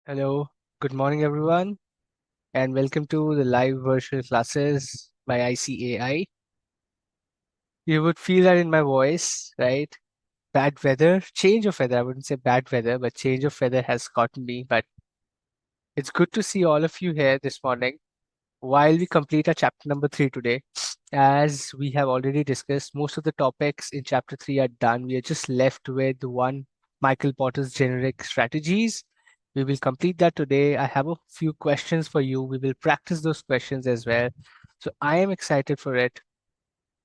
Hello, good morning everyone, and welcome to the live virtual classes by ICAI. You would feel that in my voice, right? Bad weather, change of weather. I wouldn't say bad weather, but change of weather has gotten me. But it's good to see all of you here this morning while we complete our chapter number 3 today. As we have already discussed, most of the topics in chapter 3 are done. We are just left with one Michael Porter's generic strategies. We will complete that today. I have a few questions for you. We will practice those questions as well. So I am excited for it.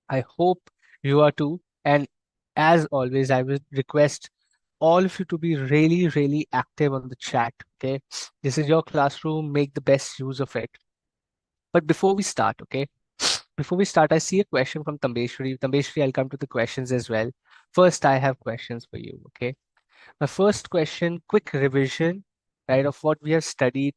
I hope you are too. And as always, I will request all of you to be really, really active on the chat. Okay. This is your classroom. Make the best use of it. But before we start, okay, before we start, I see a question from Tambeshwari. Tambeshwari, I'll come to the questions as well. First, I have questions for you, okay? My first question, quick revision, right, of what we have studied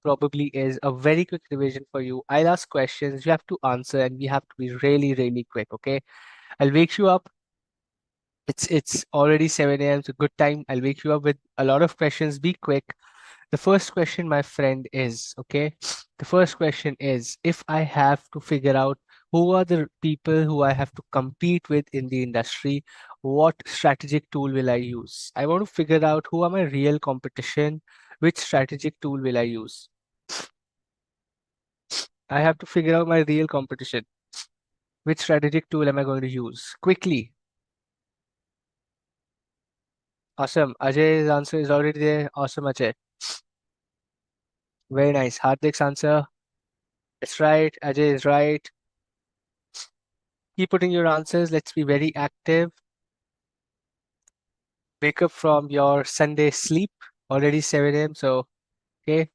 probably is a very quick revision for you. I'll ask questions, you have to answer, and we have to be really, really quick, okay? I'll wake you up. It's already 7 a.m. It's a good time. I'll wake you up with a lot of questions. Be quick. The first question, my friend, is okay. The first question is if I have to figure out who are the people who I have to compete with in the industry, what strategic tool will I use? I want to figure out who are my real competition, which strategic tool will I use? I have to figure out my real competition. Which strategic tool am I going to use? Quickly. Awesome. Ajay's answer is already there. Awesome, Ajay. Very nice. Hardik's answer. It's right. Ajay is right. Keep putting your answers. Let's be very active. Wake up from your Sunday sleep. Already 7 a.m. So, okay.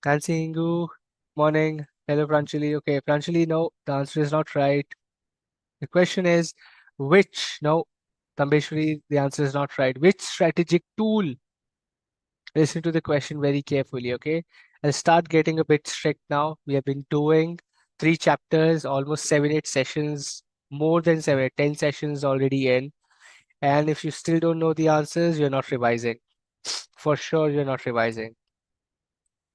Nancy Ingu, morning. Hello, Pranchali. Okay, Pranchali, no, the answer is not right. The question is which, no, Tambeshwari, the answer is not right. Which strategic tool? Listen to the question very carefully, okay? I'll start getting a bit strict now. We have been doing 3 chapters, almost 7, 8 sessions, more than 7, 10 sessions already in. And if you still don't know the answers, you're not revising. For sure, you're not revising.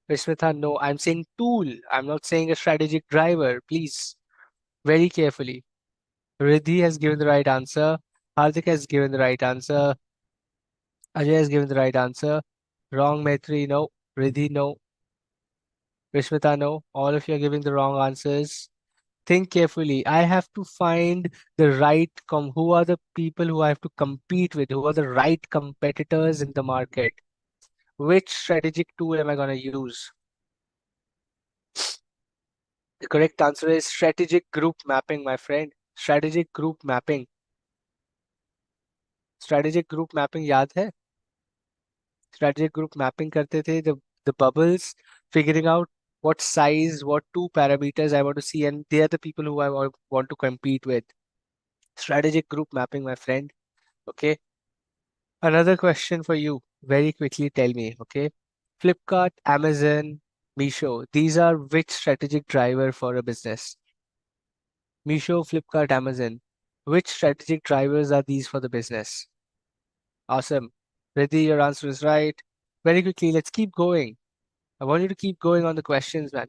Vishmitha, no, I'm saying tool. I'm not saying a strategic driver. Please, very carefully. Riddhi has given the right answer. Hardik has given the right answer. Ajay has given the right answer. Wrong, Maitri, no. Riddhi, no. Vishmitha, no. All of you are giving the wrong answers. Think carefully. I have to find the right who are the people who I have to compete with, who are the right competitors in the market. Which strategic tool am I going to use? The correct answer is strategic group mapping, my friend. Strategic group mapping. Strategic group mapping याद है? Strategic group mapping करते थे the bubbles, figuring out what size, what 2 parameters I want to see, and they are the people who I want to compete with. Strategic group mapping, my friend. Okay. Another question for you. Very quickly tell me, okay? Flipkart, Amazon, Meesho, these are which strategic driver for a business? Meesho, Flipkart, Amazon. Which strategic drivers are these for the business? Awesome. Riddhi, your answer is right. Very quickly, let's keep going. I want you to keep going on the questions, man.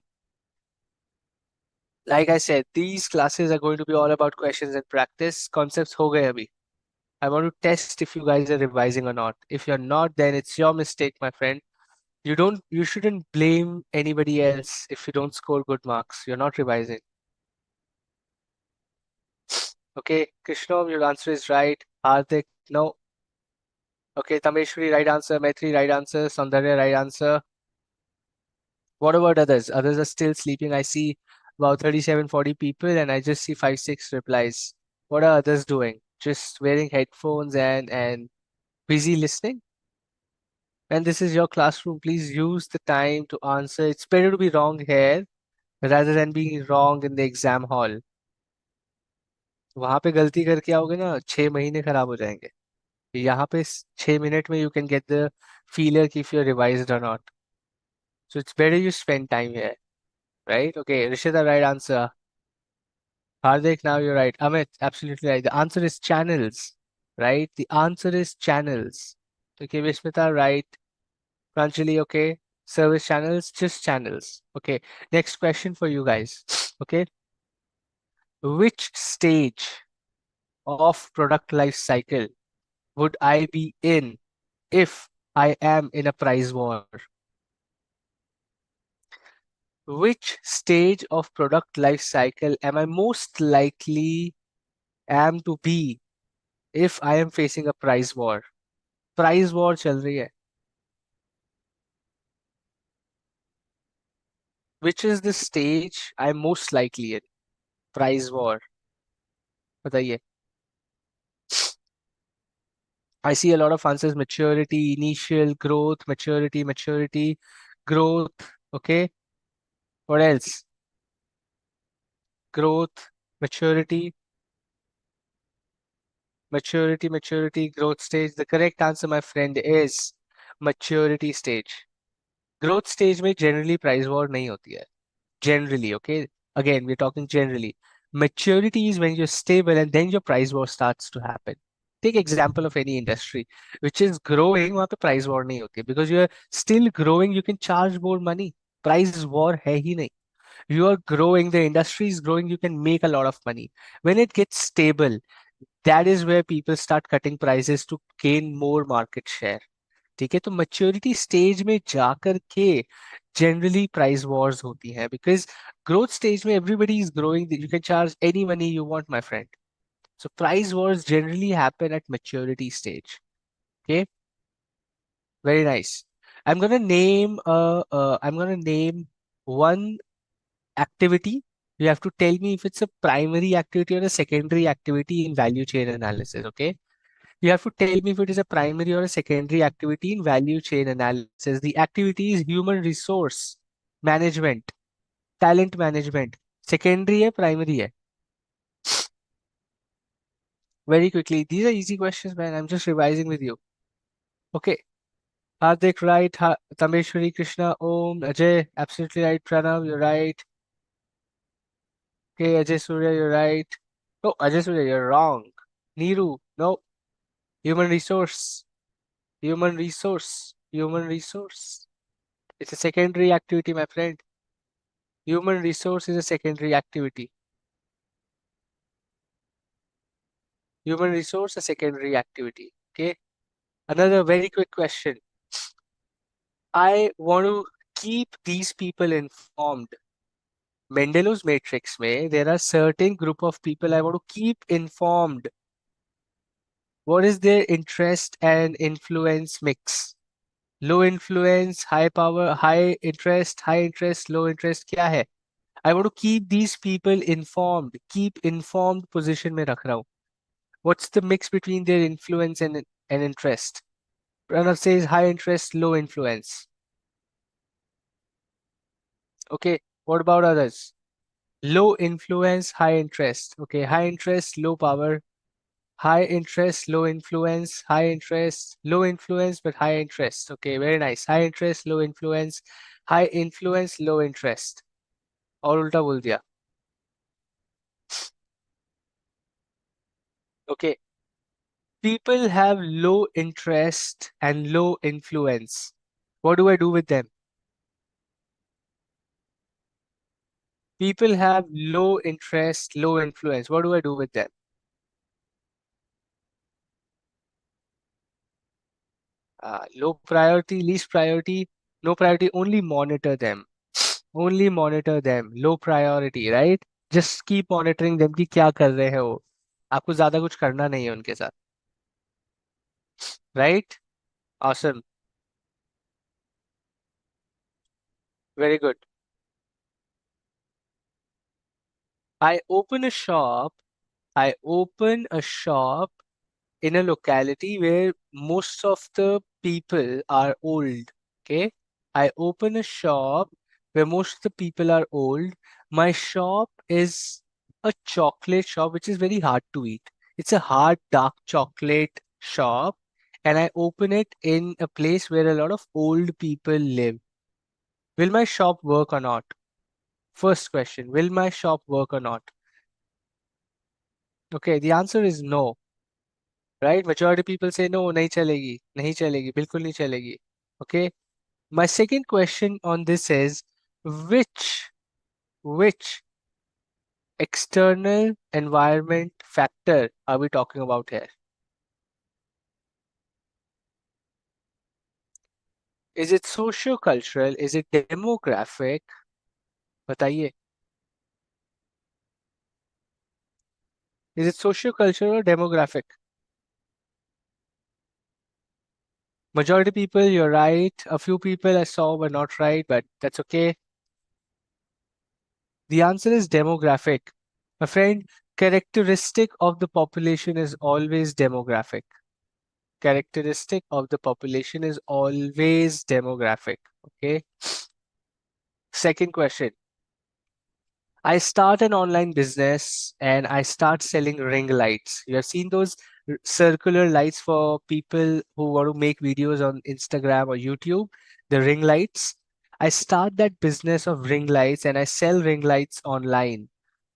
Like I said, these classes are going to be all about questions and practice. Concepts ho gaye abhi. I want to test if you guys are revising or not. If you're not, then it's your mistake, my friend. You shouldn't blame anybody else if you don't score good marks. You're not revising. Okay, Krishna, your answer is right. Hardik, no. Okay, Tameshwari, right answer. Maitri, right answer. Saundarya, right answer. What about others? Others are still sleeping. I see about 37, 40 people and I just see 5, 6 replies. What are others doing? Just wearing headphones and busy listening? And this is your classroom. Please use the time to answer. It's better to be wrong here rather than being wrong in the exam hall. वहां पे गलती करके आओगे ना 6 महीने खराब हो जाएंगे. यहाँ पे 6 मिनट में you can get the feeler if you're revised or not. So it's better you spend time here, right? Okay, Rishita, right answer. Hardik, now you're right. Amit, absolutely right. The answer is channels, right? The answer is channels. Okay, Vishmita, right. Pranjali, okay. Service channels, just channels. Okay. Next question for you guys. Okay. Which stage of product life cycle would I be in if I am in a price war? Which stage of product life cycle am I most likely am to be if I am facing a price war? Price war चल रही है. Which is the stage I'm most likely in? Price war. बताइए. I see a lot of answers: maturity, initial, growth, maturity, growth. Okay. What else? Growth, maturity, growth stage. The correct answer, my friend, is maturity stage. Growth stage में generally price war नहीं होती है. Generally, okay? Again, we're talking generally. Maturity is when you're stable and then your price war starts to happen. Take example of any industry which is growing, वहाँ पे price war नहीं होती है because you're still growing, you can charge more money. Price war है ही नहीं. You are growing, the industry is growing, you can make a lot of money. When it gets stable, that is where people start cutting prices to gain more market share. ठीक है, तो maturity stage में जाकर के generally price wars होती हैं because growth stage में everybody is growing, you can charge any money you want, my friend. So price wars generally happen at maturity stage. Okay, very nice. I'm gonna name one activity. You have to tell me if it's a primary activity or a secondary activity in value chain analysis. Okay, you have to tell me if it is a primary or a secondary activity in value chain analysis. The activity is human resource management, talent management. Secondary है, primary है. Very quickly, these are easy questions, man. I'm just revising with you. Okay. Hardik, right. Tameshwari, Krishna, Om, Ajay, absolutely right. Pranav, you're right. Okay, Ajay Surya, you're right. Oh, Ajay Surya, you're wrong. Neeru, no. Human resource, human resource. It's a secondary activity, my friend. Human resource is a secondary activity. Human resource, a secondary activity. Okay. Another very quick question. I want to keep these people informed. Mendelow's matrix में there are certain group of people I want to keep informed. What is their interest and influence mix? Low influence, high power, high interest, low interest क्या है? I want to keep these people informed. Keep informed position में रख रहा हूँ. What's the mix between their influence and interest? Pranav says high interest, low influence. Okay, what about others? Low influence, high interest. Okay, high interest, low power. High interest, low influence, high interest, low influence, but high interest. Okay, very nice. High interest, low influence, low interest. और उल्टा बोल दिया. Okay, people have low interest and low influence. What do I do with them? People have low interest, low influence. What do I do with them? Low priority, least priority, no priority, only monitor them. Only monitor them. Low priority, right? Just keep monitoring them कि क्या कर रहे हैं वो. आपको ज्यादा कुछ करना नहीं है उनके साथ. Right? Awesome. Very good. I open a shop. I open a shop in a locality where most of the people are old. Okay. I open a shop where most of the people are old. My shop is a chocolate shop, which is very hard to eat. It's a hard dark chocolate shop, and I open it in a place where a lot of old people live. Will my shop work or not? First question, will my shop work or not? Okay, the answer is no. Right? Majority people say no, नहीं चलेगी, बिल्कुल नहीं चलेगी. Okay? My second question on this is which external environment factor are we talking about here? Is it socio-cultural? Is it demographic? बताइए. Is it socio-cultural or demographic? Majority people, you're right. A few people I saw were not right, but that's okay. The answer is demographic. My friend, characteristic of the population is always demographic. Characteristic of the population is always demographic. Okay. Second question. I start an online business and I start selling ring lights. You have seen those circular lights for people who want to make videos on Instagram or YouTube, the ring lights. I start that business of ring lights and I sell ring lights online.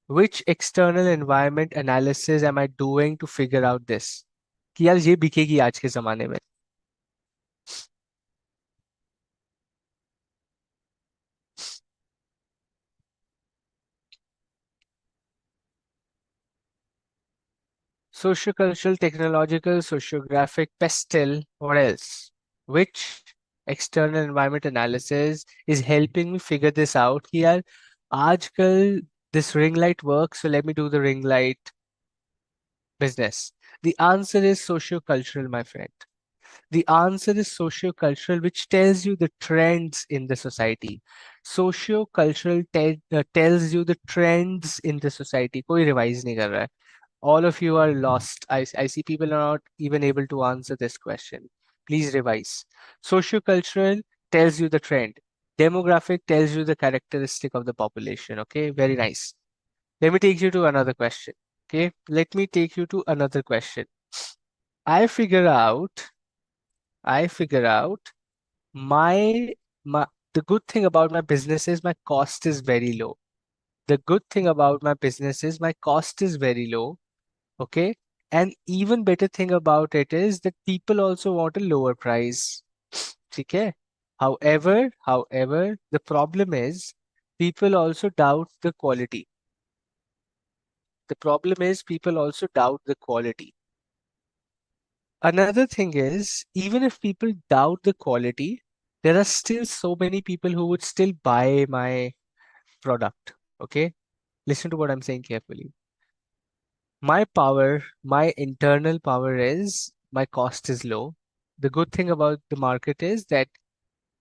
Which external environment analysis am I doing to figure out this? कि यार ये बिकेगी आज के जमाने में. Sociocultural, technological, sociographic, pestle, what else? Which external environment analysis is helping me figure this out? कि यार आजकल this ring light works, so let me do the ring light business. The answer is sociocultural, my friend. The answer is socio-cultural, which tells you the trends in the society. Socio-cultural tells you the trends in the society. कोई revise नहीं कर रहा है. All of you are lost. I see people are not even able to answer this question. Please revise. Socio-cultural tells you the trend. Demographic tells you the characteristic of the population. Okay, very nice. Let me take you to another question. Okay, let me take you to another question. I figure out, I figure out my my the good thing about my business is my cost is very low. The good thing about my business is my cost is very low. Okay. And even better thing about it is that people also want a lower price. Okay. However, the problem is people also doubt the quality. The problem is people also doubt the quality. Another thing is, even if people doubt the quality, there are still so many people who would still buy my product. Okay. Listen to what I'm saying carefully. My power, my internal power is my cost is low. The good thing about the market is that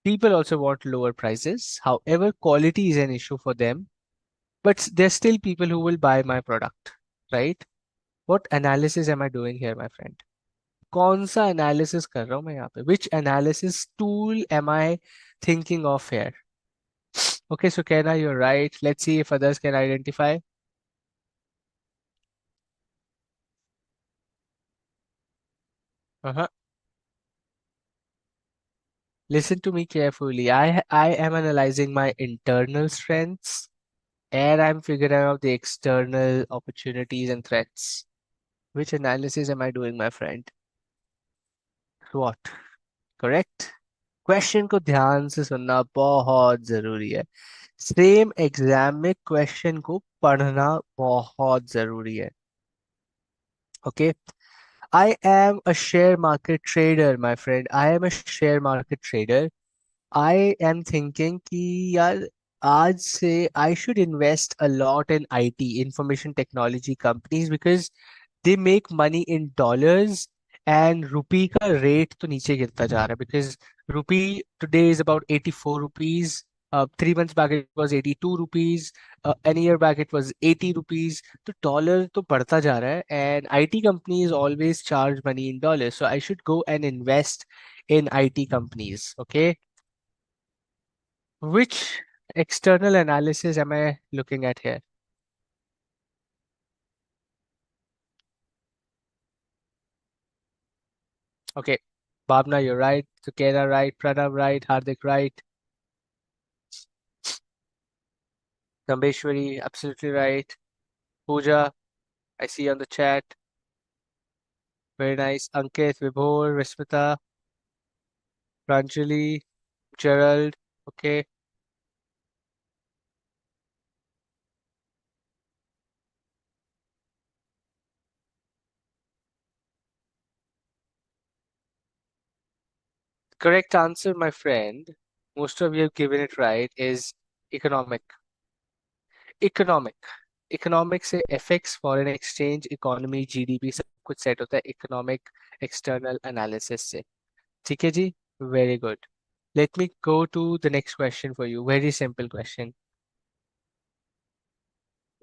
people also want lower prices. However, quality is an issue for them, but there's still people who will buy my product, right? What analysis am I doing here, my friend? कौन सा analysis कर रहा हूँ मैं यहाँ पे? Which analysis tool am I thinking of here? Okay, so Kenna, you're right. Let's see if others can identify. Uh-huh. Listen to me carefully. I am analyzing my internal strengths and I'm figuring out the external opportunities and threats. Which analysis am I doing, my friend? What? Correct? Question को ध्यान से सुनना बहुत जरूरी है. Same exam में question को पढ़ना बहुत जरूरी है. Okay. I am a share market trader, my friend. I am a share market trader. I am thinking कि यार आज से I should invest a lot in IT, information technology companies because they make money in dollars and rupee का rate तो नीचे गिरता जा रहा है because rupee today is about 84 rupees. 3 months back it was 82 rupees. An year back it was 80 rupees. तो dollar तो बढ़ता जा रहा है and IT companies always charge money in dollars. So I should go and invest in IT companies. Okay. Which external analysis am I looking at here? Okay. Bhavna, you're right. Sukera, right. Pranav, right. Hardik, right. Nambeshwari, absolutely right. Pooja, I see on the chat. Very nice. Ankit, Vibhor, Rishmita, Pranjali. Gerald. Okay. Correct answer, my friend. Most of you have given it right. Is economic. Economic economic से FX foreign exchange economy GDP सब कुछ set होता है economic external analysis से ठीक है जी very good let me go to the next question for you very simple question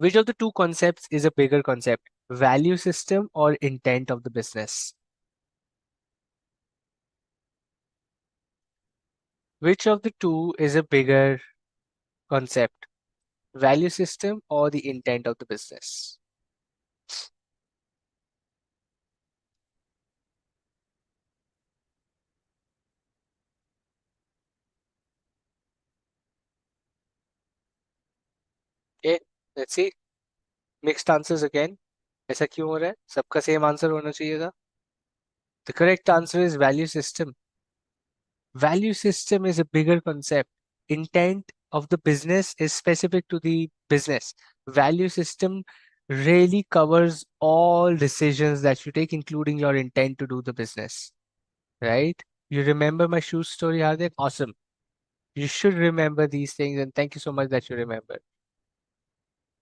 which of the two concepts is a bigger concept value system or intent of the business which of the two is a bigger concept value system or the intent of the business okay let's see mixed answers again ऐसा क्यों हो रहा है सबका same answer होना चाहिए था The correct answer is value system. Value system is a bigger concept. Intent of the business is specific to the business. Value system really covers all decisions that you take, including your intent to do the business. Right? You remember my shoe story, Hardik? Awesome. You should remember these things, and thank you so much that you remember.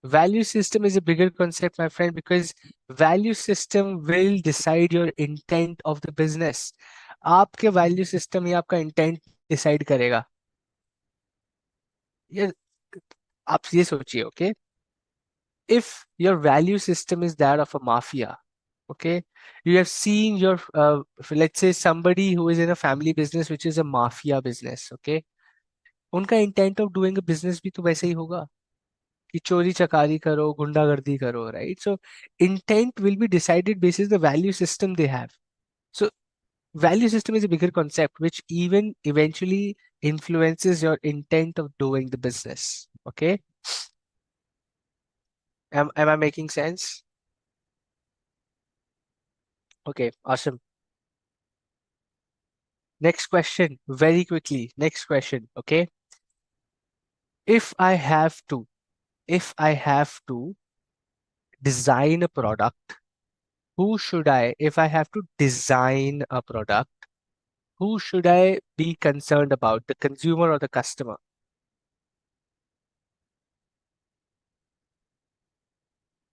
Value system is a bigger concept, my friend, because value system will decide your intent of the business. आपके value system ही आपका intent decide करेगा. ये आप ये सोचिए, okay? If your value system is that of a mafia, okay, you have seen your, let's say somebody who is in a family business which is a mafia business, okay, उनका intent of doing a business भी तो वैसे ही होगा. कि चोरी चकारी करो गुंडागर्दी करो right so intent will be decided basis the value system they have so value system is a bigger concept which even eventually influences your intent of doing the business okay am I making sense okay awesome next question very quickly next question okay if I have to if I have to design a product who should I if I have to design a product who should I be concerned about, the consumer or the customer?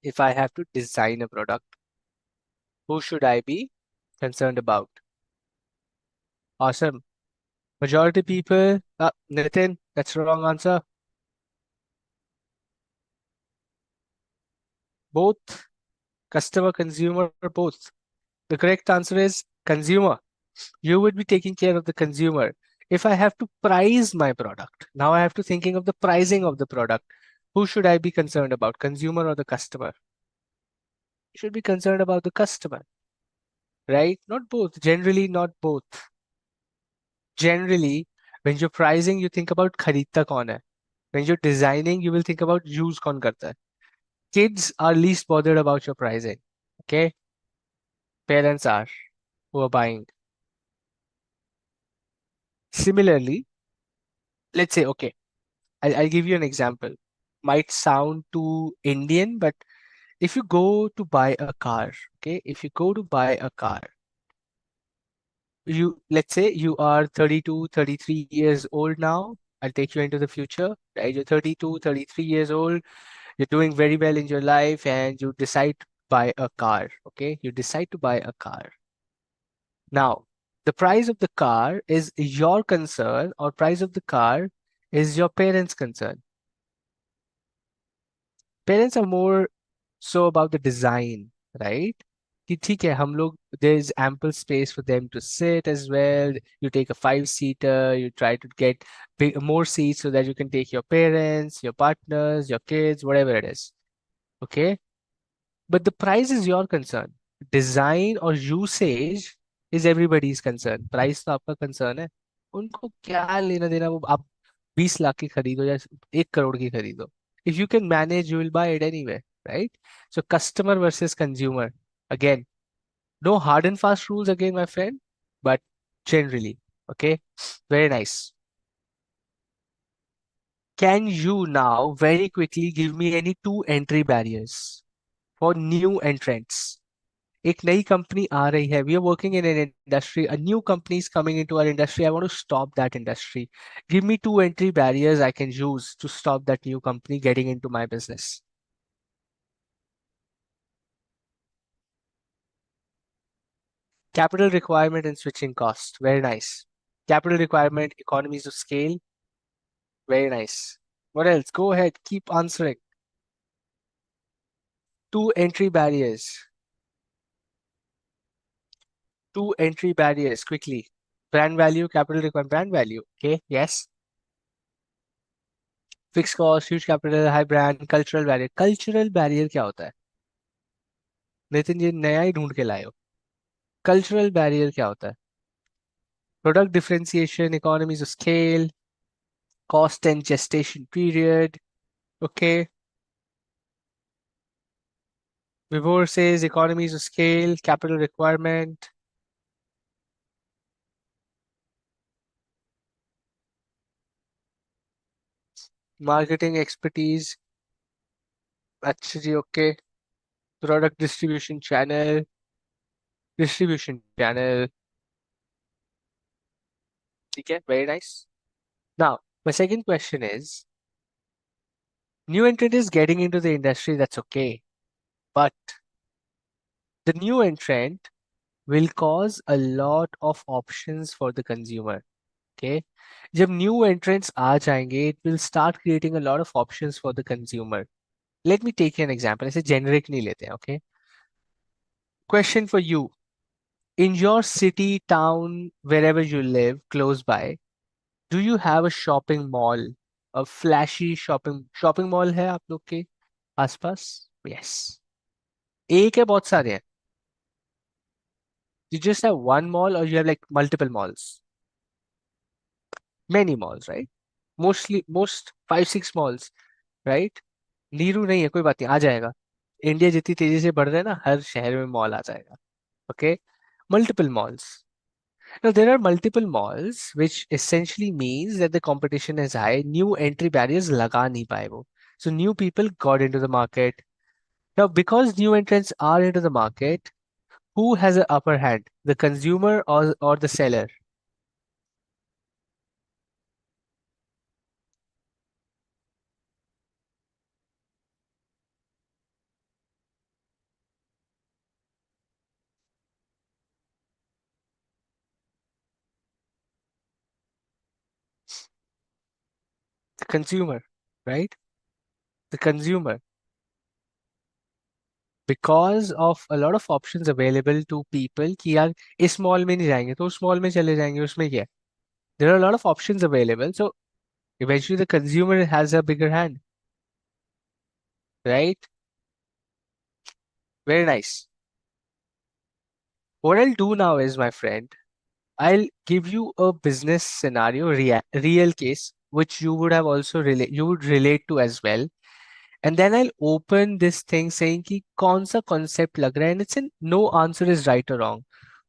If I have to design a product, who should I be concerned about? Awesome. Majority people, Nitin, that's the wrong answer. Both customer, consumer, both. The correct answer is consumer. You would be taking care of the consumer. If I have to price my product, now I have to thinking of the pricing of the product. Who should I be concerned about, consumer or the customer? You should be concerned about the customer, right? Not both. Generally, not both. Generally, when you're pricing, you think about खरीदता कौन है. When you're designing, you will think about use कौन करता है. Kids are least bothered about your pricing. Okay, parents are who are buying. Similarly, let's say, okay, I'll give you an example. Might sound too Indian, but if you go to buy a car, okay, if you go to buy a car, you let's say you are 32, 33 years old now. I'll take you into the future, right? You're 32, 33 years old. You're doing very well in your life and you decide to buy a car. Okay. You decide to buy a car. Now, the price of the car is your concern or price of the car is your parents' concern. Parents are more so about the design, right? कि ठीक है हम लोग there is ample space for them to sit as well. You take a five-seater, you try to get more seats so that you can take your parents, your partners, your kids, whatever it is. Okay. But the price is your concern. Design or usage is everybody's concern. Price तो आपका concern है. उनको क्या लेना देना वो आप 20 लाख की खरीदो या 1 करोड़ की खरीदो. If you can manage, you will buy it anyway, right? So customer versus consumer. Again, no hard and fast rules again, my friend, but generally, okay? Very nice. Can you now very quickly give me any two entry barriers for new entrants? एक नई company आ रही है, we are working in an industry, a new company is coming into our industry, I want to stop that industry. Give me two entry barriers I can use to stop that new company getting into my business. Capital requirement and switching cost, very nice. Capital requirement, economies of scale, very nice. What else? Go ahead, keep answering. Two entry barriers. Two entry barriers quickly. Brand value, capital requirement, brand value. Okay, yes. Fixed cost, huge capital, high brand, cultural barrier. Cultural barrier क्या होता है? नितिन जी नया ही ढूंढ के लाए हो. Cultural barrier क्या होता है? Product differentiation, economies of scale, cost and gestation period. Okay. Vibhor says economies of scale, capital requirement. Marketing expertise. अच्छा जी, okay. Product distribution channel. ठीक है, very nice. Now, my second question is, new entrant is getting into the industry, that's okay. But the new entrant will cause a lot of options for the consumer. Okay. जब new entrants आ जाएंगे, it will start creating a lot of options for the consumer. Let me take an example. ऐसे generic नहीं लेते हैं, okay? Question for you. In your city, town, wherever you live, close by, do you have a shopping mall? A flashy shopping mall है आप लोग के आसपास? Yes. एक है, बहुत सारे हैं. You just have one mall or you have like multiple malls? Many malls, right? Most 5-6 malls, right? Neeru नहीं है, कोई बात नहीं, आ जाएगा. इंडिया जितनी तेजी से बढ़ रहा है ना, हर शहर में मॉल आ जाएगा. Okay. Multiple malls. Now there are multiple malls, which essentially means that the competition is high. New entry barriers लगा नहीं पाए वो. So new people got into the market. Now because new entrants are into the market, who has an upper hand? The consumer or the seller? The consumer, right? The consumer. Because of a lot of options available to people कि यार इस mall में नहीं जाएंगे तो उस mall में चले जाएंगे, उसमें क्या है? There are a lot of options available, so eventually the consumer has a bigger hand, right? Very nice. What I'll do now is, my friend, I'll give you a business scenario, real case, which you would have also you would relate to as well. And then I'll open this thing saying कि कौन सा concept लग रहा है, and it's in no answer is right or wrong.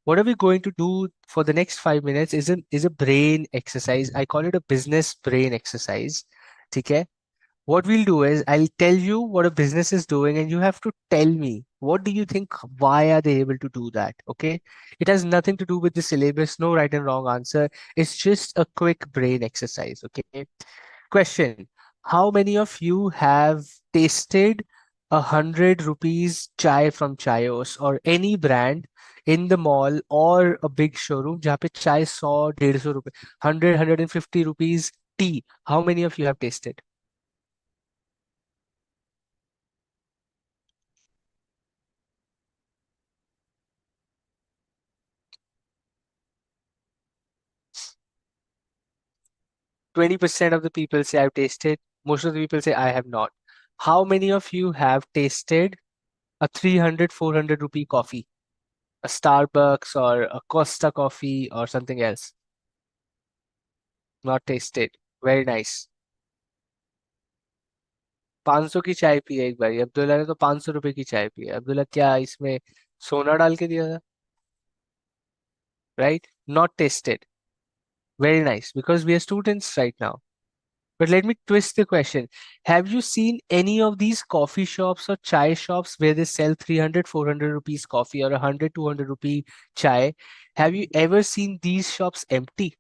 What are we going to do for the next 5 minutes is a brain exercise. I call it a business brain exercise. ठीक है? What we'll do is I'll tell you what a business is doing and you have to tell me what do you think, why are they able to do that? Okay. It has nothing to do with the syllabus, no right and wrong answer. It's just a quick brain exercise. Okay. Question. How many of you have tasted 100 rupees chai from Chayos or any brand in the mall or a big showroom जहाँ पे चाय 100 150 रुपए 100 150 rupees tea? How many of you have tasted? 20% of the people say I've tasted. Most of the people say I have not. How many of you have tasted a 300, 400 rupee coffee? A Starbucks or a Costa coffee or something else? Not tasted. Very nice. 500 की चाय P है एक बार, अब्दुल्ला ने तो 500 रुपए की चाय P है. अब्दुल्ला क्या इसमें सोना डाल के दिया था? Right? Not tasted. Very nice. Because we are students right now. But let me twist the question. Have you seen any of these coffee shops or chai shops where they sell 300, 400 rupees coffee or 100, 200 rupee chai? Have you ever seen these shops empty?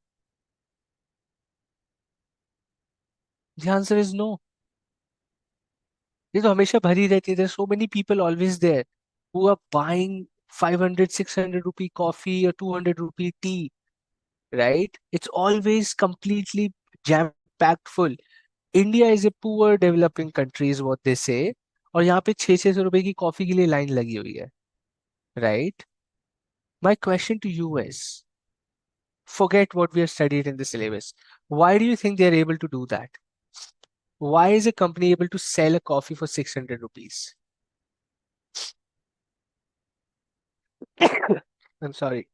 The answer is no. ये तो हमेशा भरी रहती है. There's so many people always there who are buying 500, 600 rupee coffee or 200 rupee tea, right? It's always completely jam packed full. India is a poor developing country is what they say. और यहाँ पे 600 रुपए की coffee के लिए line लगी हुई है, right? My question to you is, forget what we have studied in the syllabus. Why do you think they are able to do that? Why is a company able to sell a coffee for 600 rupees? I'm sorry.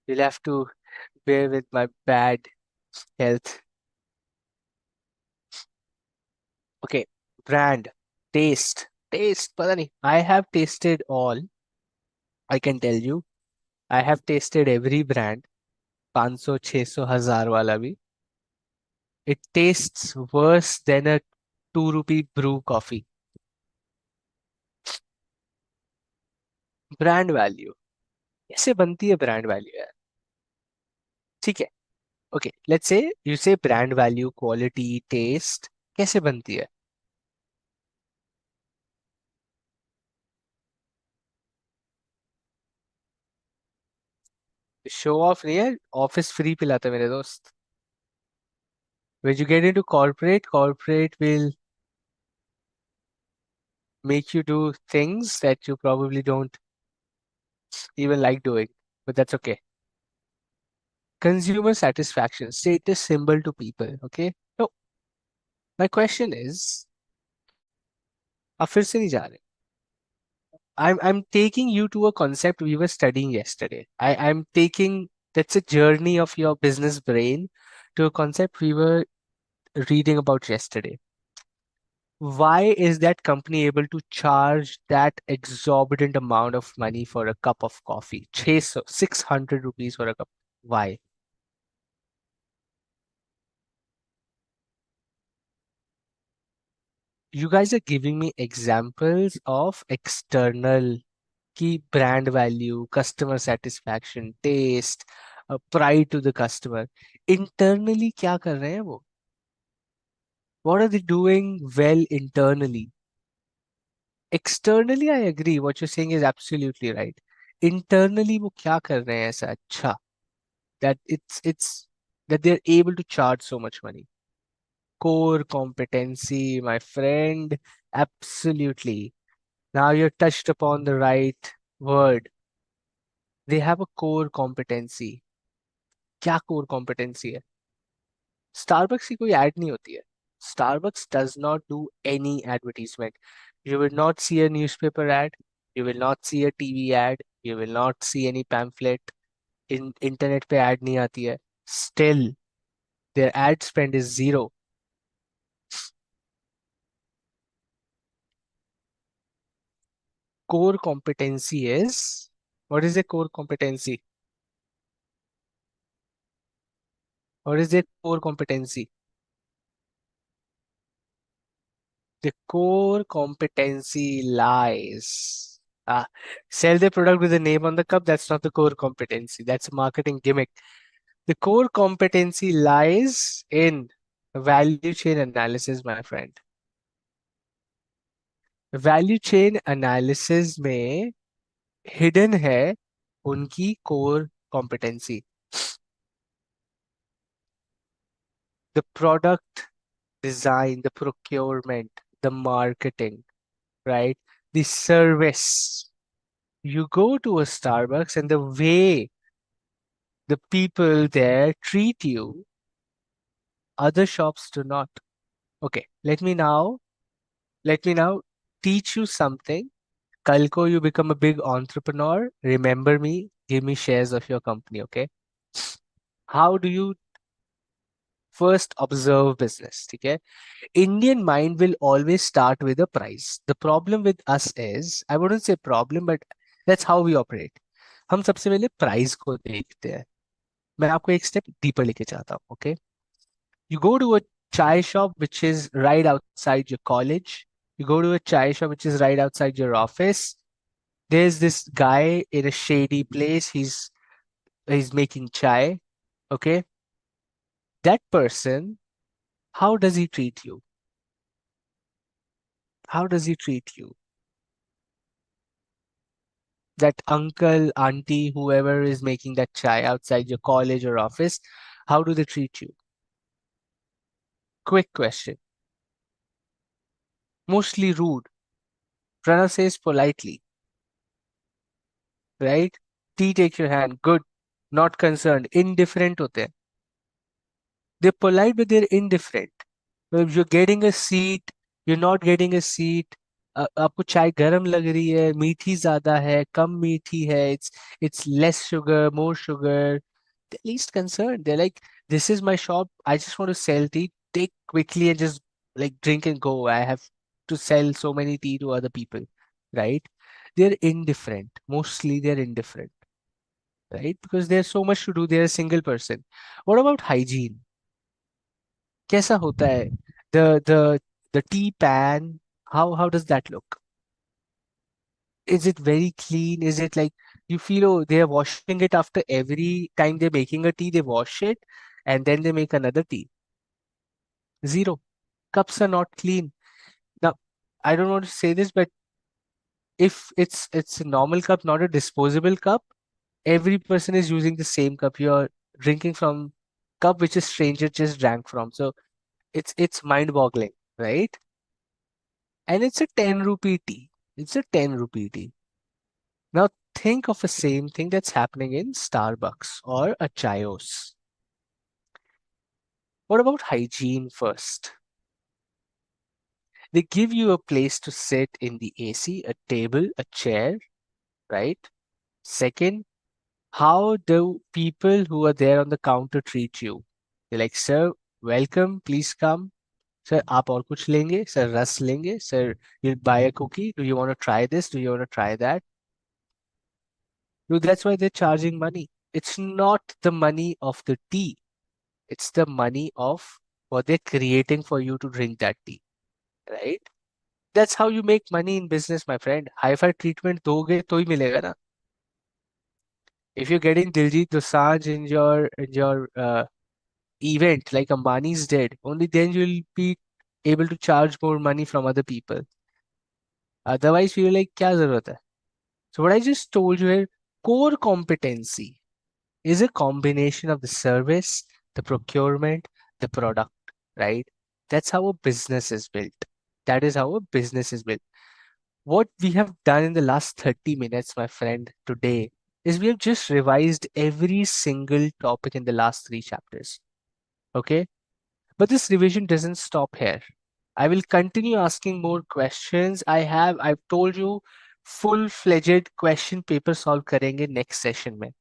You'll have to bear with my bad health. Okay, brand, taste. पता नहीं. I have tasted all. I can tell you. I have tasted every brand. 500, 600, 1000 वाला भी. It tastes worse than a 2 rupee brew coffee. Brand value कैसे बनती है brand value यार? ठीक है. ओके, लेट्स से यू से ब्रांड वैल्यू, क्वालिटी, टेस्ट कैसे बनती है? शो ऑफ नहीं है. ऑफिस फ्री पिलाते मेरे दोस्त. When you get into corporate will make you do things that you probably don't even like doing, but that's okay. Consumer satisfaction, status symbol to people. Okay, so my question is, आप फिर से नहीं जा रहे. I'm taking you to a concept we were studying yesterday. I'm taking that's a journey of your business brain to a concept we were reading about yesterday. Why is that company able to charge that exorbitant amount of money for a cup of coffee? 600 rupees for a cup. Why? You guys are giving me examples of external key brand value, customer satisfaction, taste, pride to the customer. Internally क्या कर रहे हैं वो? What are they doing well internally? Externally, I agree. What you're saying is absolutely right. Internally, वो क्या कर रहे हैं ऐसा अच्छा that it's that they're able to charge so much money? Core competency, my friend. Absolutely. Now you're touched upon the right word. They have a core competency. क्या core competency है? Starbucks की कोई ad नहीं होती है. Starbucks does not do any advertisement. You will not see a newspaper ad. You will not see a TV ad. You will not see any pamphlet. In internet पे ad नहीं आती है. Still, their ad spend is zero. Core competency is, what is a core competency? What is a core competency? The core competency lies. Sell the product with a name on the cup. That's not the core competency. That's a marketing gimmick. The core competency lies in value chain analysis, my friend. Value chain analysis में hidden है उनकी core competency. The product design, the procurement, the marketing, right? The service. You go to a Starbucks and the way the people there treat you, other shops do not. Okay, let me now teach you something. कल को you become a big entrepreneur, remember me, give me shares of your company, okay? How do you first observe business? Okay, Indian mind will always start with a price. The problem with us is, I wouldn't say problem, but that's how we operate. हम सबसे पहले price को देखते हैं. मैं आपको एक step deeper लेके चाहता हूँ. Okay, You go to a chai shop which is right outside your college. You go to a chai shop which is right outside your office. There's this guy in a shady place. He's making chai. Okay. That person, how does he treat you? How does he treat you? That uncle, auntie, whoever is making that chai outside your college or office, how do they treat you? Quick question. Mostly rude. Pranav says politely, right? Tea, take your hand. Good. Not concerned. Indifferent होते हैं. They're polite, but they're indifferent. If you're getting a seat, you're not getting a seat. आपको चाय गर्म लग रही है, मीठी ज्यादा है, कम मीठी है, it's less sugar, more sugar. They're least concerned. They're like, this is my shop. I just want to sell tea. Take quickly and just like drink and go. I have to sell so many tea to other people, right? They're indifferent. Mostly they're indifferent, right? Because there's so much to do. They're a single person. What about hygiene? कैसा होता है? The tea pan, how does that look? Is it very clean? Is it like you feel, oh, they are washing it after every time they're making a tea, they wash it and then they make another tea? Zero. Cups are not clean. Now, I don't want to say this, but if it's a normal cup, not a disposable cup, every person is using the same cup. You're drinking from cup which a stranger just drank from. So it's mind-boggling, right? And it's a 10 rupee tea. It's a 10 rupee tea. Now think of the same thing that's happening in Starbucks or a Chayos. What about hygiene first? They give you a place to sit in the AC, a table, a chair, right? Second, how do people who are there on the counter treat you? They're like, sir, welcome, please come. Sir, आप और कुछ लेंगे? Sir, रस लेंगे? Sir, you'll buy a cookie? Do you want to try this? Do you want to try that? No, that's why they're charging money. It's not the money of the tea. It's the money of what they're creating for you to drink that tea, right? That's how you make money in business, my friend. Hi-fi treatment दोगे तो ही मिलेगा ना. If you're getting Diljit Dosanjh in your event like Ambani's did, only then you'll be able to charge more money from other people. Otherwise, you're like, क्या जरूरत है? So what I just told you here, core competency is a combination of the service, the procurement, the product, right? That's how a business is built. That is how a business is built. What we have done in the last 30 minutes, my friend, today is we have just revised every single topic in the last three chapters. Okay? But this revision doesn't stop here. I will continue asking more questions. I've told you full-fledged question paper solve करेंगे next session में.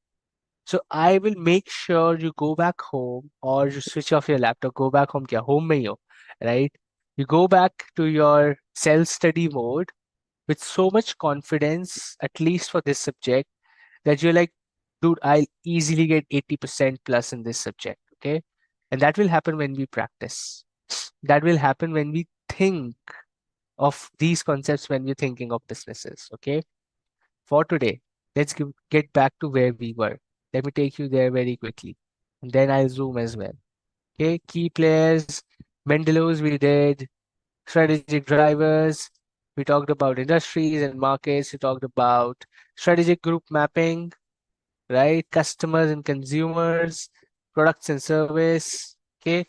So I will make sure you go back home or you switch off your laptop, go back home, क्या home में ही हो, right? You go back to your self-study mode with so much confidence, at least for this subject, that you're like, dude, I'll easily get 80% plus in this subject, okay? And that will happen when we practice. That will happen when we think of these concepts when we're thinking of businesses, okay? For today, get back to where we were. Let me take you there very quickly. And then I'll zoom as well. Okay, key players, Mendelos we did, strategic drivers, we talked about industries and markets, we talked about strategic group mapping, right? Customers and consumers, products and service, okay?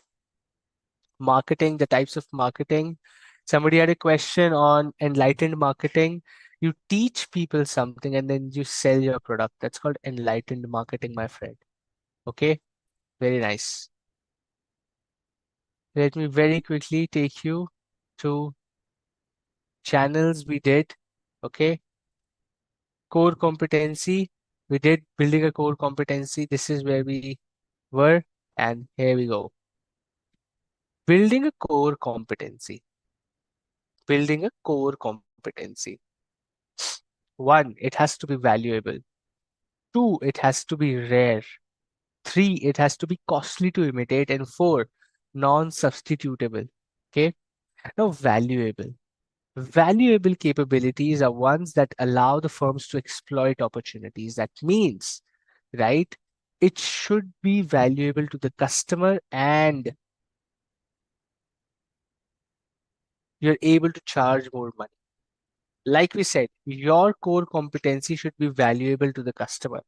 Marketing, the types of marketing. Somebody had a question on enlightened marketing. You teach people something and then you sell your product. That's called enlightened marketing, my friend. Okay, very nice. Let me very quickly take you to channels we did. Okay, core competency. We did building a core competency. This is where we were, and here we go. Building a core competency. Building a core competency. One, it has to be valuable. Two, it has to be rare. Three, it has to be costly to imitate. And four, non-substitutable. Okay. Now, valuable. Valuable capabilities are ones that allow the firms to exploit opportunities. That means, right, it should be valuable to the customer and you're able to charge more money. Like we said, your core competency should be valuable to the customer.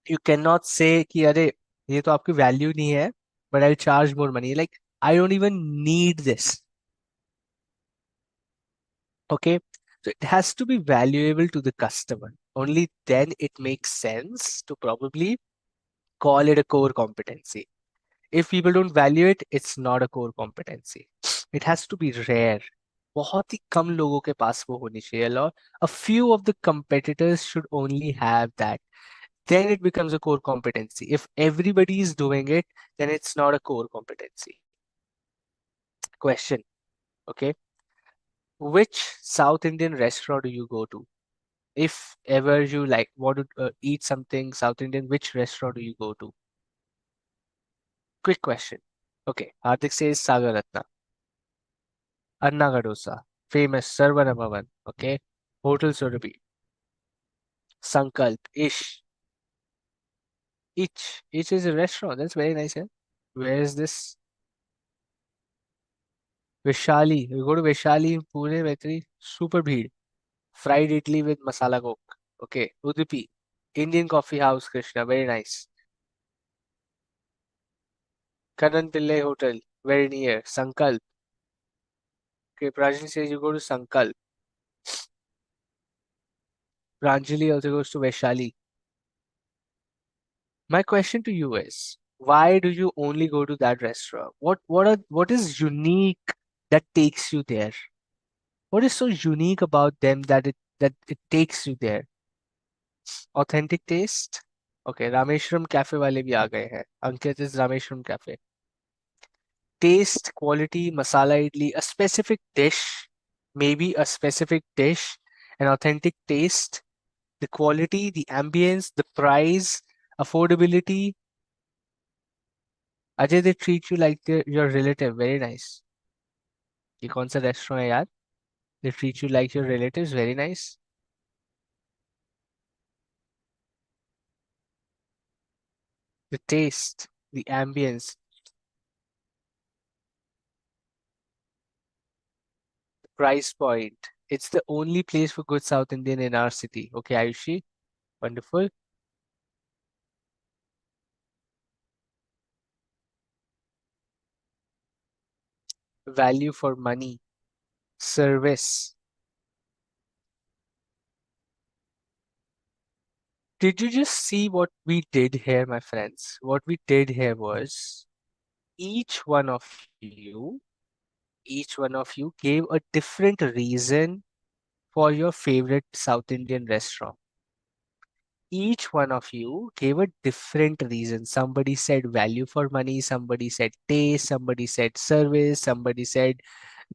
You cannot say कि अरे ये तो आपकी value नहीं है but I'll charge more money. Like I don't even need this. Okay. So it has to be valuable to the customer. Only then it makes sense to probably call it a core competency. If people don't value it, it's not a core competency. It has to be rare. बहुत ही कम लोगों के पास वो होनी चाहिए और a few of the competitors should only have that. Then it becomes a core competency. If everybody is doing it, then it's not a core competency. Question, okay? Which South Indian restaurant do you go to? If ever you like want to eat something South Indian, which restaurant do you go to? Quick question. Okay, Hardik says Sagar Ratna, Anna Gadosa, famous Sarvana Bhavan, okay? Hotel Surabhi, Sankalp, Ish is a restaurant. That's very nice, yeah? Where is this? Vishali. We go to Vishali in Pune, Vetri. Super bheed. Fried idli with masala coke. Okay. Udupi. Indian Coffee House, Krishna. Very nice. Kanan Pillai Hotel. Very near. Sankalp. Okay. Pranjali says you go to Sankalp. Pranjali also goes to Vaishali. My question to you is, why do you only go to that restaurant? What is unique that takes you there? What is so unique about them that it takes you there? Authentic taste? Okay, Rameswaram cafe वाले भी आ गए हैं. अंकित is Rameswaram cafe. Taste, quality, masala idli, a specific dish, maybe a specific dish, an authentic taste, the quality, the ambience, the price, affordability. Ajay, they treat you like your relative. Very nice. ये कौन सा restaurant है यार? They treat you like your relatives. Very nice. The taste, the ambience, price point. It's the only place for good South Indian in our city. Okay, Ayushi, wonderful. Value for money, service. Did you just see what we did here, my friends? What we did here was each one of you, each one of you gave a different reason for your favorite South Indian restaurant. Each one of you gave a different reason. Somebody said value for money, somebody said taste, somebody said service, somebody said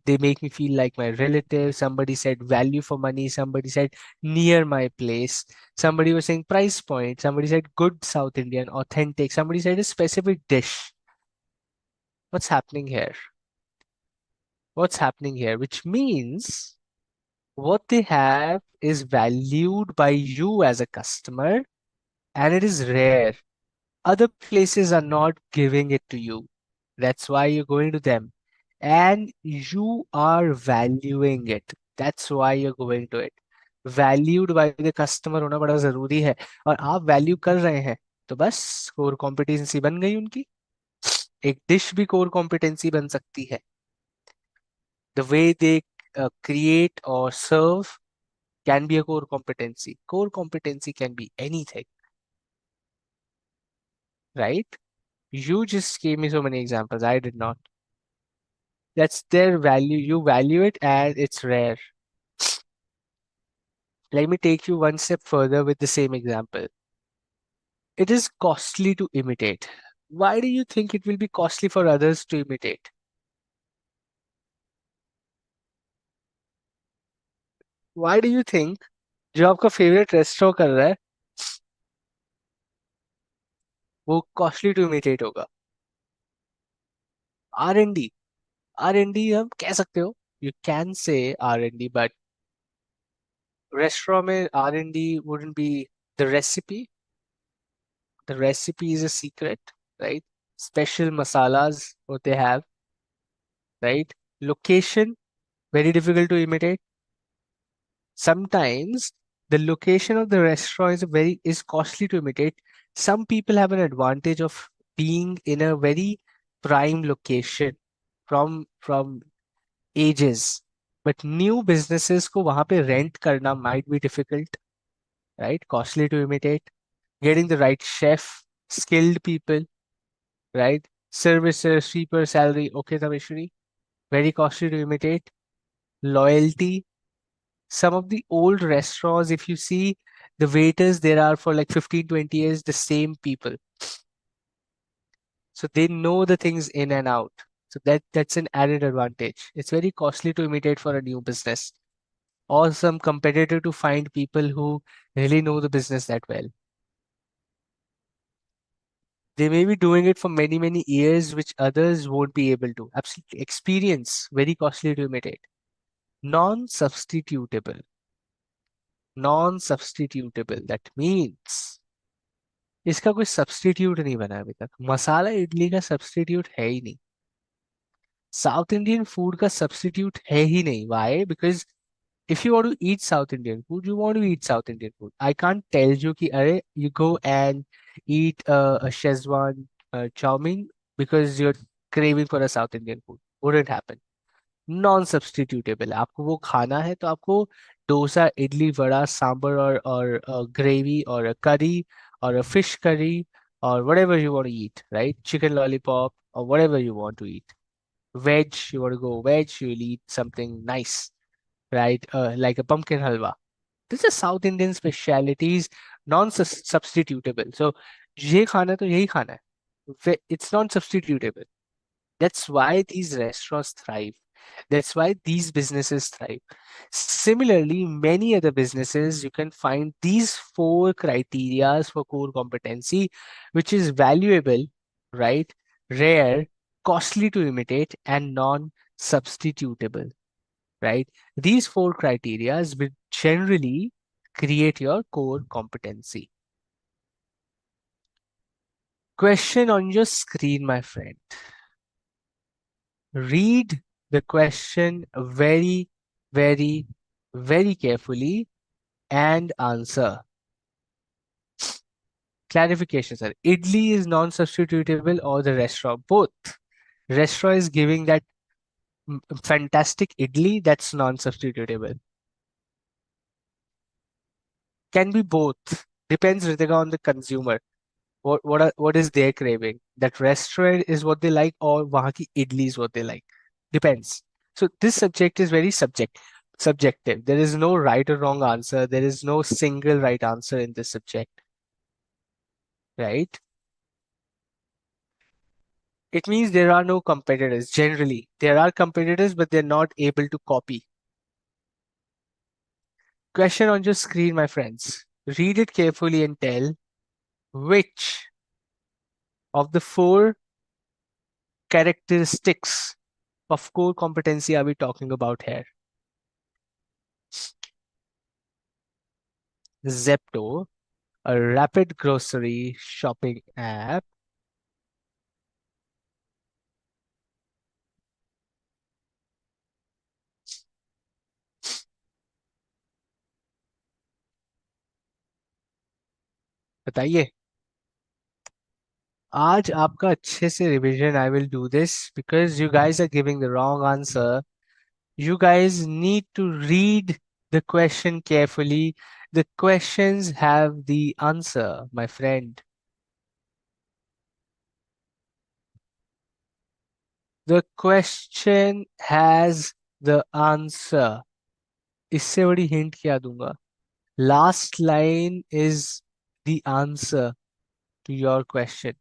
they make me feel like my relative, somebody said value for money, somebody said near my place, somebody was saying price point, somebody said good South Indian, authentic, somebody said a specific dish. What's happening here? What's happening here? Which means what they have is valued by you as a customer and it is rare. Other places are not giving it to you. That's why you're going to them. And you are valuing it. That's why you're going to it. Valued by the customer होना बड़ा जरूरी है और आप value कर रहे हैं तो बस कोर कॉम्पिटेंसी बन गई उनकी. एक डिश भी कोर कॉम्पिटेंसी बन सकती है. The way they create or serve can be a core competency. Core competency can be anything, right? You just gave me so many examples. I did not. That's their value. You value it and it's rare. Let me take you one step further with the same example. It is costly to imitate. Why do you think it will be costly for others to imitate? Why do you think जो आपका favourite restaurant कर रहा है वो costly to imitate होगा। R&D, R&D हम कह सकते हो, you can say R&D, but restaurant में R&D wouldn't be the recipe. The recipe is a secret, right? Special masalas what they have, right? Location very difficult to imitate. Sometimes the location of the restaurant is costly to imitate. Some people have an advantage of being in a very prime location from ages, but new businesses को वहां पे rent करना might be difficult, right? Costly to imitate. Getting the right chef, skilled people, right? Services, sweeper, salary, okay, Tameshwari. Very costly to imitate. Loyalty. Some of the old restaurants, if you see the waiters, there are for like 15, 20 years, the same people. So they know the things in and out. So that's an added advantage. It's very costly to imitate for a new business or some competitor to find people who really know the business that well. They may be doing it for many, many years, which others won't be able to. Absolutely. Experience, very costly to imitate. Non-substitutable. Non-substitutable. That means इसका कोई substitute नहीं बना अभी तक। मसाला इडली का substitute है ही नहीं। साउथ इंडियन फूड का सब्स्टिट्यूट है ही नहीं। Why? Because if you want to eat South Indian food, you want to eat South Indian food. I can't tell you कि अरे you go and eat a Szechuan chow mein because you're craving for a South Indian food. Wouldn't happen. Non substitutable है। आपको वो खाना है तो आपको डोसा, इडली, वड़ा, सांबर और ग्रेवी और करी और फिश करी और whatever you want to eat, right? Chicken lollipop or whatever you want to eat. Veg, you want to go veg, you'll eat something nice, right? Like a pumpkin halwa. This is South Indian specialities, non-substitutable. So ये खाना है तो यही खाना है। It's not substitutable. That's why these restaurants thrive. That's why these businesses thrive. Similarly, many other businesses, you can find these four criterias for core competency, which is valuable, right? Rare, costly to imitate, and non-substitutable, right? These four criterias will generally create your core competency. Question on your screen, my friend. Read the question very, very, very carefully and answer. Clarification, sir. Idli is non-substitutable or the restaurant? Both. Restaurant is giving that fantastic idli that's non-substitutable. Can be both. Depends, Ritika, on the consumer. What is their craving? That restaurant is what they like or वहाँ की idli is what they like. Depends. So this subject is very subjective. There is no right or wrong answer. There is no single right answer in this subject, right? It means there are no competitors. Generally, there are competitors, but they're not able to copy. Question on your screen, my friends. Read it carefully and tell which of the four characteristics of core competency are we talking about here? Zepto, a rapid grocery shopping app, बताइए। आज आपका अच्छे से revision I will do this because you guys are giving the wrong answer. You guys need to read the question carefully. The questions have the answer, my friend. The question has the answer. इससे बड़ी hint क्या दूंगा? Last line is the answer to your question.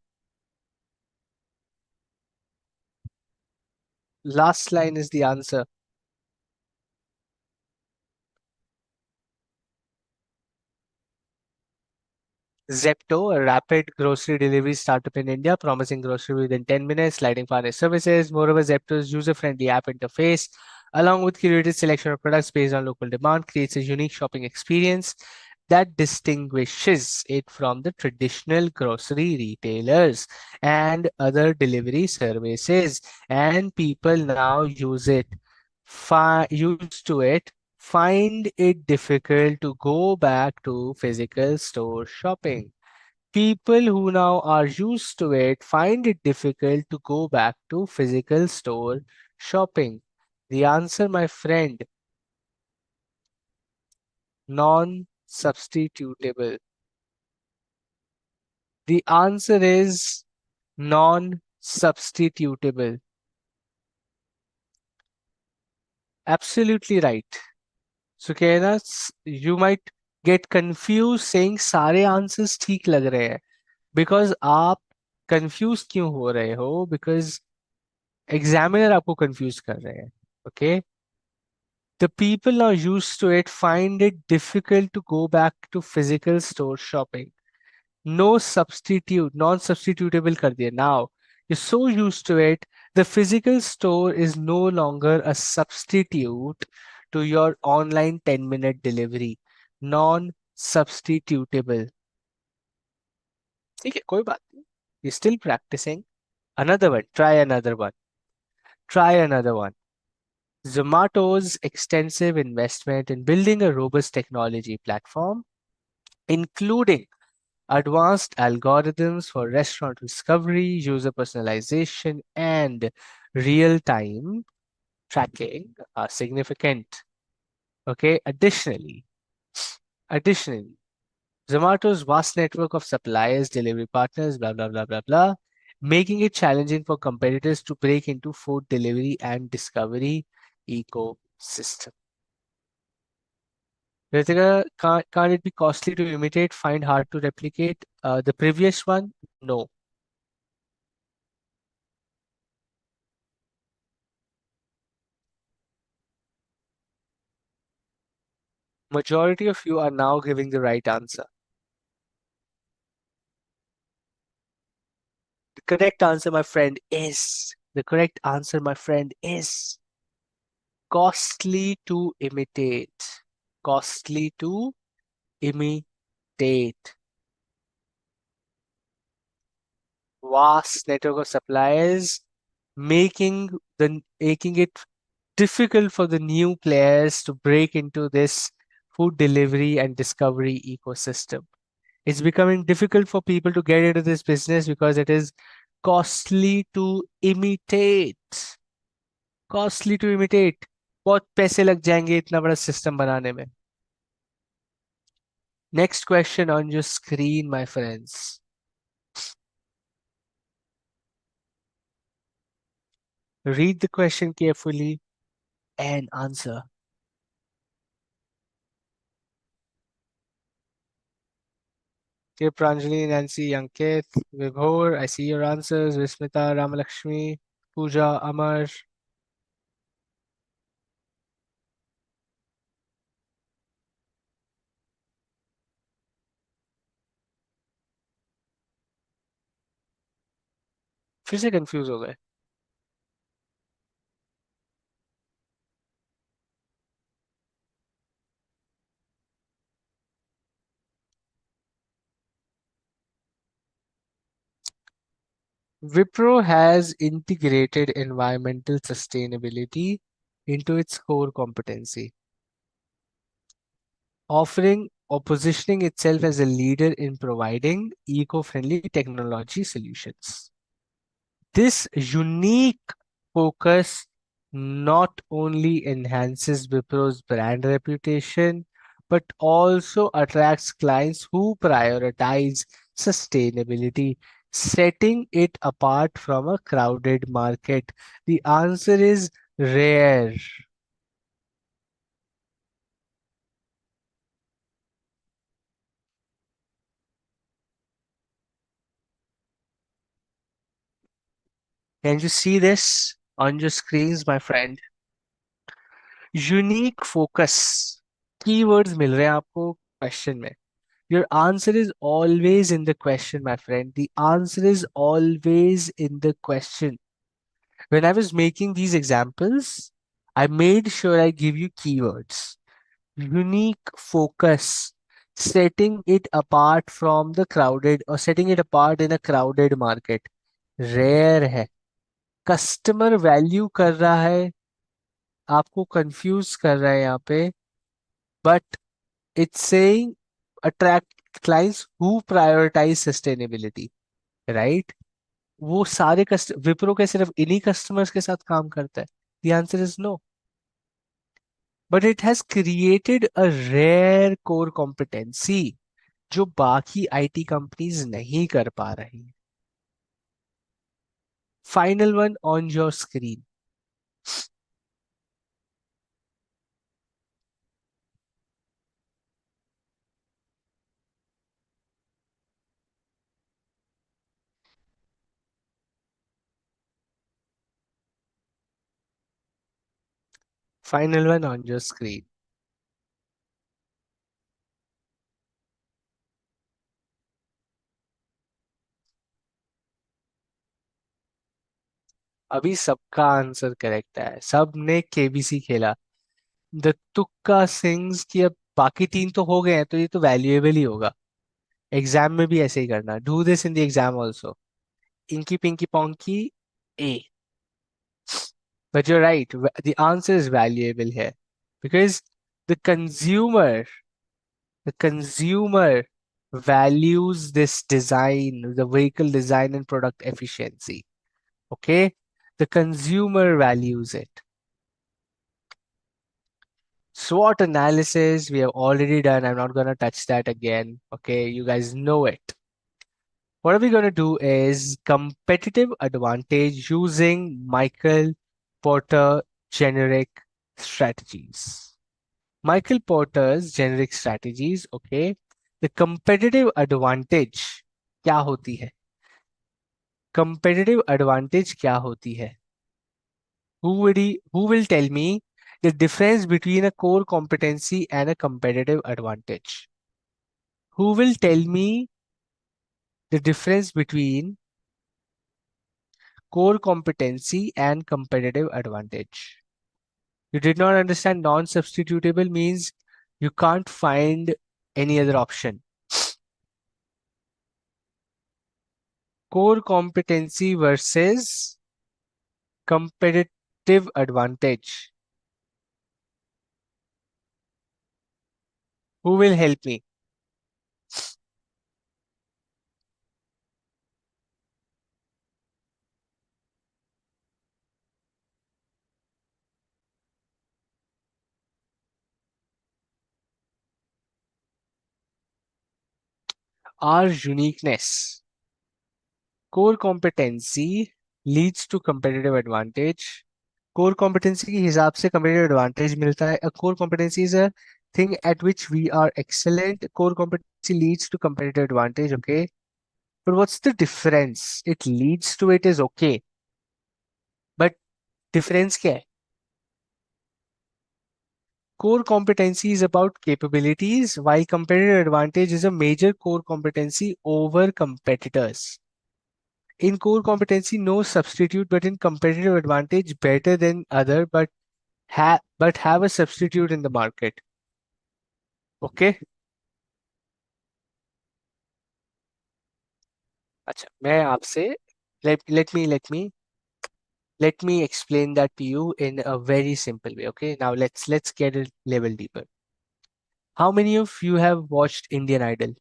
Last line is the answer. Zepto, a rapid grocery delivery startup in India, promising grocery within 10 minutes, sliding finance services. Moreover, Zepto's user-friendly app interface, along with curated selection of products based on local demand, creates a unique shopping experience that distinguishes it from the traditional grocery retailers and other delivery services. And people now use it, used to it, find it difficult to go back to physical store shopping. People who now are used to it find it difficult to go back to physical store shopping. The answer, my friend, non substitutable. The answer is non substitutable. Absolutely right. So कहना you might get confused saying सारे answers ठीक लग रहे हैं because आप confuse क्यों हो रहे हो बिकॉज एग्जामिनर आपको कंफ्यूज कर रहे हैं okay the people now used to it find it difficult to go back to physical store shopping no substitute non substitutable कर दिया now you so used to it the physical store is no longer a substitute to your online 10-minute delivery non substitutable ठीक है कोई बात नहीं you're still practicing another one try another one Zomato's extensive investment in building a robust technology platform, including advanced algorithms for restaurant discovery, user personalization, and real-time tracking, are significant. Okay. Additionally, Zomato's vast network of suppliers, delivery partners, blah blah blah blah blah, making it challenging for competitors to break into food delivery and discovery ecosystem. Ritika, can't it be costly to imitate, find hard to replicate? The previous one, no. Majority of you are now giving the right answer. The correct answer, my friend, is costly to imitate. Costly to imitate. Vast network of suppliers making it difficult for the new players to break into this food delivery and discovery ecosystem. It's becoming difficult for people to get into this business because it is costly to imitate. Costly to imitate. बहुत पैसे लग जाएंगे इतना बड़ा system बनाने में. Next question on your screen, my friends. Read the question carefully and answer. Dear Pranjali, Nancy, Ankit, Vibhor, I see your answers. Vismita, Ramalakshmi, Pooja, Amar. फिर से कंफ्यूज हो गए. Wipro has integrated environmental sustainability into its core competency, offering or positioning itself as a leader in providing eco-friendly technology solutions. This unique focus not only enhances Wipro's brand reputation, but also attracts clients who prioritize sustainability, setting it apart from a crowded market. The answer is rare. Can you see this on your screens, my friend? Unique focus. Keywords मिल रहे हैं आपको question में. Your answer is always in the question, my friend. The answer is always in the question. When I was making these examples, I made sure I give you keywords, unique focus, setting it apart from the crowded or setting it apart in a crowded market. Rare है. Customer value कर रहा है, आपको confuse कर रहा है यहाँ पे, but it's saying attract clients who prioritize sustainability, right? वो सारे कस्ट विप्रो के सिर्फ इन्हीं कस्टमर्स के साथ काम करता है? The answer is no. But it has created a rare core competency जो बाकी आईटी कंपनीज नहीं कर पा रही. Final one on your screen. Final one on your screen. अभी सबका आंसर करेक्ट है, सबने केबीसी खेला. द तुक्का सिंग्स की अब बाकी तीन तो हो गए हैं, तो ये तो वैल्यूएबल ही होगा. एग्जाम में भी ऐसे ही करना. Do this in the exam also. Inky pinky ponky ए. But you're right. The answer is valuable here because the consumer, the consumer values this design, the vehicle design and product efficiency. Okay, the consumer values it. SWOT analysis we have already done. I'm not gonna touch that again. Okay, you guys know it. What are we gonna do is competitive advantage using Michael Porter generic strategies. Michael Porter's generic strategies, okay. The competitive advantage क्या होती है? Competitive advantage क्या होती है? Who will tell me the difference between a core competency and a competitive advantage? Who will tell me the difference between core competency and competitive advantage? You did not understand non-substitutable means you can't find any other option. Core competency versus competitive advantage. Who will help me? Our uniqueness. Core competency leads to competitive advantage. Core competency के हिसाब से competitive advantage मिलता है. A core competency is a thing at which we are excellent. Core competency leads to competitive advantage, okay? But what's the difference? It leads to it is okay. But difference क्या है? Core competency is about capabilities, while competitive advantage is a major core competency over competitors. In core competency, no substitute, but in competitive advantage, better than other, but have a substitute in the market. Okay? अच्छा, मैं आपसे let me explain that to you in a very simple way. Okay? Now let's get a level deeper. How many of you have watched Indian Idol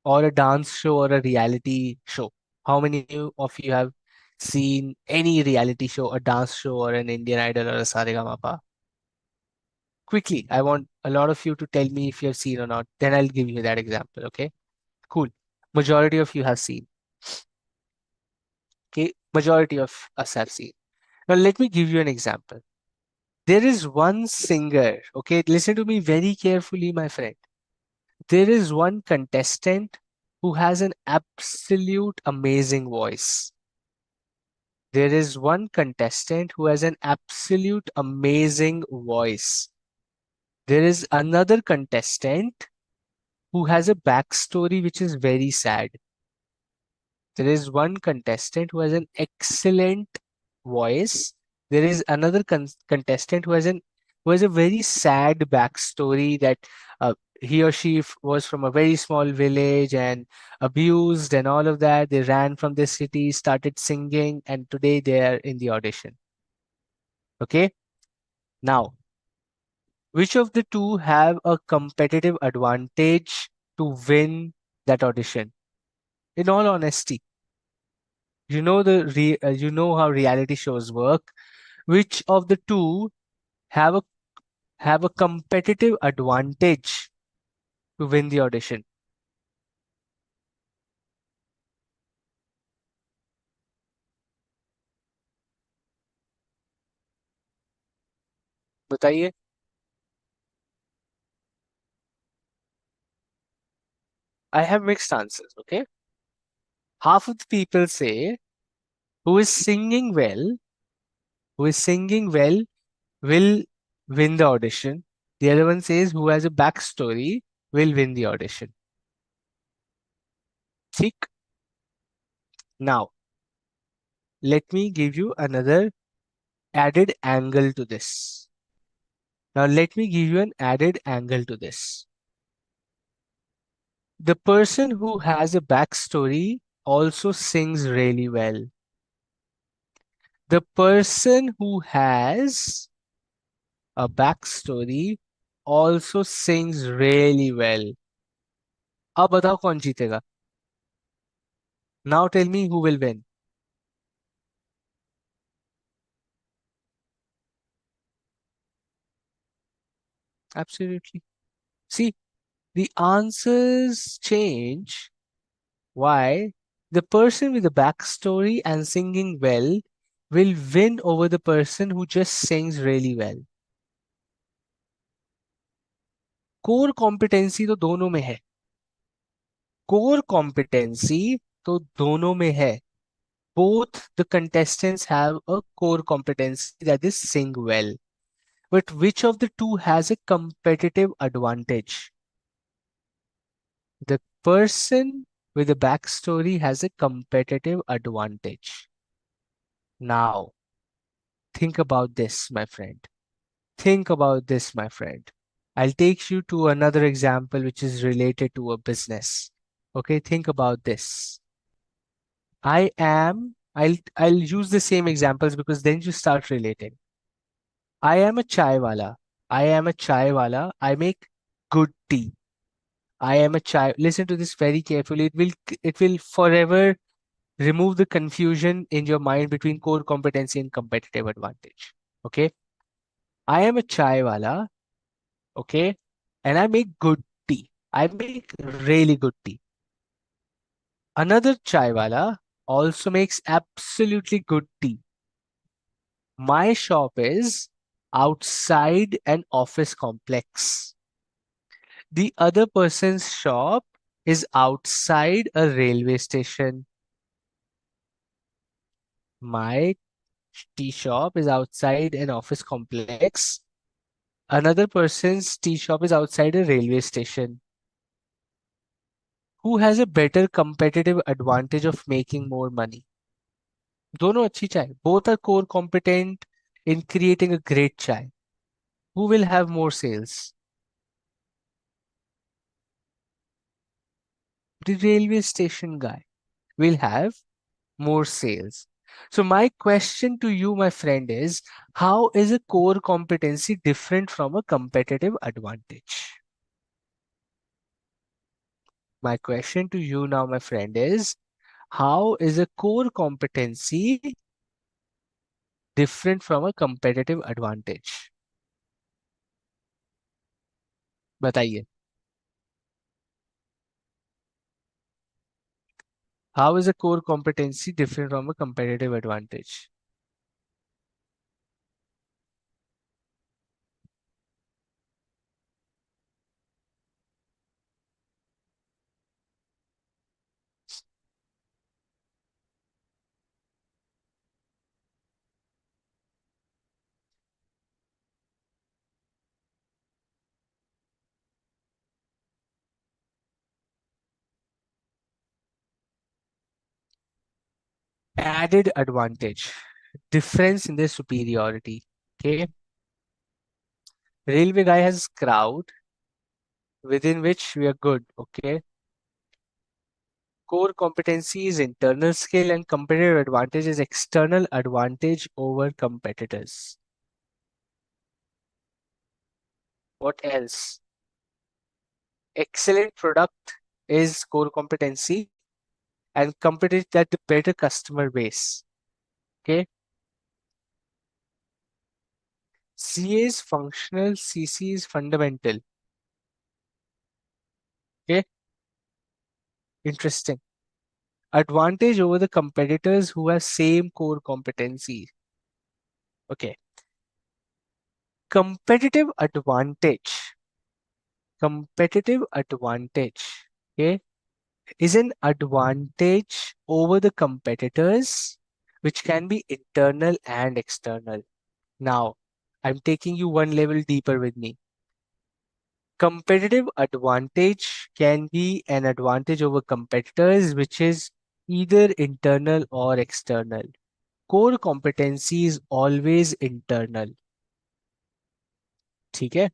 or a dance show or a reality show? How many of you have seen any reality show, a dance show, or an Indian Idol or a Saregama? Quickly, I want a lot of you to tell me if you have seen or not. Then I'll give you that example. Okay, cool. Majority of you have seen. Okay, majority of us have seen. Now let me give you an example. There is one singer. Okay, listen to me very carefully, my friend. There is one contestant who has an absolute amazing voice. There is one contestant who has an absolute amazing voice. There is another contestant who has a backstory which is very sad. There is one contestant who has an excellent voice. There is another contestant who has a very sad backstory that he or she was from a very small village and abused and all of that. They ran from the city, started singing, and today they are in the audition. Okay. Now, which of the two have a competitive advantage to win that audition? In all honesty, you know how reality shows work. Which of the two have a competitive advantage to win the audition? बताइए. I have mixed answers. Okay, half of the people say who is singing well, who is singing well will win the audition. The other one says who has a backstory will win the audition. ठीक. Now, let me give you another added angle to this. Now, let me give you an added angle to this. The person who has a backstory also sings really well. The person who has a backstory also sings really well. अब बताओ कौन जीतेगा? Now tell me who will win. Absolutely. See, the answers change. Why? The person with the backstory and singing well will win over the person who just sings really well. Core competency तो दोनों में है. Core competency तो दोनों में है. Both the contestants have a core competency, that is sing well. But which of the two has a competitive advantage? The person with a backstory has a competitive advantage. Now, think about this, my friend. Think about this, my friend. I'll take you to another example which is related to a business. Okay, think about this. I'll use the same examples because then you start relating. I am a chai wala. I am a chai wala. I make good tea. I am a chai. Listen to this very carefully. It will forever remove the confusion in your mind between core competency and competitive advantage. Okay. I am a chai wala. Okay. And I make good tea. I make really good tea. Another chai wala also makes absolutely good tea. My shop is outside an office complex. The other person's shop is outside a railway station. My tea shop is outside an office complex. Another person's tea shop is outside a railway station. Who has a better competitive advantage of making more money? दोनों अच्छी चाय. Both are core competent in creating a great chai. Who will have more sales? The railway station guy will have more sales. So my question to you, my friend, is how is a core competency different from a competitive advantage? My question to you now, my friend, is how is a core competency different from a competitive advantage? बताइए. How is a core competency different from a competitive advantage? added advantage, difference in their superiority. Okay, railway guy has crowd within which we are good. Okay, core competency is internal skill and competitive advantage is external advantage over competitors. What else? Excellent product is core competency and competitive at the better customer base. Okay, CA is functional, CC is fundamental. Okay, interesting. Advantage over the competitors who have same core competency. Okay, competitive advantage. Competitive advantage. Okay, is an advantage over the competitors, which can be internal and external. Now, I'm taking you one level deeper with me. Competitive advantage can be an advantage over competitors, which is either internal or external. Core competency is always internal. ठीक है?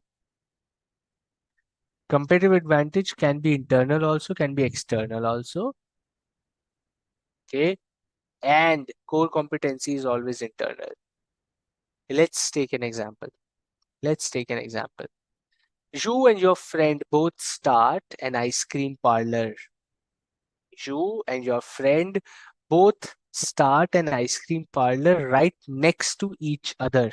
Competitive advantage can be internal also, can be external also. Okay. And core competency is always internal. Let's take an example. Let's take an example. You and your friend both start an ice cream parlor. You and your friend both start an ice cream parlor right next to each other.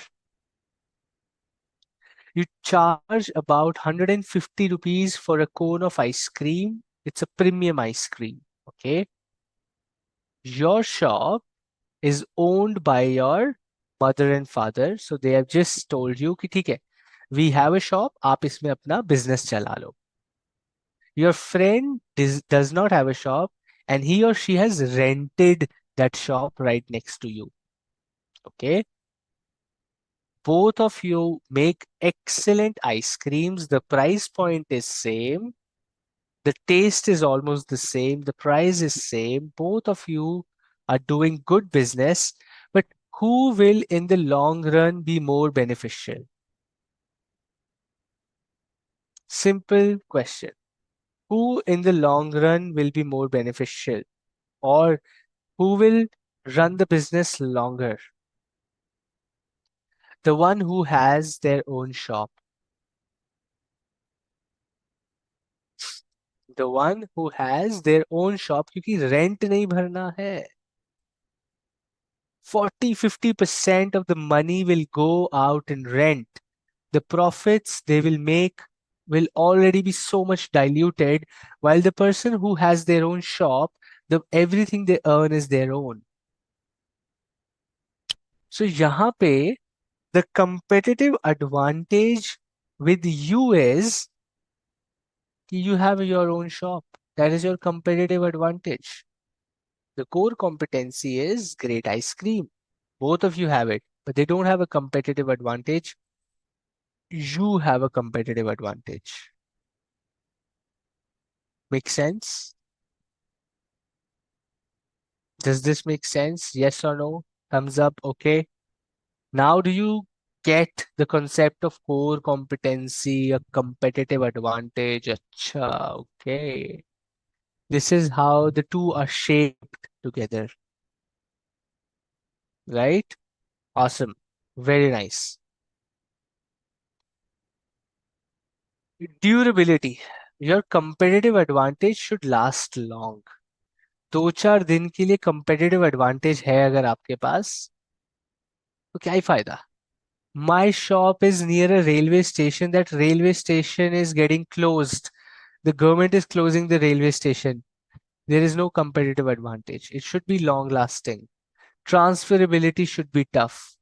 You charge about 150 rupees for a cone of ice cream. It's a premium ice cream. Okay. Your shop is owned by your mother and father. So they have just told you कि ठीक है, we have a shop, आप इसमें अपना business चला लो. Your friend does not have a shop and he or she has rented that shop right next to you. Okay. Both of you make excellent ice creams. The price point is same. The taste is almost the same. The price is same. Both of you are doing good business, but who will in the long run be more beneficial? Simple question. Who in the long run will be more beneficial, or who will run the business longer? The one who has their own shop. The one who has their own shop, क्योंकि rent नहीं भरना है. 40-50% of the money will go out in rent. The profits they will make will already be so much diluted, while the person who has their own shop, the everything they earn is their own. So यहाँ पे the competitive advantage with you is कि you have your own shop. That is your competitive advantage. The core competency is great ice cream. Both of you have it, but they don't have a competitive advantage. You have a competitive advantage. Make sense? Does this make sense? Yes or no? Thumbs up. Okay. Now, do you get the concept of core competency, a competitive advantage? Acha, okay. This is how the two are shaped together, right? Awesome. Very nice. Durability. Your competitive advantage should last long. 2-4 दिन के लिए competitive advantage है अगर आपके पास तो क्या ही फायदा. My shop is near a railway station. That railway station is getting closed. The government is closing the railway station. There is no competitive advantage. It should be long lasting. Transferability should be tough,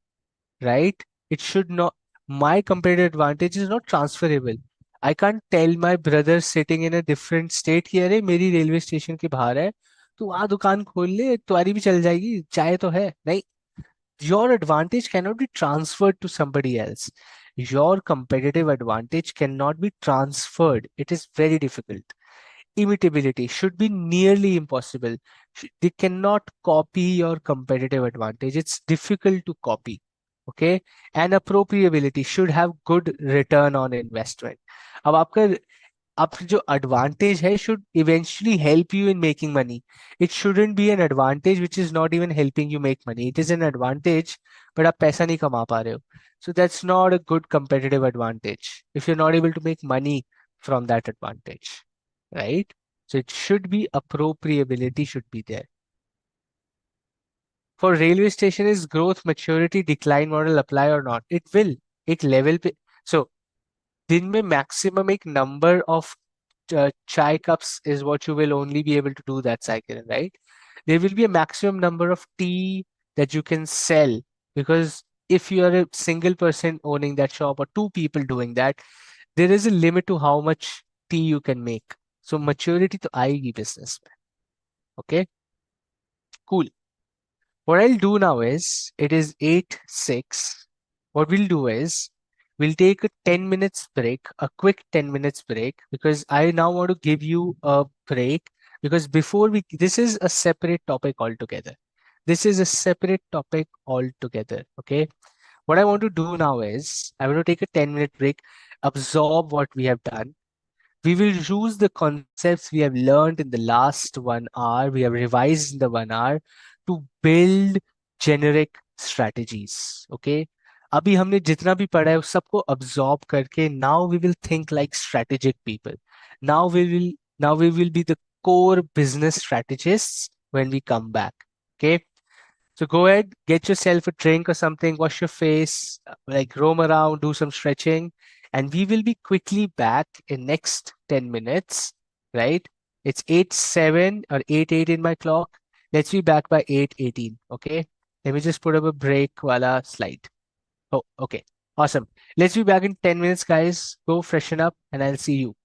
right? It should not. My competitive advantage is not transferable. I can't tell my brother sitting in a different state कि अरे मेरी railway station के बाहर है तू आ दुकान खोल ले तुम्हारी भी चल जाएगी चाय तो है नहीं. Your advantage cannot be transferred to somebody else. Your competitive advantage cannot be transferred. It is very difficult. imitability should be nearly impossible. They cannot copy your competitive advantage. It's difficult to copy. Okay. And appropriability should have good return on investment. अब आपका अब जो advantage है should eventually help you in making money. It shouldn't be an advantage which is not even helping you make money. It is an advantage, but आप पैसा नहीं कमा पा रहे हो. So that's not a good competitive advantage if you're not able to make money from that advantage, right? So it should be appropriability should be there. For railway station, is growth, maturity, decline model apply or not? It will. एक level पे. So दिन में maximum एक number of chai cups is what you will only be able to do that cycle, right? There will be a maximum number of tea that you can sell, because if you are a single person owning that shop or two people doing that, there is a limit to how much tea you can make. So maturity to आएगी business में. Okay, cool. What I'll do now is, it is 8:06. What we'll do is, we'll take a 10 minutes break, a quick 10 minutes break, because I now want to give you a break. Because before this is a separate topic altogether. This is a separate topic altogether. Okay. What I want to do now is, I want to take a 10-minute break, absorb what we have done. We will use the concepts we have learned in the last 1 hour, we have revised in the 1 hour, to build generic strategies. Okay. अभी हमने जितना भी पढ़ा है उस सबको absorb करके, now we will think like strategic people. Now we will now we will be the core business strategists when we come back. Okay. So go ahead, get yourself a drink or something, wash your face, like roam around, do some stretching, and we will be quickly back in next 10 minutes, right? It's 8:07 or 8:08 in my clock. Let's be back by 8:18, okay? Let me just put up a break wala slide. Oh, okay. Awesome. Let's be back in 10 minutes, guys. Go freshen up and I'll see you.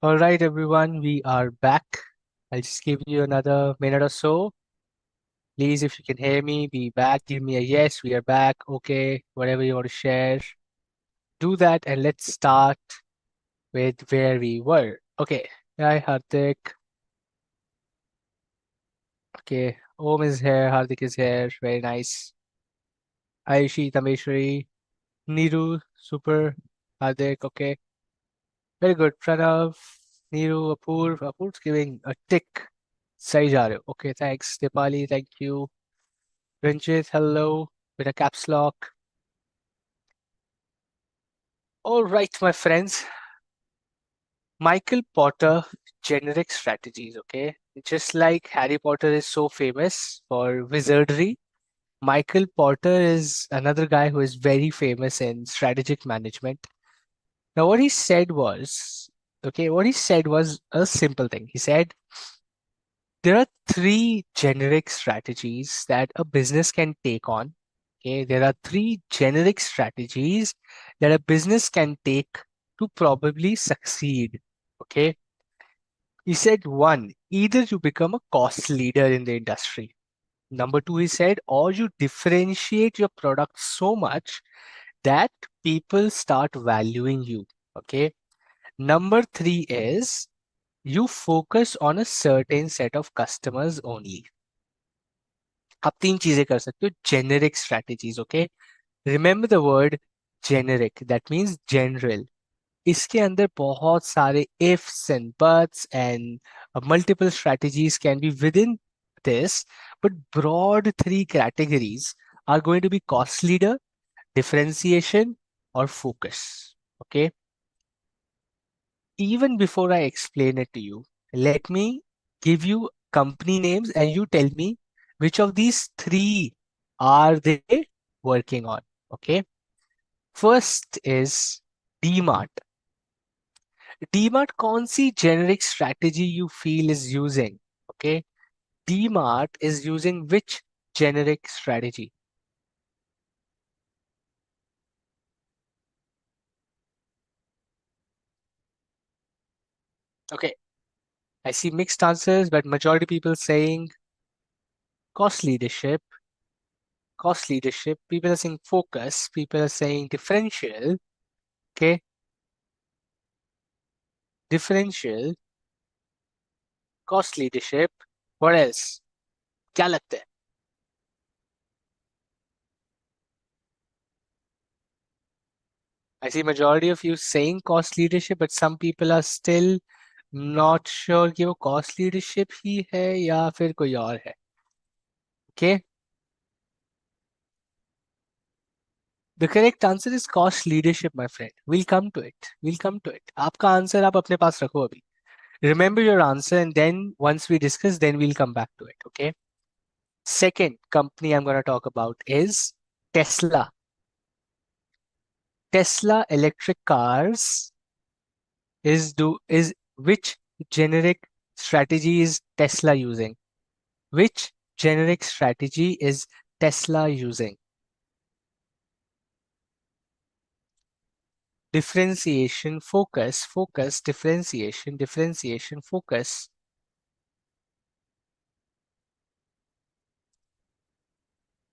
All right, everyone, we are back. I'll just give you another minute or so. Please, if you can hear me, be back. Give me a yes, we are back. Okay, whatever you want to share, do that, and let's start with where we were. Okay, hi, Hardik. Okay, Om is here, Hardik is here. Very nice. Aishi, Tameshwari, Niru, super. Hardik, okay. Very good. Pranav, Niru, Apur's giving a tick. सही जा रहे हो. Okay, thanks. Dipali, thank you. Ranjit, hello. With a caps lock. All right, my friends. Michael Potter generic strategies, okay? Just like Harry Potter is so famous for wizardry, Michael Potter is another guy who is very famous in strategic management. Now, what he said was a simple thing. He said, there are three generic strategies that a business can take on. Okay, there are three generic strategies that a business can take to probably succeed. Okay, he said one, either you become a cost leader in the industry. Number two, he said, or you differentiate your product so much that people start valuing you. Okay, number three is you focus on a certain set of customers only. आप तीन चीजें कर सकते हो generic strategies okay remember the word generic that means general इसके अंदर बहुत सारे ifs and buts and multiple strategies can be within this but broad three categories are going to be cost leader differentiation or focus okay even before I explain it to you, let me give you company names and you tell me which of these three are they working on. Okay. First is DMart. DMart कौन सी generic strategy you feel is using? Okay. DMart is using which generic strategy? Okay. I see mixed answers, but majority people saying cost leadership. Cost leadership. People are saying focus. People are saying differential. Okay, differential, cost leadership. What else? क्या लगता है? I see majority of you saying cost leadership, but some people are still not sure कि वो cost leadership ही है या फिर कोई और है. Okay, the correct answer is cost leadership, my friend. We'll come to it. We'll come to it. आपका answer आप अपने पास रखो अभी. Remember your answer, and then once we discuss, then we'll come back to it. Okay. Second company I'm going to talk about is Tesla. Tesla electric cars is which generic strategy is Tesla using? Which generic strategy is Tesla using? Differentiation, focus, focus, differentiation, differentiation, focus.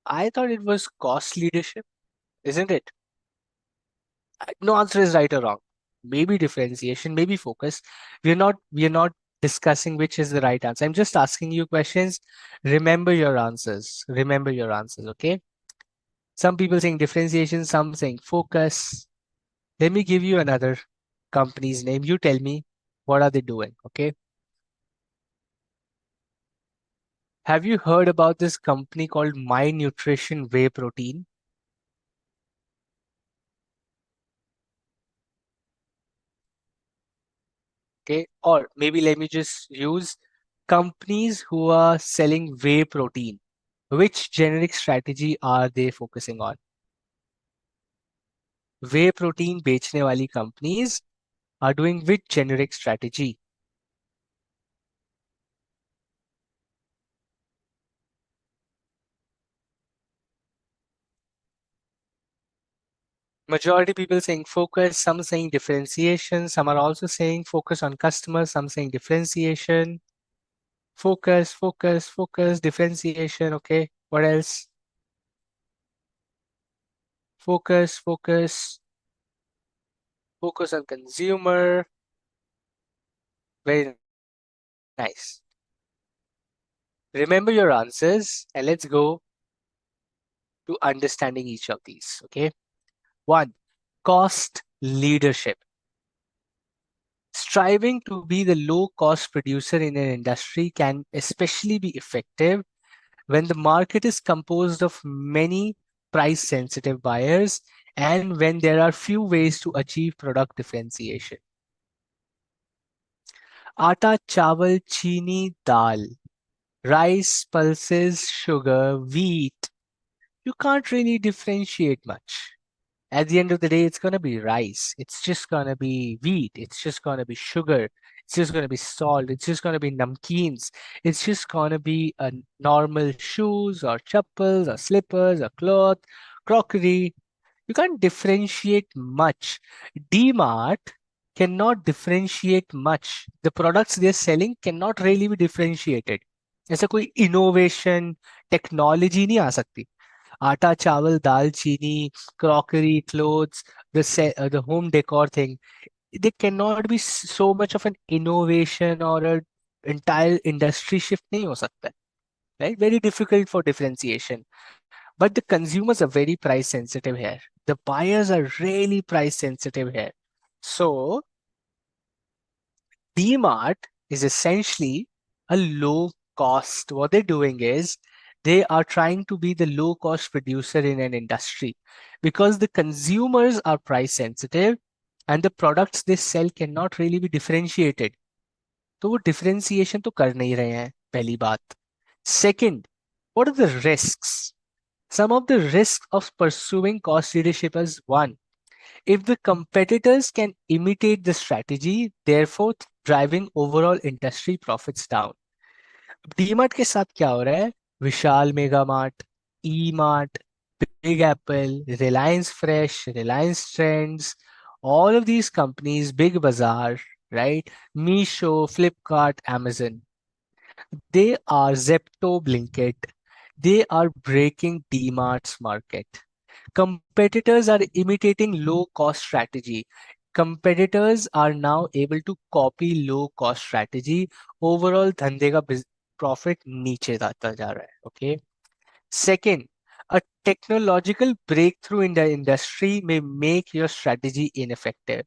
I thought it was cost leadership, isn't it? No answer is right or wrong. Maybe differentiation, maybe focus. We are not discussing which is the right answer. I'm just asking you questions. Remember your answers. Remember your answers, okay? Some people saying differentiation, some saying focus. Let me give you another company's name. You tell me what are they doing, okay? Have you heard about this company called My Nutrition Whey Protein? Okay, or maybe let me just use companies who are selling whey protein. Which generic strategy are they focusing on? Whey protein बेचने वाली companies are doing which generic strategy? Majority people saying focus, some saying differentiation, some are also saying focus on customers, some saying differentiation. Focus, focus, focus, differentiation. Okay, what else? Focus, focus, focus on consumer. Very nice. Remember your answers and let's go to understanding each of these. Okay. One, cost leadership. Striving to be the low cost producer in an industry can especially be effective when the market is composed of many price sensitive buyers and when there are few ways to achieve product differentiation. Atta, chawal, chini, dal, rice, pulses, sugar, wheat. You can't really differentiate much. At the end of the day, it's going to be rice. It's just going to be wheat. It's just going to be sugar. It's just going to be salt. It's just going to be namkeens. It's just going to be a normal shoes or chappals or slippers or cloth, crockery. You can't differentiate much. DMart cannot differentiate much. The products they're selling cannot really be differentiated. ऐसा कोई innovation, technology नहीं आ सकती. आटा चावल दाल चीनी crockery clothes the home decor thing, they cannot be so much of an innovation or an entire industry shift नहीं हो सकता है, right? Very difficult for differentiation. But the consumers are very price sensitive here. The buyers are really price sensitive here. So DMart is essentially a low cost. What they're doing is they are trying to be the low cost producer in an industry because the consumers are price sensitive and the products they sell cannot really be differentiated. तो वो differentiation तो कर नहीं रहे हैं, पहली बात. Second, what are the risks? Some of the risks of pursuing cost leadership is one, if the competitors can imitate the strategy, therefore driving overall industry profits down. DMart के साथ क्या हो रहा है? Vishal Mega Mart, E Mart, Big Apple, Reliance Fresh, Reliance Trends, all of these companies, Big Bazaar, right? Meesho, Flipkart, Amazon, they are Zepto, Blinkit. They are breaking DMart's market. Competitors are imitating low cost strategy. Competitors are now able to copy low cost strategy. Overall धंधे का profit नीचे जाता जा रहा है. Okay. Second, a technological breakthrough in the industry may make your strategy ineffective.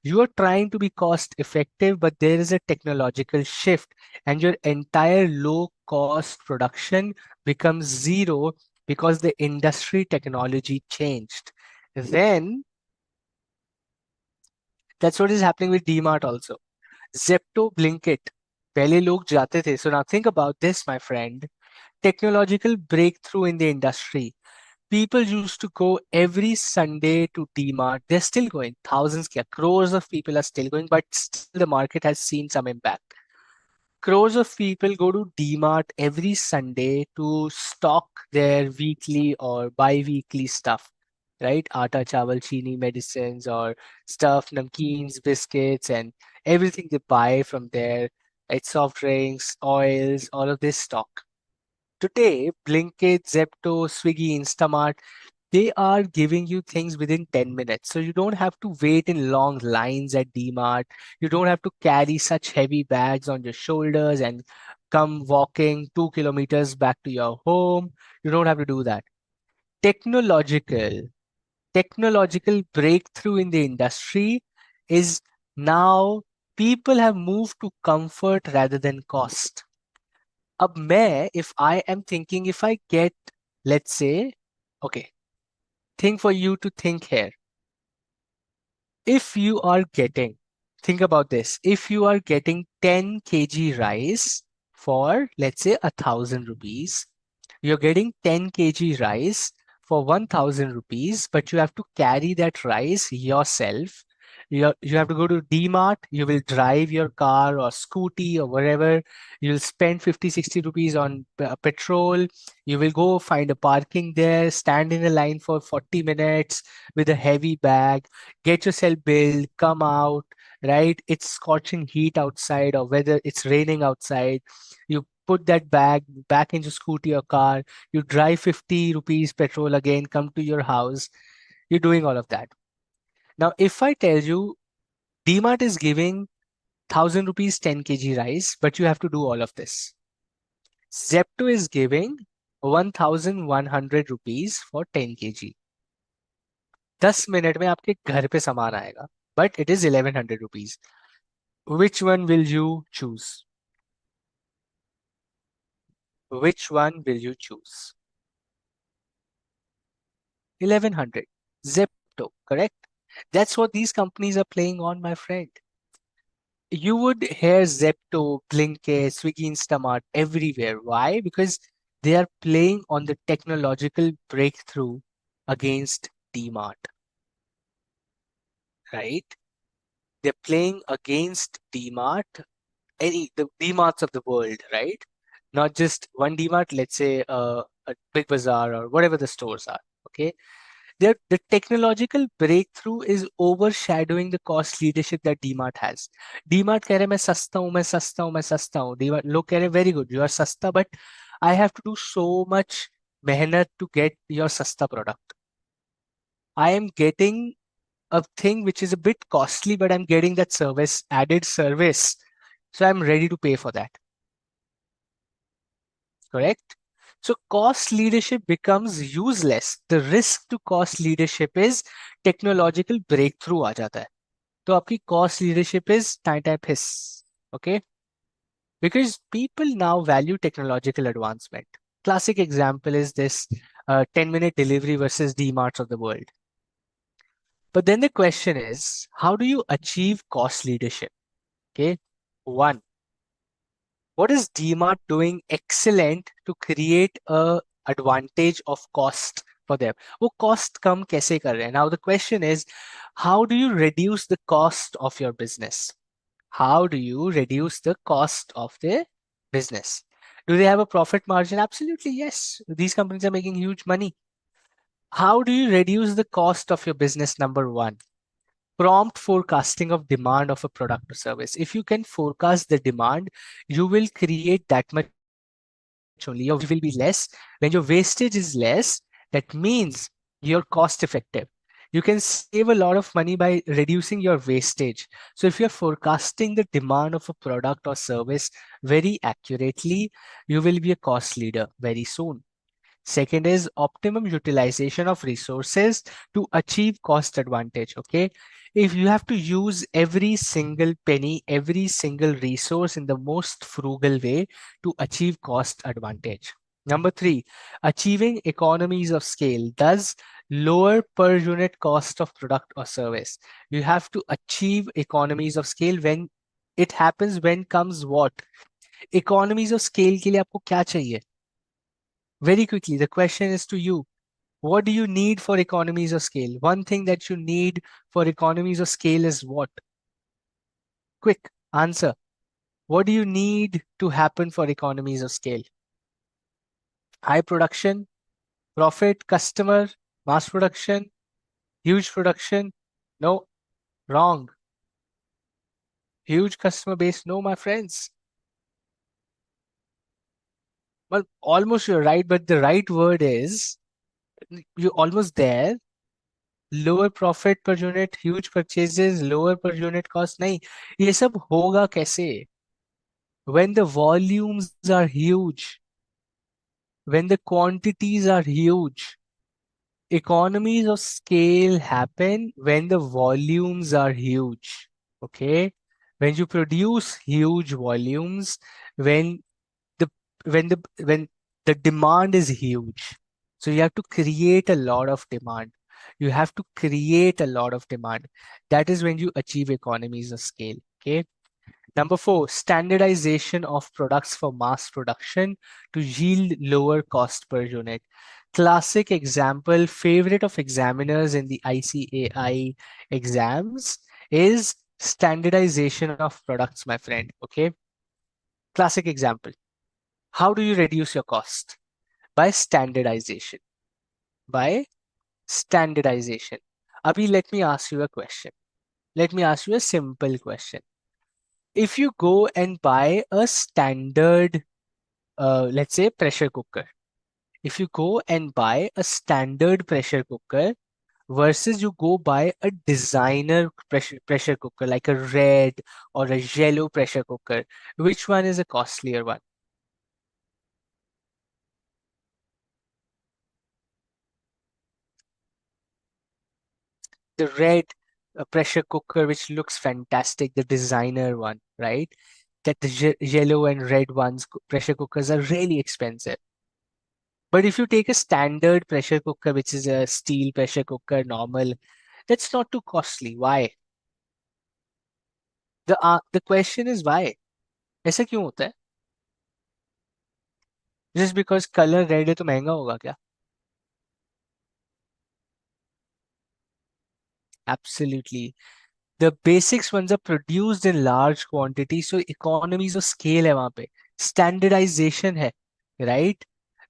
You are trying to be cost effective, but there is a technological shift and your entire low cost production becomes zero because the industry technology changed. Then that's what is happening with DMart also. Zepto, Blinkit. पहले लोग जाते थे. So now think about this, my friend. Technological breakthrough in the industry. People used to go every Sunday to DMart. They're still going. Thousands, crores of people are still going, but still the market has seen some impact. Crores of people go to DMart every Sunday to stock their weekly or bi-weekly stuff, right? Atta, chawal, chini, medicines or stuff, namkeens, biscuits, and everything they buy from there, right? Soft drinks, oils, all of this stock. Today, Blinkit, Zepto, Swiggy, Instamart, they are giving you things within 10 minutes. So you don't have to wait in long lines at DMart. You don't have to carry such heavy bags on your shoulders and come walking 2 kilometers back to your home. You don't have to do that. Technological, technological breakthrough in the industry is now people have moved to comfort rather than cost. अब मैं, if I am thinking, if I get, let's say, okay, think for you to think here. If you are getting, think about this, if you are getting 10 kg rice for, let's say, 1,000 rupees, you're getting 10 kg rice for 1,000 rupees, but you have to carry that rice yourself. You have to go to D-Mart. You will drive your car or scooty or wherever. You'll spend 50, 60 rupees on petrol. You will go find a parking there, stand in a line for 40 minutes with a heavy bag, get yourself billed, come out, right? It's scorching heat outside or whether it's raining outside. You put that bag back into scooty or car. You drive 50 rupees petrol again, come to your house. You're doing all of that. Now, if I tell you DMart is giving 1000 rupees 10 kg rice, but you have to do all of this. Zepto is giving 1100 rupees for 10 kg. 10 minute में आपके घर पे सामान आएगा, but it is 1100 rupees. Which one will you choose? Which one will you choose? 1100. Zepto, correct? That's what these companies are playing on, my friend. You would hear Zepto, Blinkit, Swiggy, Instamart everywhere. Why? Because they are playing on the technological breakthrough against DMart, right? They're playing against DMart, the DMarts of the world, right? Not just one DMart, let's say a Big Bazaar or whatever the stores are. Okay, the technological breakthrough is overshadowing the cost leadership that DMart has. DMart कह रहे मैं सस्ता हूँ, मैं सस्ता हूँ, मैं सस्ता हूँ. DMart लोग कह रहे very good, you are सस्ता, but I have to do so much मेहनत to get your सस्ता product. I am getting a thing which is a bit costly, but I'm getting that service, added service. So I'm ready to pay for that. Correct? So cost leadership becomes useless. The risk to cost leadership is technological breakthrough आ जाता है. तो आपकी cost leadership is type hiss. Okay? Because people now value technological advancement. Classic example is this 10-minute delivery versus DMarts of the world. But then the question is, how do you achieve cost leadership? Okay. One, what is DMart doing excellent to create a advantage of cost for them? वो cost कम कैसे कर रहे हैं? Now the question is, how do you reduce the cost of your business? How do you reduce the cost of the business? Do they have a profit margin? Absolutely, yes. These companies are making huge money. How do you reduce the cost of your business? Number one, prompt forecasting of demand of a product or service. If you can forecast the demand, you will create that much only. Your will be less. When your wastage is less, that means you're cost effective. You can save a lot of money by reducing your wastage. So if you're forecasting the demand of a product or service very accurately, you will be a cost leader very soon. Second is optimum utilization of resources to achieve cost advantage. Okay. If you have to use every single penny, every single resource in the most frugal way to achieve cost advantage. Number three, achieving economies of scale, thus lower per unit cost of product or service. You have to achieve economies of scale. When it happens, when comes what? Economies of scale के लिए आपको क्या चाहिए? Very quickly, the question is to you. What do you need for economies of scale? One thing that you need for economies of scale is what? Quick answer. What do you need to happen for economies of scale? High production, profit, customer, mass production, huge production? No, wrong. Huge customer base? No, my friends. Well, almost you're right, but the right word is you're almost there. Lower profit per unit, huge purchases, lower per unit cost. नहीं, ये सब होगा कैसे? When the volumes are huge, when the quantities are huge, economies of scale happen when the volumes are huge. Okay, when you produce huge volumes, when the when the demand is huge, so you have to create a lot of demand. You have to create a lot of demand. That is when you achieve economies of scale. Okay. Number four, standardization of products for mass production to yield lower cost per unit. Classic example, favorite of examiners in the ICAI exams is standardization of products, my friend. Okay. Classic example. How do you reduce your cost? By standardization. By standardization. Abhi, let me ask you a question. Let me ask you a simple question. If you go and buy a standard, let's say, pressure cooker, if you go and buy a standard pressure cooker versus you go buy a designer pressure cooker like a red or a yellow pressure cooker, which one is a costlier one? The red pressure cooker, which looks fantastic, the designer one, right? That the yellow and red ones, pressure cookers are really expensive. But if you take a standard pressure cooker, which is a steel pressure cooker, normal, that's not too costly. Why? The question is why? ऐसा क्यों होता है? Just because color red है तो महंगा होगा क्या? Absolutely. The basics ones are produced in large quantity, so economies of scale है वहां पे. Standardization है, right?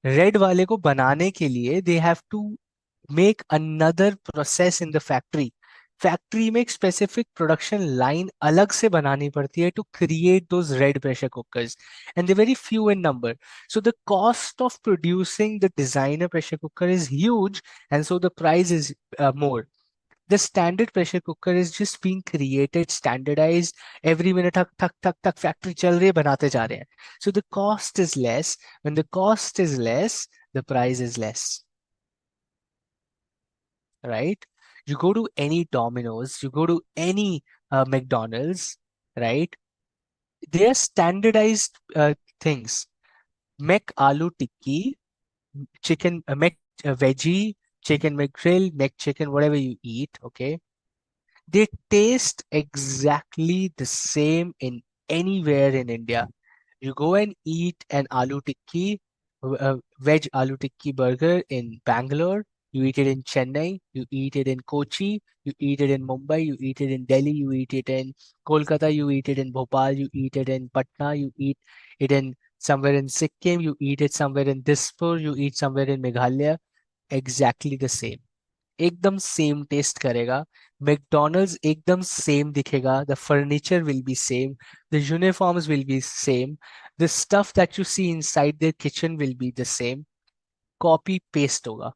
Red वाले को बनाने के लिए they have to make another process in the factory. Factory में एक स्पेसिफिक प्रोडक्शन लाइन अलग से बनानी पड़ती है to create those red pressure cookers and they very few in number so the cost of producing the designer pressure cooker is huge and so the price is more. The standard pressure cooker is just being created, standardized. Every minute, tuck, tuck, tuck, tuck, factory चल रही है, बनाते जा रहे हैं. So the cost is less. When the cost is less, the price is less, right? You go to any Domino's, you go to any McDonald's, right? They are standardized things. Mac aloo tikki, chicken, Mac veggie, chicken McGrill, Mac chicken, whatever you eat, okay? They taste exactly the same in anywhere in India. You go and eat an aloo tikki, veg aloo tikki burger in Bangalore. You eat it in Chennai. You eat it in Kochi. You eat it in Mumbai. You eat it in Delhi. You eat it in Kolkata. You eat it in Bhopal. You eat it in Patna. You eat it in somewhere in Sikkim. You eat it somewhere in Dispur. You eat somewhere in Meghalaya. Exactly the same. एकदम same taste करेगा. McDonald's एकदम same दिखेगा. The furniture will be same. The uniforms will be same. The stuff that you see inside their kitchen will be the same. Copy paste होगा.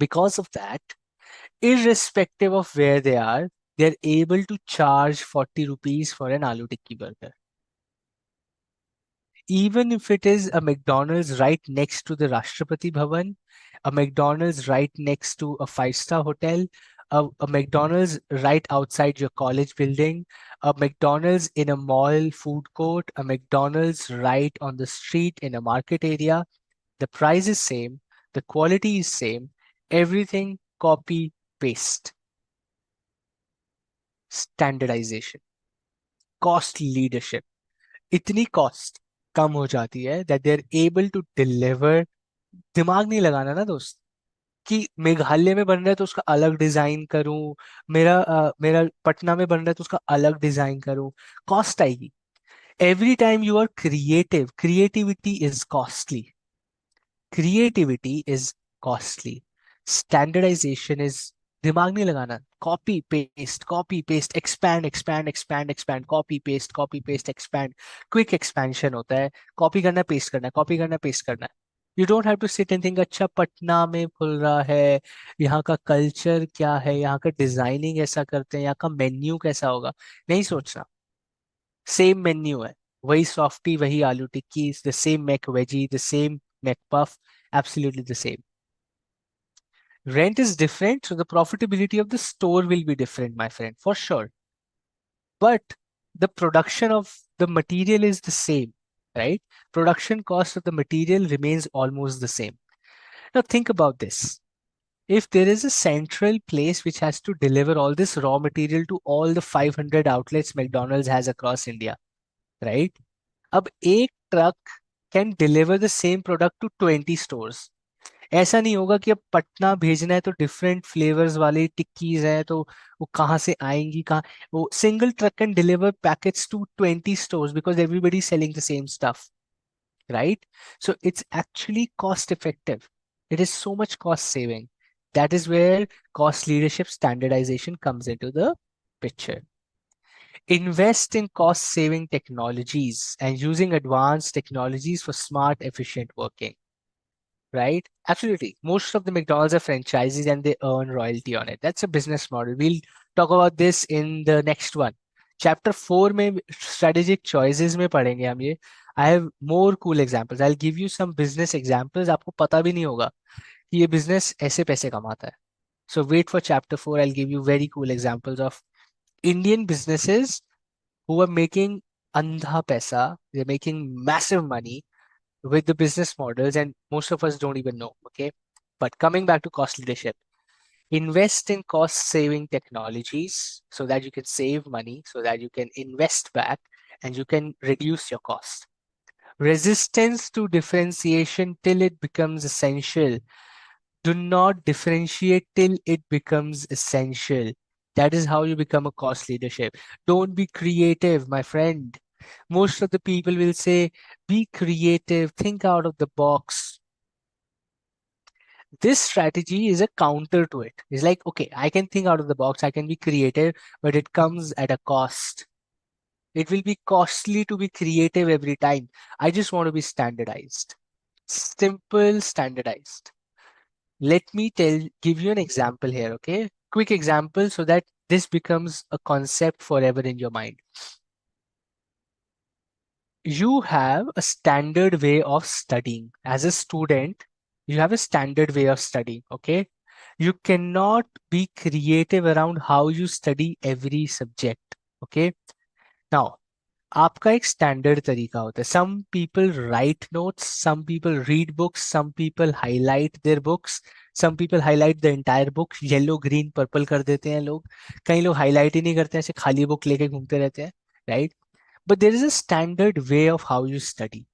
Because of that, irrespective of where they are, they're able to charge 40 rupees for an aloo tikki burger. Even if it is a McDonald's right next to the Rashtrapati Bhavan, a McDonald's right next to a five-star hotel, a McDonald's right outside your college building, a McDonald's in a mall food court, a McDonald's right on the street in a market area, the price is same, the quality is same, everything copy paste. Standardization, cost leadership. इतनी cost कम हो जाती है that they are able to deliver. दिमाग नहीं लगाना ना दोस्त कि मेघालय में बन रहा है तो उसका अलग डिजाइन करूं, मेरा पटना में बन रहा है तो उसका अलग डिजाइन करूं. कॉस्ट आएगी. Every time you are creative, creativity is costly. Creativity is costly. Standardization is दिमाग नहीं लगाना. Copy paste, expand, expand, expand, expand, copy paste, expand. Quick expansion होता है. Copy करना, paste करना, copy करना, paste करना. You don't have to sit and think अच्छा पटना में खुल रहा है, यहाँ का कल्चर क्या है, यहाँ का डिजाइनिंग ऐसा करते हैं, यहाँ का मेन्यू कैसा होगा. नहीं सोचना. सेम मेन्यू है. वही सॉफ्टी, वही aloo tikki, the same McVeggie, the same McPuff, absolutely the same. Rent is different, so the profitability of the store will be different, my friend, for sure. But the production of the material is the same, right? Production cost of the material remains almost the same. Now think about this. If there is a central place which has to deliver all this raw material to all the 500 outlets McDonald's has across India, right? अब एक truck can deliver the same product to 20 stores. ऐसा नहीं होगा कि अब पटना भेजना है तो डिफरेंट फ्लेवर्स वाले टिक्कीज हैं, तो वो कहाँ से आएंगी, कहाँ। वो single truck can deliver packets to 20 stores because everybody is selling the same stuff, right? So it's actually cost effective. It is so much cost saving. That is where cost leadership standardization comes into the picture. Invest in cost saving technologies and using advanced technologies for smart, efficient working, right? Absolutely. Most of the McDonald's are franchises and they earn royalty on it. That's a business model. We'll talk about this in the next one. Chapter 4 में strategic choices में पढ़ेंगे हम ये. I have more cool examples. I'll give you some business examples. आपको पता भी नहीं होगा कि ये business ऐसे पैसे कमाता है. So wait for chapter 4. I'll give you very cool examples of Indian businesses who are making andha paisa. They're making massive money with the business models, and most of us don't even know. Okay. But coming back to cost leadership, invest in cost saving technologies so that you can save money, so that you can invest back and you can reduce your cost. Resistance to differentiation till it becomes essential. Do not differentiate till it becomes essential. That is how you become a cost leadership. Don't be creative, my friend. Most of the people will say, be creative, think out of the box. This strategy is a counter to it. It's like, okay, I can think out of the box, I can be creative, but it comes at a cost. It will be costly to be creative every time. I just want to be standardized. Simple, standardized. Let me give you an example here, okay? Quick example so that this becomes a concept forever in your mind. You have a standard way of studying. As a student, you have a standard way of studying, okay? You cannot be creative around how you study every subject, okay? Now, आपका एक standard तरीका होता है. Some people write notes, some people read books, some people highlight their books, some people highlight the entire book. Yellow green purple कर देते हैं लोग. कई लोग हाईलाइट ही नहीं करते हैं, ऐसे खाली बुक लेके घूमते रहते हैं, right? But there is a standard way of how you study.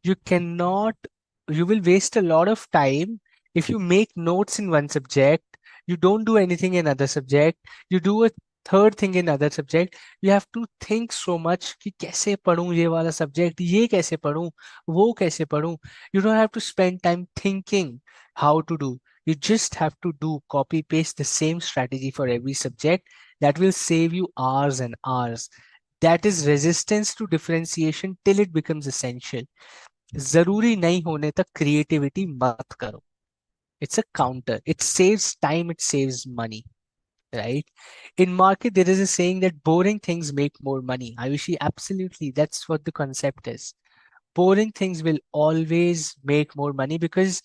You cannot, you will waste a lot of time if you make notes in one subject, you don't do anything in other subject, you do a third thing in other subject. You have to think so much कि कैसे पढूं ये वाला subject, ये कैसे पढूं, वो कैसे पढूं. You don't have to spend time thinking how to do. You just have to do copy paste the same strategy for every subject. That will save you hours and hours. That is resistance to differentiation till it becomes essential. जरूरी नहीं होने तक creativity मत करो. It's a counter. It saves time, it saves money, right? In market, there is a saying that boring things make more money. Ayushi, absolutely. That's what the concept is. Boring things will always make more money because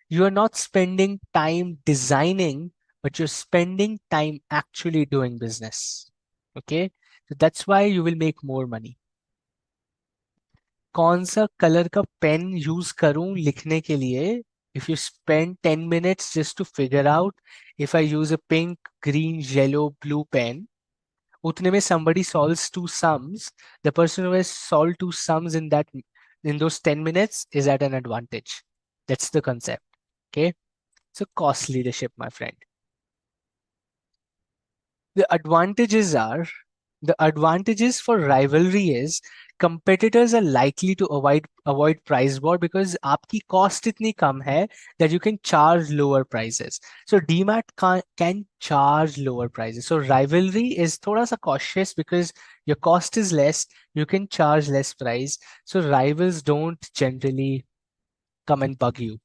you are not spending time designing, but you're spending time actually doing business. Okay? So that's why you will make more money. कौन सा colour का pen use करूं लिखने के लिए? If you spend 10 minutes just to figure out if I use a pink green yellow blue pen, उतने में somebody solves two sums. The person who has solved two sums in those 10 minutes is at an advantage. That's the concept. Okay. So cost leadership, my friend. The advantages are the advantages for rivalry is competitors are likely to avoid price war because आपकी cost इतनी कम है that you can charge lower prices. So DMAT can charge lower prices. So rivalry is थोड़ा सा cautious because your cost is less, you can charge less price. So rivals don't generally come and bug you.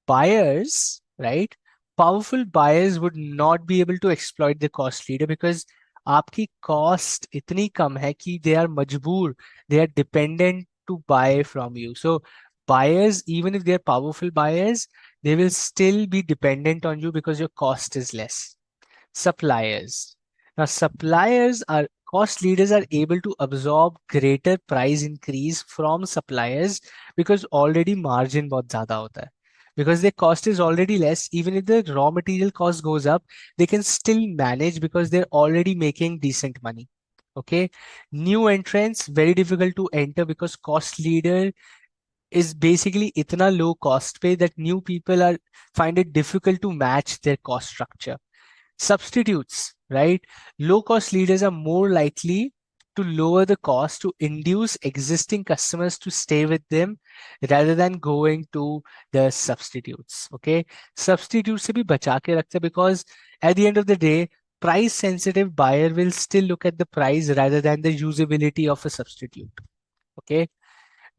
Buyers, right? Powerful buyers would not be able to exploit the cost leader because आपकी cost इतनी कम है कि they are मजबूर, they are dependent to buy from you. So buyers, even if they are powerful buyers, they will still be dependent on you because your cost is less. Suppliers. Now, suppliers are cost leaders are able to absorb greater price increase from suppliers because already margin बहुत ज़्यादा होता है. Because their cost is already less, even if the raw material cost goes up, they can still manage because they're already making decent money. Okay. New entrants, very difficult to enter because cost leader is basically itna low cost पे that new people are find it difficult to match their cost structure. Substitutes, right? Low cost leaders are more likely to lower the cost to induce existing customers to stay with them rather than going to the substitutes. Okay, substitutes se bhi bacha ke rakhte because at the end of the day, price sensitive buyer will still look at the price rather than the usability of a substitute. Okay,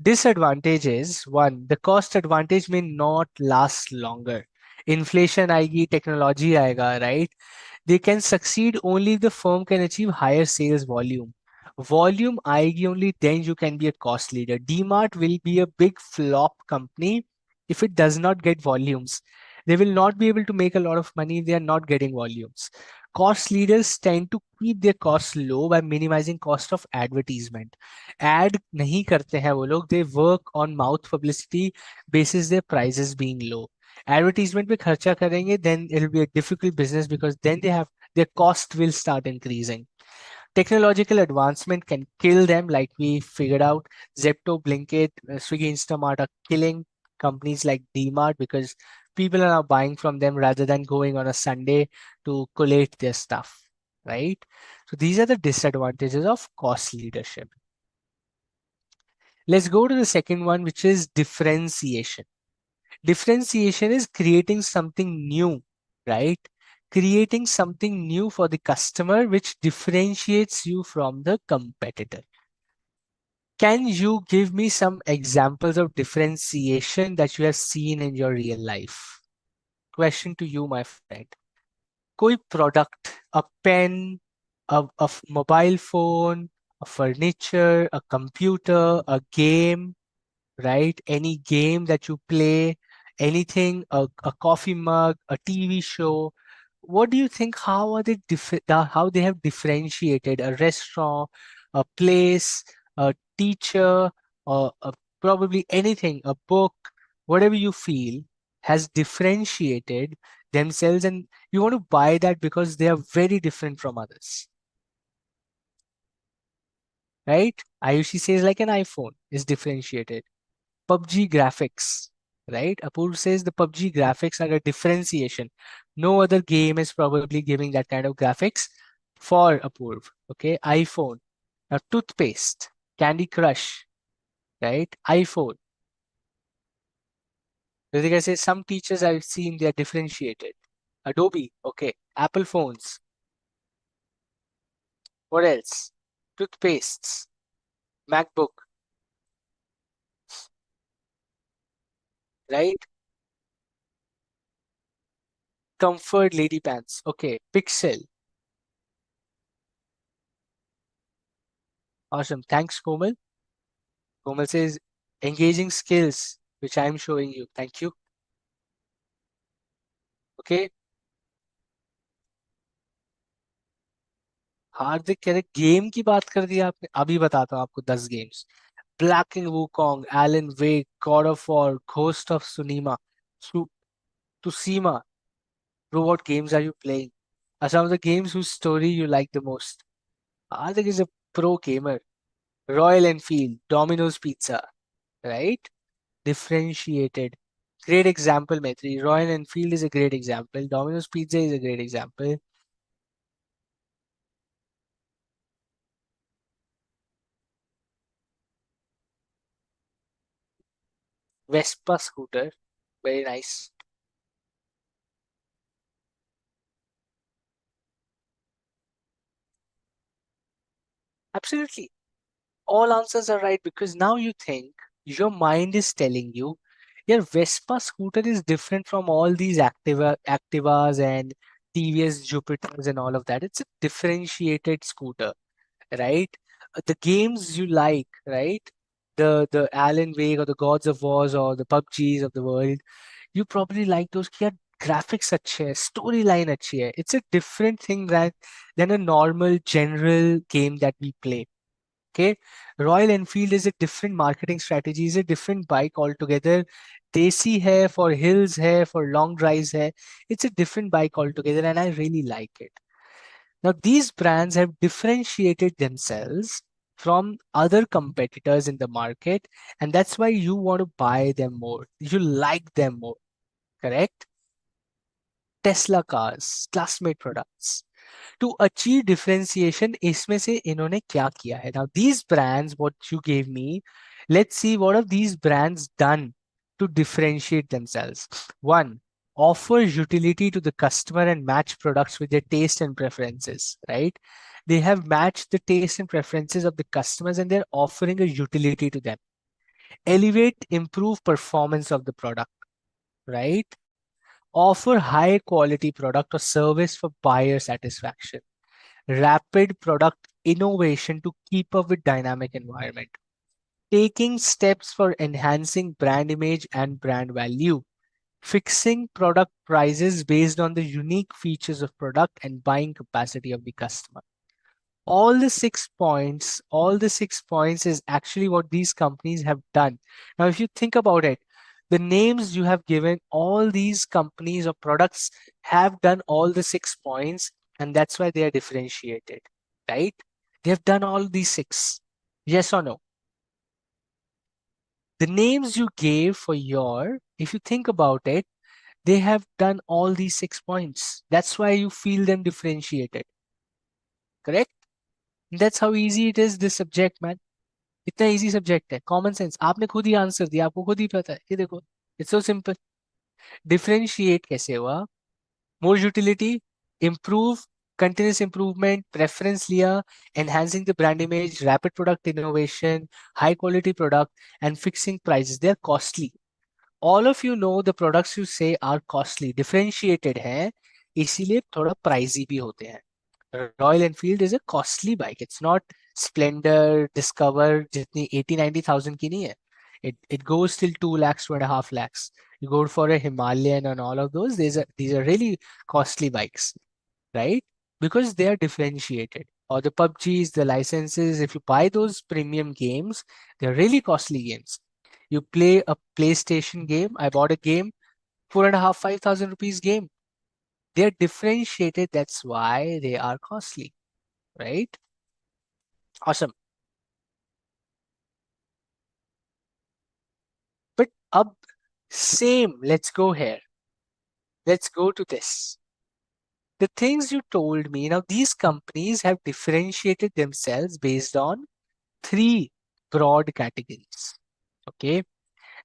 disadvantage is one, the cost advantage may not last longer. Inflation आएगी, technology आएगा, right? They can succeed only if the firm can achieve higher sales volume. Volume आएगी only then you can be a cost leader. DMart will be a big flop company if it does not get volumes. They will not be able to make a lot of money if they are not getting volumes. Cost leaders tend to keep their costs low by minimizing cost of advertisement. Ad नहीं करते हैं वो लोग. They work on mouth publicity basis their prices being low. Advertisement पे खर्चा करेंगे then it will be a difficult business because then they have their cost will start increasing. Technological advancement can kill them, like we figured out. Zepto, Blinkit, Swiggy, Instamart are killing companies like DMart because people are now buying from them rather than going on a Sunday to collate their stuff, right? So these are the disadvantages of cost leadership. Let's go to the second one, which is differentiation. Differentiation is creating something new, right? Creating something new for the customer, which differentiates you from the competitor. Can you give me some examples of differentiation that you have seen in your real life? Question to you, my friend. कोई product, a pen, a mobile phone, a furniture, a computer, a game, right? Any game that you play, anything, a coffee mug, a TV show. What do you think? How are they how they have differentiated a restaurant, a place, a teacher, or probably anything, a book, whatever you feel has differentiated themselves, and you want to buy that because they are very different from others, right? Ayushi says like an iPhone is differentiated. PUBG graphics, right? Apurv says the PUBG graphics are a differentiation. No other game is probably giving that kind of graphics for Apurv. Okay, iPhone. Now, toothpaste, Candy Crush, right? iPhone. Ritika says some teachers I've seen they are differentiated. Adobe, okay. Apple phones. What else? Toothpastes, MacBook, right? Comfort lady pants, okay. Pixel, awesome. Thanks, Komal. Komal says engaging skills, which I'm showing you. Thank you. Okay. हार्दिक कह रहे game की बात कर दी आपने. अभी बताता हूँ आपको 10 games. Black and Wukong, Alan Wake, God of War, Ghost of Tsushima, Tsushima. Bro, what games are you playing? Are some of the games whose story you like the most? Hardik is a pro gamer. Royal Enfield, Domino's Pizza, right? Differentiated. Great example, Maitri. Royal Enfield is a great example. Domino's Pizza is a great example. Vespa scooter, very nice. Absolutely. All answers are right because now you think your mind is telling you your Vespa scooter is different from all these Activas and TVS Jupiters and all of that. It's a differentiated scooter, right? The games you like, right? The Alan Wake or the Gods of Wars or the PUBGs of the world, you probably like those कि यार graphics अच्छे हैं, storyline अच्छी है. It's a different thing than a normal general game that we play. Okay, Royal Enfield is a different marketing strategy, is a different bike altogether. Desi hai for hills hai for long drives hai. It's a different bike altogether, and I really like it. Now these brands have differentiated themselves from other competitors in the market, and that's why you want to buy them more. You like them more, correct? Tesla cars, Classmate products, to achieve differentiation इसमें से इन्होंने क्या किया है? Now these brands what you gave me, let's see what have these brands done to differentiate themselves. One, offer utility to the customer and match products with their taste and preferences, right? They have matched the taste and preferences of the customers and they're offering a utility to them. Elevate, improve performance of the product, right? Offer high quality product or service for buyer satisfaction. Rapid product innovation to keep up with dynamic environment. Taking steps for enhancing brand image and brand value. Fixing product prices based on the unique features of product and buying capacity of the customer. All the 6 points is actually what these companies have done. Now, if you think about it, the names you have given, all these companies or products have done all the 6 points, and that's why they are differentiated, right? They have done all these six. Yes or no? The names you gave for your, if you think about it, they have done all these 6 points. That's why you feel them differentiated, correct? That's how easy it is, this subject, man. इतना easy subject है, common sense, आपने खुद ही answer दिया, आपको खुद ही पता है, ये देखो, इट्स सो सिंपल. डिफरेंशिएट कैसे हुआ? More utility, improve, continuous improvement, preference लिया, enhancing the brand image, rapid product innovation, high quality product and fixing prices. They are costly. All of you know the products you say are costly, differentiated है, इसीलिए थोड़ा pricey भी होते हैं. Royal Enfield is a costly bike. It's not Splendor, Discover जितनी 80-90,000 की नहीं है. It goes till 2 lakhs, 2.5 lakhs. You go for a Himalayan and all of those. These are really costly bikes, right? Because they are differentiated. Or the PUBGs, the licenses, if you buy those premium games, they're really costly games. You play a PlayStation game. I bought a game, 4.5, 5,000 rupees game. They're differentiated. That's why they are costly, right? Awesome. But up, same. Let's go here. Let's go to this. The things you told me, now these companies have differentiated themselves based on three broad categories. Okay.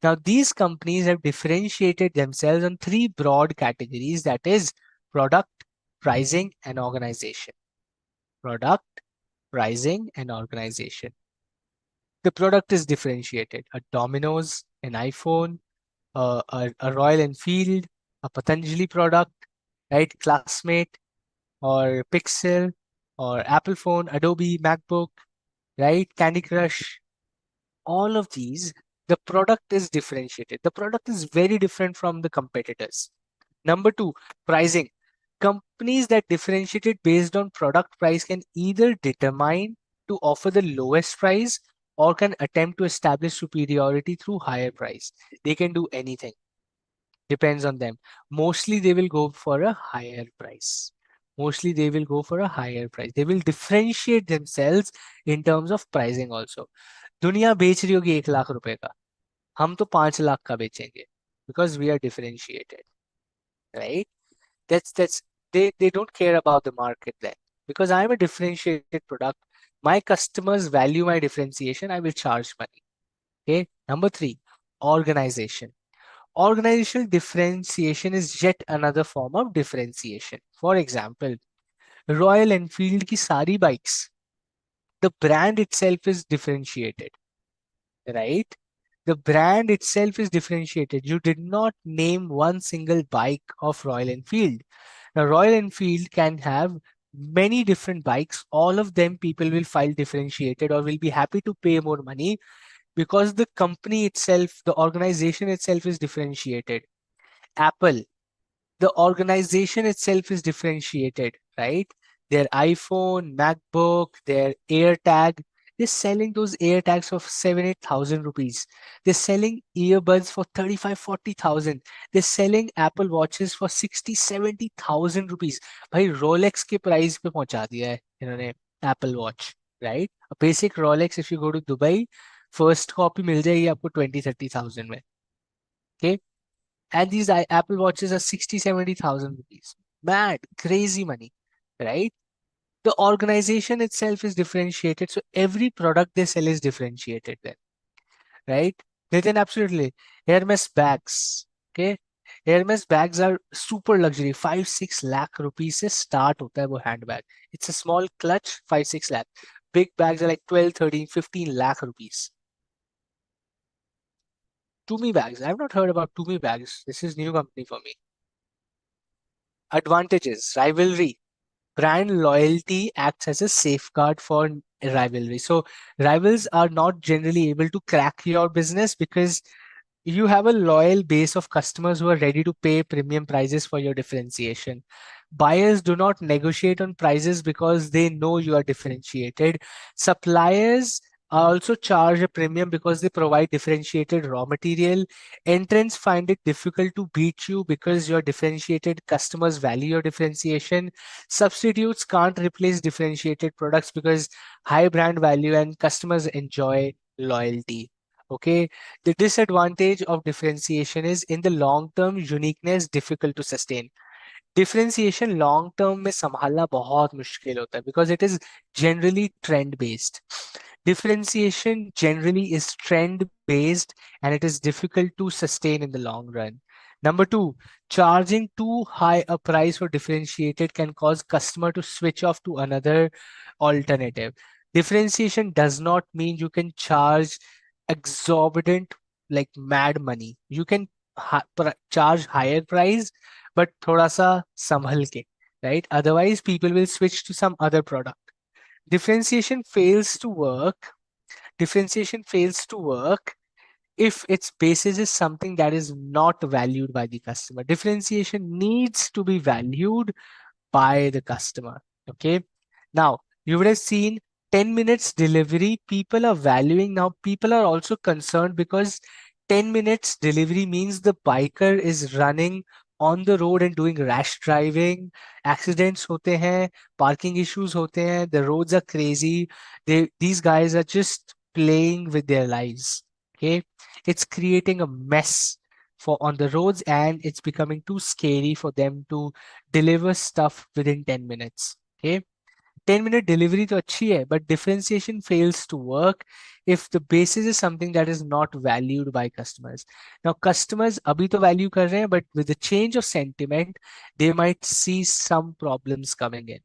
Now these companies have differentiated themselves on three broad categories, that is product, pricing, and organization. Product, pricing, and organization. The product is differentiated. A Domino's, an iPhone, a Royal Enfield, a Patanjali product, right? Classmate or Pixel or Apple phone, Adobe, MacBook, right? Candy Crush. All of these, the product is differentiated. The product is very different from the competitors. Number two, pricing. Companies that differentiated based on product price can either determine to offer the lowest price or can attempt to establish superiority through higher price. They can do anything. Depends on them. Mostly they will go for a higher price. Mostly they will go for a higher price. They will differentiate themselves in terms of pricing also. दुनिया बेच रही होगी 1 लाख रुपए का, हम तो 5 लाख का बेचेंगे, because we are differentiated, right? That's they don't care about the market then, because I'm a differentiated product. My customers value my differentiation. I will charge money. Okay. Number three, organization. Organizational differentiation is yet another form of differentiation. For example, Royal Enfield की सारी bikes, the brand itself is differentiated, right? The brand itself is differentiated. You did not name one single bike of Royal Enfield. Now, Royal Enfield can have many different bikes. All of them people will file differentiated or will be happy to pay more money because the company itself, the organization itself is differentiated. Apple, the organization itself is differentiated, right? Their iPhone, MacBook, their AirTag, they're selling those AirTags for 7-8 thousand rupees. They're selling earbuds for 35-40 thousand. They're selling Apple watches for 60-70 thousand rupees. भाई Rolex के price पे पहुंचा दिया है इन्होंने Apple Watch. right? A basic Rolex, if you go to Dubai, first copy मिल जाएगी आपको 20-30 thousand में. Okay, and these Apple watches are 60-70 thousand rupees. Mad, crazy money, right? The organization itself is differentiated, so every product they sell is differentiated then, right? Then absolutely. Hermes bags. Okay. Hermes bags are super luxury. 5-6 lakh rupees से start होता है वो handbag. It's a small clutch, 5-6 lakh. Big bags are like 12, 13, 15 lakh rupees. Tumi bags. I've not heard about Tumi bags. This is new company for me. Advantages, rivalry. Brand loyalty acts as a safeguard for rivalry. So rivals are not generally able to crack your business because you have a loyal base of customers who are ready to pay premium prices for your differentiation. Buyers do not negotiate on prices because they know you are differentiated. Suppliers also charge a premium because they provide differentiated raw material. Entrants find it difficult to beat you because you're differentiated. Customers value your differentiation. Substitutes can't replace differentiated products because high brand value and customers enjoy loyalty. Okay, the disadvantage of differentiation is in the long term, uniqueness difficult to sustain. Differentiation long term में संभालना बहुत मुश्किल होता है because it is generally trend based. Differentiation generally is trend based and it is difficult to sustain in the long run. Number two, charging too high a price for differentiated can cause customer to switch off to another alternative. Differentiation does not mean you can charge exorbitant like mad money. You can charge higher price but थोड़ा सा संभल के, right? Otherwise, people will switch to some other product. Differentiation fails to work. Differentiation fails to work if its basis is something that is not valued by the customer. Differentiation needs to be valued by the customer. Okay. Now, you would have seen 10 minutes delivery. People are valuing now. People are also concerned because 10 minutes delivery means the biker is running on the road and doing rash driving. Accidents होते हैं, parking issues होते हैं, the roads are crazy. These guys are just playing with their lives. Okay. It's creating a mess for on the roads and it's becoming too scary for them to deliver stuff within 10 minutes. Okay. 10-minute delivery to अच्छी है, but differentiation fails to work if the basis is something that is not valued by customers. Now, customers अभी तो value कर रहे हैं, but with the change of sentiment, they might see some problems coming in.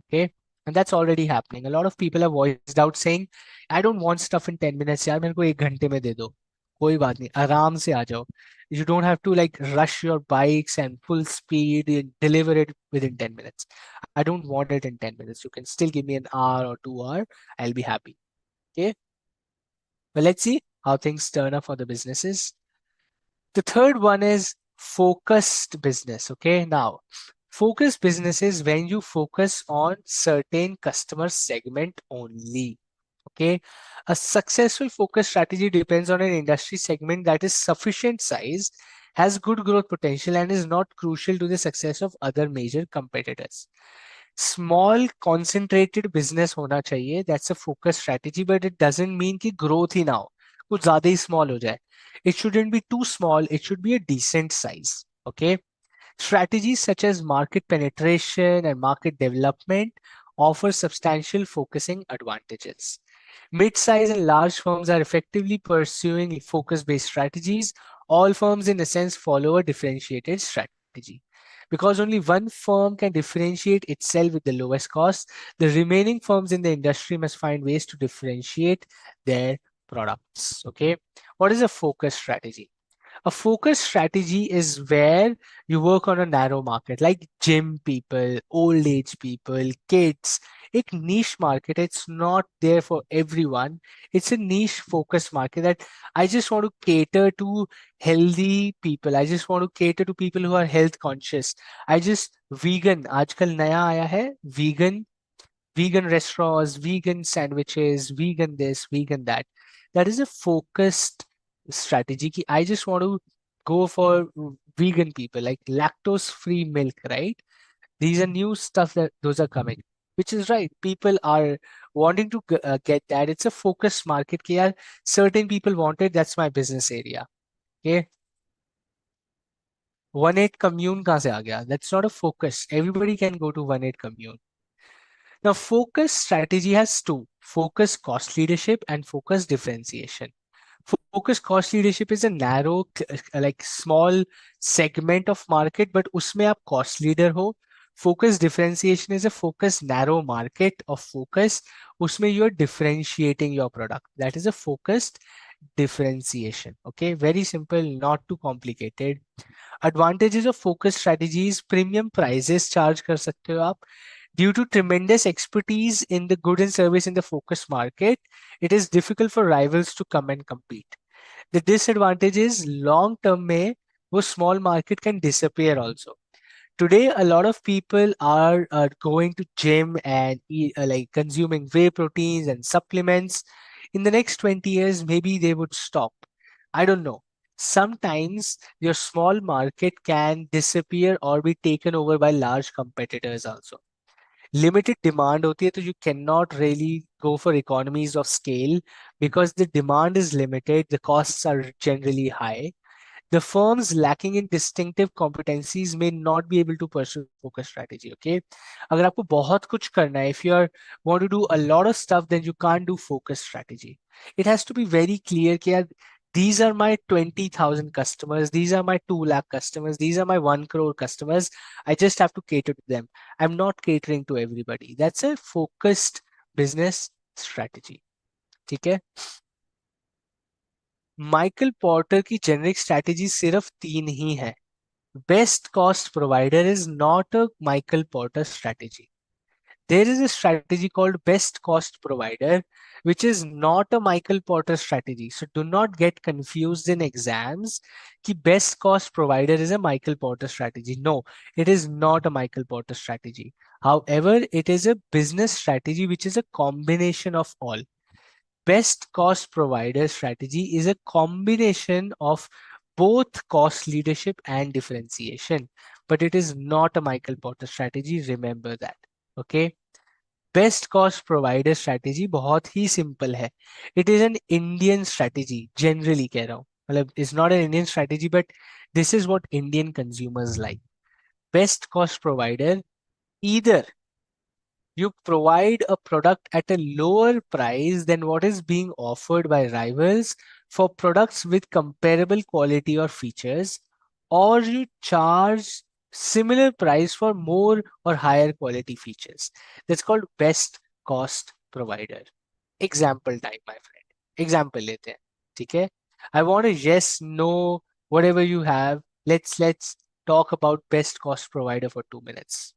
Okay. And that's already happening. A lot of people have voiced out saying, I don't want stuff in 10 minutes. यार मेरे को 1 घंटे में दे दो. कोई बात नहीं, आराम से आ जाओ. You don't have to like rush your bikes and full speed and deliver it within 10 minutes. I don't want it in 10 minutes. You can still give me an hour or 2 hour. I'll be happy. Okay. But let's see how things turn up for the businesses. The third one is focused business. Okay. Now, focused business is when you focus on certain customer segment only. Okay. A successful focus strategy depends on an industry segment that is sufficient size, has good growth potential, and is not crucial to the success of other major competitors. Small concentrated business होना चाहिए. That's a focus strategy, but it doesn't mean कि growth ही ना हो. कुछ ज़्यादा ही small हो जाए. It shouldn't be too small. It should be a decent size. Okay. Strategies such as market penetration and market development offer substantial focusing advantages. Mid-size and large firms are effectively pursuing focus-based strategies. All firms, in a sense, follow a differentiated strategy. Because only one firm can differentiate itself with the lowest cost, the remaining firms in the industry must find ways to differentiate their products. Okay. What is a focus strategy? A focus strategy is where you work on a narrow market like gym people, old age people, kids. It's niche market. It's not there for everyone. It's a niche focus market that I just want to cater to healthy people. I just want to cater to people who are health conscious. I just vegan. आजकल नया आया है vegan restaurants, vegan sandwiches, vegan this, vegan that. That is a focused strategy. Ki I just want to go for vegan people, like lactose-free milk, right? These are new stuff that those are coming, which is right. People are wanting to get that. It's a focused market कि यार certain people want it, that's my business area. Okay. 1/8 commune कहाँ से आ गया? That's not a focus. Everybody can go to 1/8 commune. Now, focus strategy has two: focus cost leadership and focus differentiation. Focus cost leadership is a narrow, like small segment of market, but उसमें आप cost leader हो. Focus differentiation is a focus narrow market of focus. उसमें you are differentiating your product. That is a focused differentiation. Okay, very simple, not too complicated. Advantages of focus strategies: premium prices charge कर सकते हो आप. Due to tremendous expertise in the good and service in the focus market, it is difficult for rivals to come and compete. The disadvantage is long term में वो small market can disappear also. Today, a lot of people are going to gym and like consuming whey proteins and supplements. In the next 20 years, maybe they would stop. I don't know. Sometimes your small market can disappear or be taken over by large competitors also. Limited demand होती है तो you cannot really go for economies of scale because the demand is limited, the costs are generally high. The firms lacking in distinctive competencies may not be able to pursue focus strategy. Okay, अगर आपको बहुत कुछ करना है, if you are want to do a lot of stuff, then you can't do focus strategy. It has to be very clear कि यार these are my 20,000 customers, these are my 2 lakh customers, these are my 1 crore customers. I just have to cater to them. I'm not catering to everybody. That's a focused business strategy. ठीक है. Michael Porter की generic strategy सिर्फ 3 ही है. Best cost provider is not a Michael Porter strategy. There is a strategy called best cost provider, which is not a Michael Porter strategy. So do not get confused in exams कि best cost provider is a Michael Porter strategy. No, it is not a Michael Porter strategy. However, it is a business strategy which is a combination of all. Best cost provider strategy is a combination of both cost leadership and differentiation, but it is not a Michael Porter strategy. Remember that. Okay. Best cost provider strategy बहुत ही simple है. It is an Indian strategy. Generally कह रहा हूँ. मतलब it's not an Indian strategy, but this is what Indian consumers like. Best cost provider, either you provide a product at a lower price than what is being offered by rivals for products with comparable quality or features, or you charge similar price for more or higher quality features. That's called best cost provider. Example time, my friend. Example लेते हैं. ठीक है? I want a yes, no, whatever you have. Let's talk about best cost provider for 2 minutes.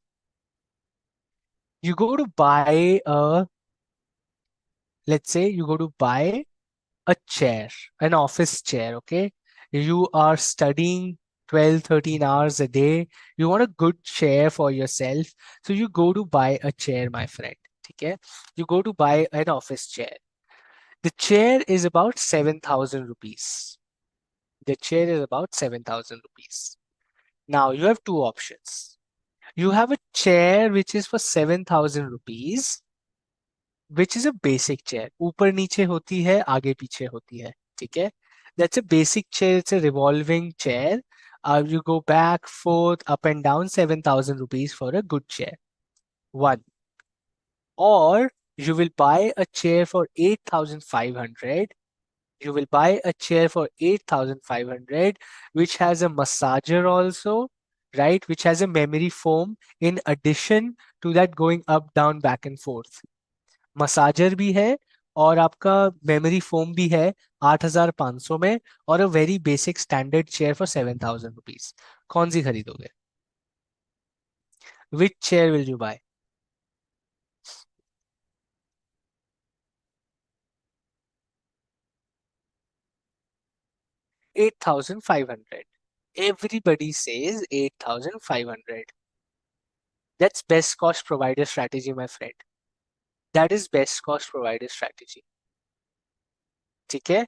You go to buy a, let's say you go to buy a chair, an office chair. Okay, you are studying 12 13 hours a day, you want a good chair for yourself, so you go to buy a chair, my friend. Okay, you go to buy an office chair. The chair is about 7,000 rupees. The chair is about 7,000 rupees. Now you have two options. You have a chair which is for 7,000 rupees, which is a basic chair. ऊपर नीचे होती है, आगे पीछे होती है. ठीक है? That's a basic chair. It's a revolving chair. You go back, forth, up and down, 7,000 rupees for a good chair. One. Or you will buy a chair for 8,500. You will buy a chair for 8,500, which has a massager also, right? Which has a memory foam in addition to that, going up, down, back and forth. Massager भी है और आपका memory foam भी है 8,500 में, और a very basic standard chair for 7,000 rupees. कौन सी खरीदोगे? Which chair will you buy? 8,500. Everybody says 8,500. That's best cost provider strategy, my friend. That is best cost provider strategy. ठीक है?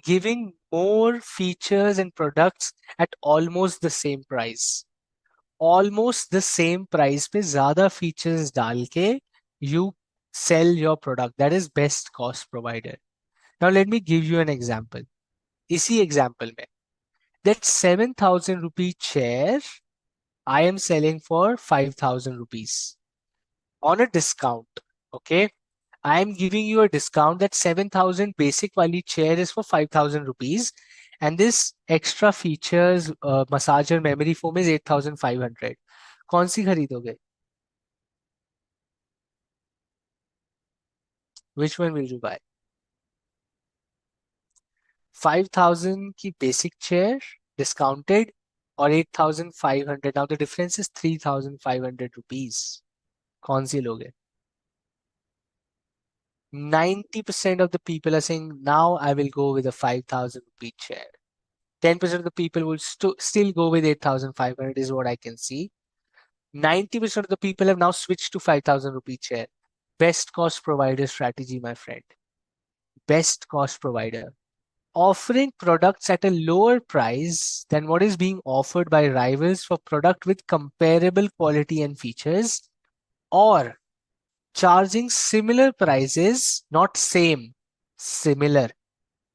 Giving more features and products at almost the same price. Almost the same price पे ज्यादा features डाल के you sell your product. That is best cost provider. Now let me give you an example. इसी example में that 7,000 rupee chair I am selling for 5,000 rupees on a discount. Okay. I am giving you a discount that 7,000 basic wali chair is for 5,000 rupees. And this extra features massager memory foam is 8,500. कौन सी खरीदोगे? Which one will you buy? 5,000 की basic chair discounted or 8,500. Now the difference is 3,500 rupees. कौन सी लोगे? 90% of the people are saying now I will go with a 5,000 rupee chair. 10% of the people will still go with 8,500 is what I can see. 90% of the people have now switched to 5,000 rupee chair. Best cost provider strategy, my friend. Best cost provider. Offering products at a lower price than what is being offered by rivals for product with comparable quality and features, or charging similar prices, not same, similar.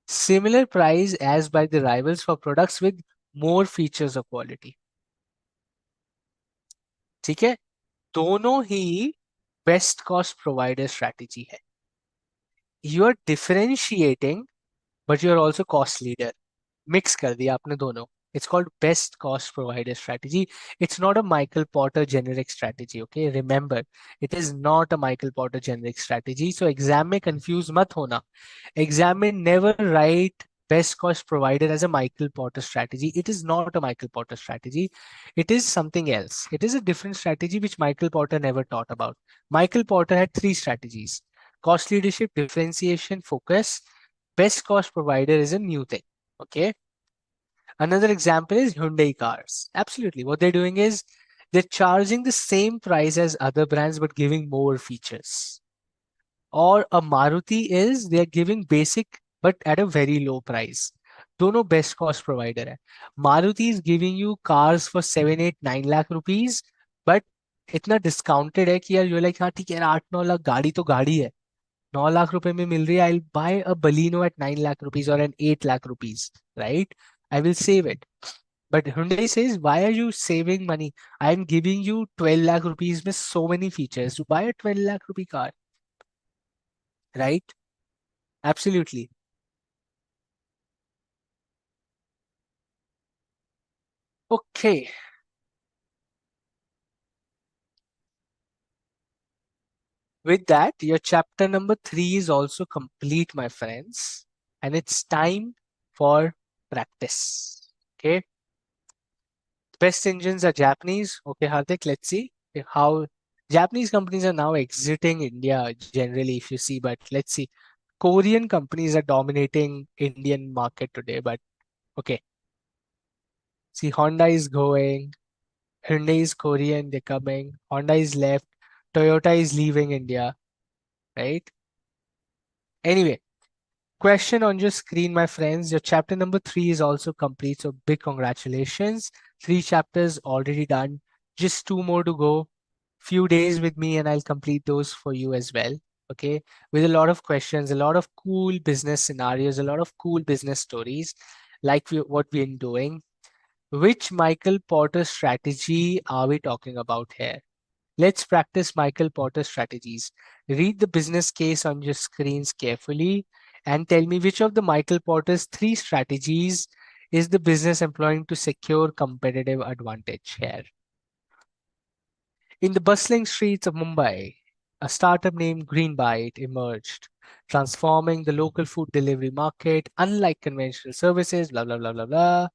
Similar price as by the rivals for products with more features or quality. ठीक है? दोनों ही best cost provider strategy है. You are differentiating but you are also cost leader. Mix कर दिया आपने दोनों. It's called best cost provider strategy. It's not a Michael Porter generic strategy. Okay, remember, it is not a Michael Porter generic strategy. So exam में confuse मत होना. Exam में never write best cost provider as a Michael Porter strategy. It is not a Michael Porter strategy. It is something else. It is a different strategy which Michael Porter never taught about. Michael Porter had three strategies: cost leadership, differentiation, focus. Best cost provider is a new thing. Okay. Another example is Hyundai cars. Absolutely. What they're doing is they're charging the same price as other brands but giving more features. Or a Maruti is they're giving basic but at a very low price. दोनों best cost provider है. Maruti is giving you cars for 7, 8, 9 lakh rupees but इतना discounted है कि यार you're like हाँ ठीक है यार 8-9 लाख गाड़ी तो गाड़ी है. 9 लाख रुपए में मिल रही है. I'll buy a Baleno at 9 lakh rupees or an 8 lakh rupees, right? I will save it. But Hyundai says, why are you saving money? I'm giving you 12 lakh rupees with so many features to buy a 12 lakh rupee car, right? Absolutely. Okay. With that, your chapter number 3 is also complete, my friends. And it's time for practice. Okay. Best engines are Japanese. Okay, Hardik, let's see how Japanese companies are now exiting India generally, if you see. But let's see. Korean companies are dominating Indian market today. But okay, see, Honda is going, Hyundai is Korean, they're coming, Honda is left, Toyota is leaving India, right? Anyway, question on your screen, my friends. Your chapter number 3 is also complete. So big congratulations. 3 chapters already done. Just 2 more to go. Few days with me and I'll complete those for you as well. Okay. With a lot of questions, a lot of cool business scenarios, a lot of cool business stories like what we're doing. Which Michael Porter strategy are we talking about here? Let's practice Michael Porter strategies. Read the business case on your screens carefully and tell me which of the Michael Porter's 3 strategies is the business employing to secure competitive advantage here. In the bustling streets of Mumbai, a startup named Greenbite emerged, transforming the local food delivery market, unlike conventional services, blah, blah, blah, blah, blah,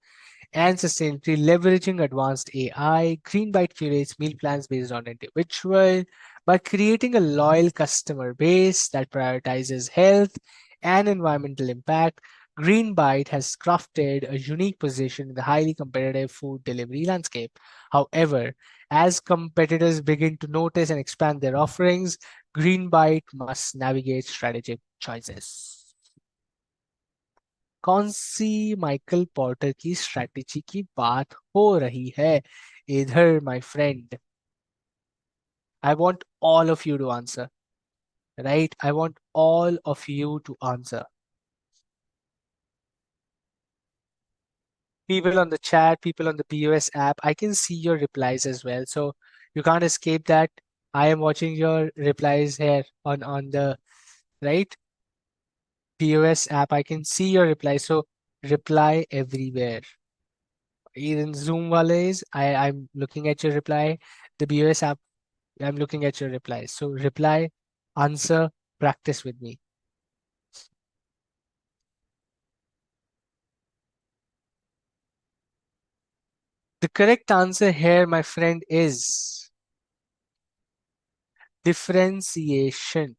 and sustainability, leveraging advanced AI. Greenbite curates meal plans based on individual by creating a loyal customer base that prioritizes health and environmental impact. Greenbite has crafted a unique position in the highly competitive food delivery landscape. However, as competitors begin to notice and expand their offerings, Greenbite must navigate strategic choices. कौन सी Michael Porter की strategy की बात हो रही है इधर my friend? I want all of you to answer. right? I want all of you to answer. People on the chat, people on the POS app, I can see your replies as well. So you can't escape that. I am watching your replies here on the right POS app. I can see your replies. So reply everywhere. Even Zoom walays, I'm looking at your reply. The POS app, I'm looking at your replies. So reply, answer, practice with me. The correct answer here, my friend, is differentiation.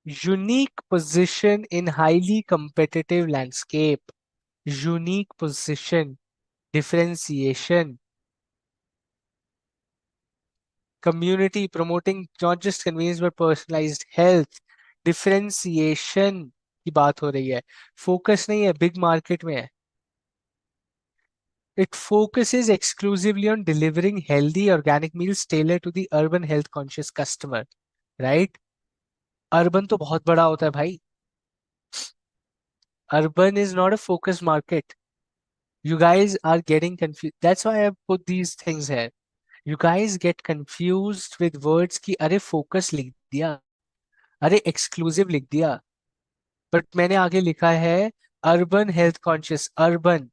Unique position in highly competitive landscape. Unique position, differentiation, community promoting not just convenience but personalized health. Differentiation की बात हो रही है, focus नहीं है big market में है. It focuses exclusively on delivering healthy organic meals tailored to the urban health conscious customer, right? Urban तो बहुत बड़ा होता है भाई. Urban is not a focus market. You guys are getting confused. That's why I put these things here. You guys get confused with words कि अरे focus लिख दिया, अरे exclusive लिख दिया, but मैंने आगे लिखा है urban health conscious. Urban,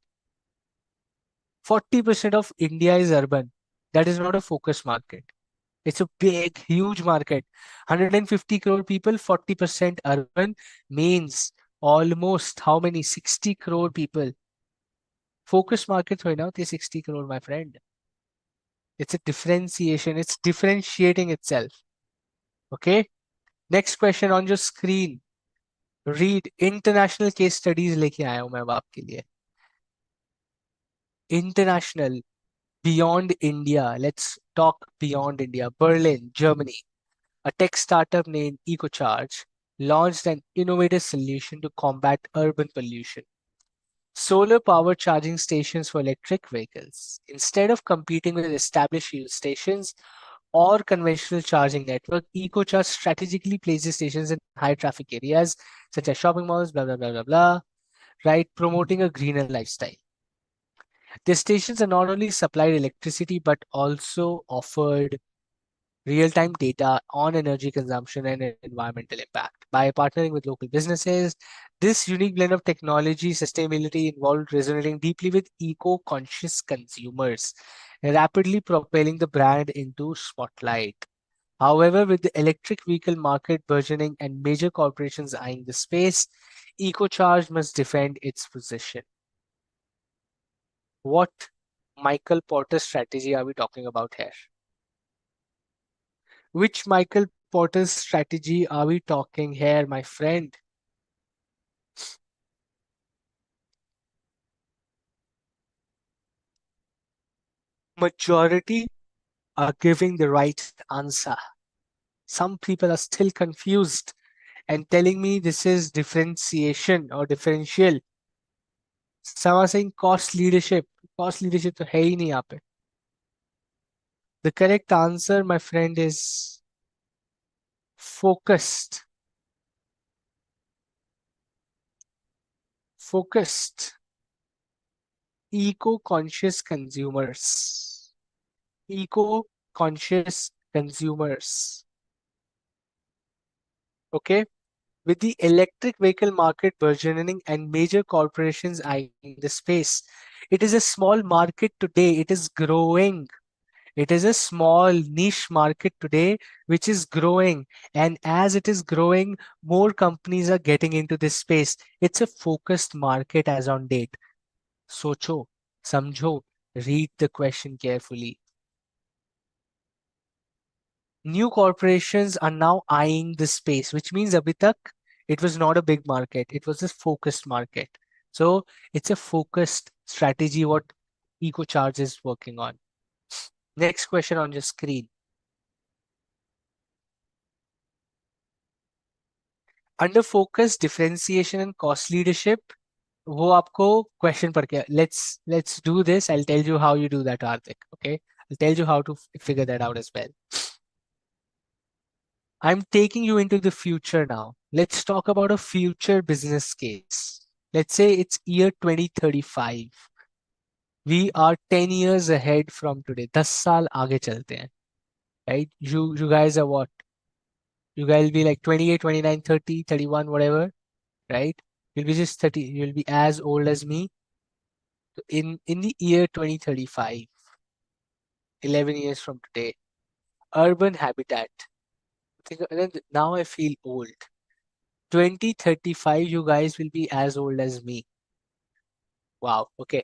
40% of India is urban. That is not a focus market. It's a big, huge market. 150 crore people, 40% urban means almost how many? 60 crore people. Focus market right now, 60 crore, my friend. It's a differentiation. It's differentiating itself. Okay. Next question on your screen. Read international case studies लेके आया हूं मैं अब आपके लिए. International, beyond India. Let's talk beyond India. Berlin, Germany. A tech startup named EcoCharge launched an innovative solution to combat urban pollution. Solar power charging stations for electric vehicles. Instead of competing with established fuel stations or conventional charging network, EcoCharge strategically places stations in high traffic areas such as shopping malls, blah, blah, blah, blah, blah, right? Promoting a greener lifestyle. The stations are not only supplied electricity but also offered real-time data on energy consumption and environmental impact. By partnering with local businesses, this unique blend of technology sustainability involved resonating deeply with eco-conscious consumers, rapidly propelling the brand into spotlight. However, with the electric vehicle market burgeoning and major corporations eyeing the space, EcoCharge must defend its position. What Michael Porter strategy are we talking about here? Which Michael Porter's strategy are we talking here, my friend? Majority are giving the right answer. Some people are still confused and telling me this is differentiation or differential. Some are saying cost leadership. Cost leadership तो है ही नहीं यहाँ पे. The correct answer, my friend, is focused. Focused. Eco-conscious consumers. Eco-conscious consumers. Okay. With the electric vehicle market burgeoning and major corporations eyeing the space, it is a small market today. It is growing. It is a small niche market today, which is growing. And as it is growing, more companies are getting into this space. It's a focused market as on date. Socho, samjho, read the question carefully. New corporations are now eyeing this space, which means abhi tak it was not a big market. It was a focused market. So it's a focused strategy what EcoCharge is working on. Next question on your screen. Under focus, differentiation and cost leadership, वो आपको question पढ़ के let's do this. I'll tell you how you do that, Arthik. Okay, I'll tell you how to figure that out as well. I'm taking you into the future now. Let's talk about a future business case. Let's say it's year 2035. We are 10 years ahead from today. 10 साल आगे चलते हैं, right? You guys are what? You guys will be like 28, 29, 30, 31, whatever, right? You'll be just 30. You'll be as old as me. In the year 2035, 11 years from today, urban habitat. Now I feel old. 2035, you guys will be as old as me. Wow. Okay.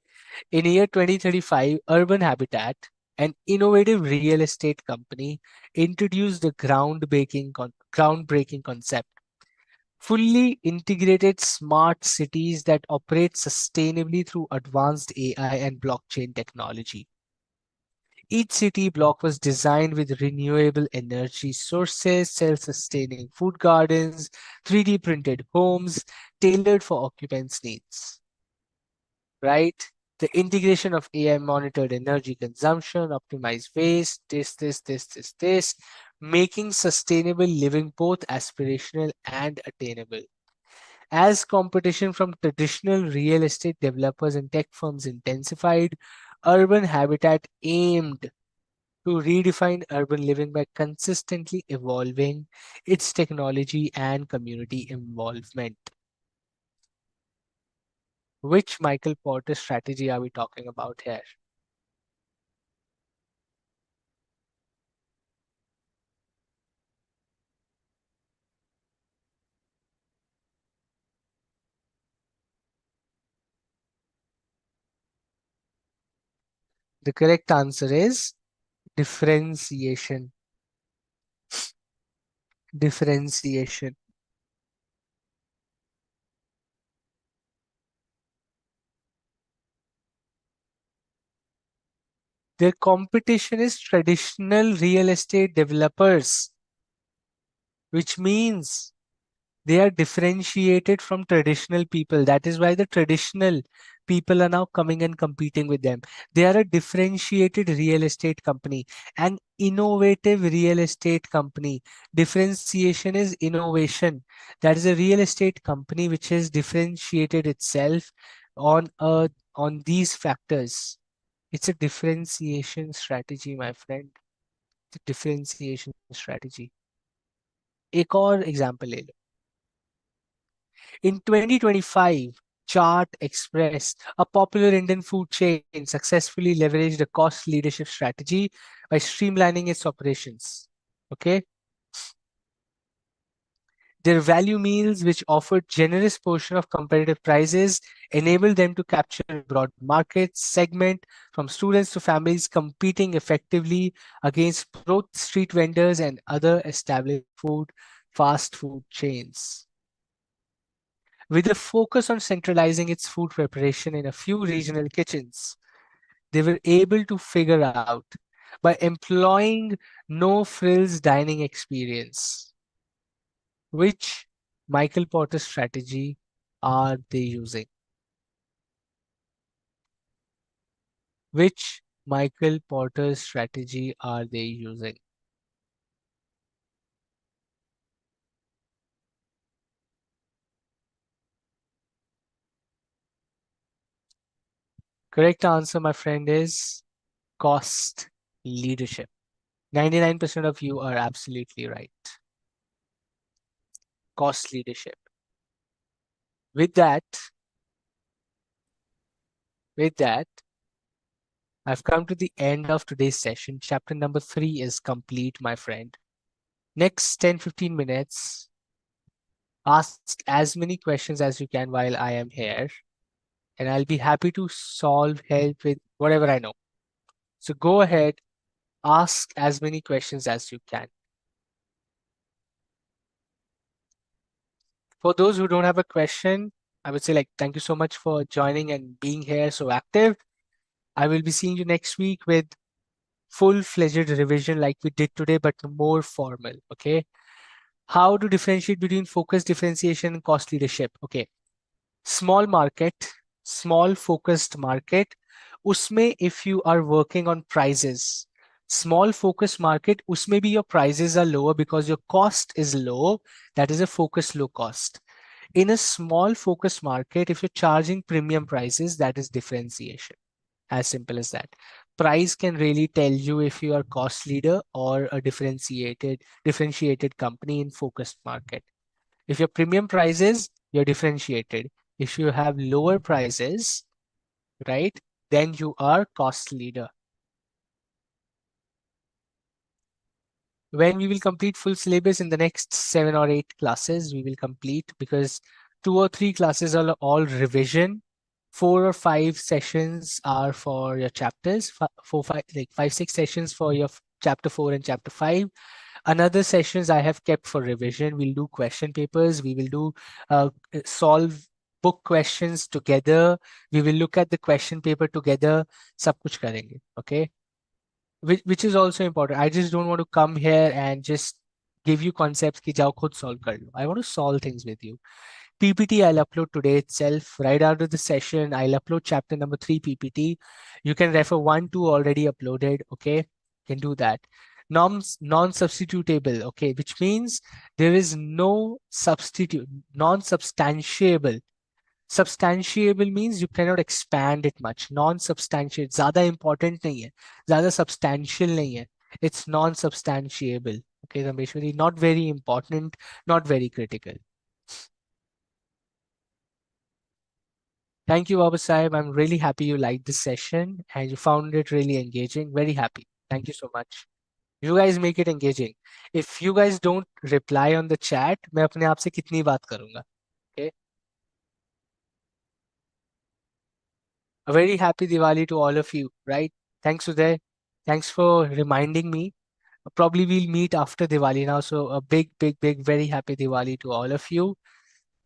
In year 2035, Urban Habitat, an innovative real estate company, introduced the groundbreaking concept. Fully integrated smart cities that operate sustainably through advanced AI and blockchain technology. Each city block was designed with renewable energy sources, self-sustaining food gardens, 3D printed homes tailored for occupants' needs. Right? The integration of AI monitored energy consumption, optimized waste, this, making sustainable living both aspirational and attainable. As competition from traditional real estate developers and tech firms intensified, Urban Habitat aimed to redefine urban living by consistently evolving its technology and community involvement. Which Michael Porter strategy are we talking about here? The correct answer is differentiation. Differentiation. Their competition is traditional real estate developers, which means they are differentiated from traditional people. That is why the traditional people are now coming and competing with them. They are a differentiated real estate company, an innovative real estate company. Differentiation is innovation. That is a real estate company which has differentiated itself on these factors. It's a differentiation strategy, my friend. The differentiation strategy. एक और example ले लो. In 2025, Chart Express, a popular Indian food chain, successfully leveraged a cost leadership strategy by streamlining its operations. Okay. Their value meals, which offered generous portion of competitive prices, enabled them to capture a broad market segment from students to families, competing effectively against both street vendors and other established fast food chains. With a focus on centralizing its food preparation in a few regional kitchens, they were able to figure out by employing no frills dining experience. Which Michael Porter strategy are they using? Which Michael Porter strategy are they using? Correct answer, my friend, is cost leadership. 99% of you are absolutely right. Cost leadership. With that, with that, I've come to the end of today's session. Chapter number 3 is complete, my friend. Next 10-15 minutes, ask as many questions as you can while I am here, and I'll be happy to help with whatever I know. So go ahead, ask as many questions as you can. For those who don't have a question, I would say thank you so much for joining and being here so active. I will be seeing you next week with full-fledged revision like we did today, but more formal. Okay. How to differentiate between focus differentiation and cost leadership. Okay. Small market, small focused market. Usme if you are working on prices, Small focus market, usme bhi your prices are lower because your cost is low. That is a focus low cost. In a small focus market, if you're charging premium prices, that is differentiation. As simple as that. Price can really tell you if you are cost leader or a differentiated company in focused market. If your premium prices, you're differentiated. If you have lower prices, right, then you are cost leader. When we will complete full syllabus in the next 7 or 8 classes, we will complete, because 2 or 3 classes are all revision. 4 or 5 sessions are for your chapters. 4, 5, like 5, 6 sessions for your chapter 4 and chapter 5. Another sessions I have kept for revision. We'll do question papers. We will do solve book questions together. We will look at the question paper together. सब कुछ करेंगे. Okay. Which is also important. I just don't want to come here and just give you concepts ki jao khud solve kar lo. I want to solve things with you. PPT I'll upload today itself. Right after the session, I'll upload chapter number 3 PPT. You can refer 1, 2 already uploaded. Okay, you can do that. Norms non-substitutable. Okay, which means there is no substitute, non-substantiable. Substantiable means you cannot expand it much. Non-substantiate ज़्यादा important नहीं है, ज़्यादा substantial नहीं है. It's non-substantiable. Okay, Rameshwari, not very important, not very critical. Thank you, Baba Sahib. I'm really happy you liked this session and you found it really engaging. Very happy. Thank you so much. You guys make it engaging. If you guys don't reply on the chat, मैं अपने आप से कितनी बात करूँगा? Okay. A very happy Diwali to all of you, right? Thanks, Uday. Thanks for reminding me. Probably we'll meet after Diwali now. So a big, big, big, very happy Diwali to all of you.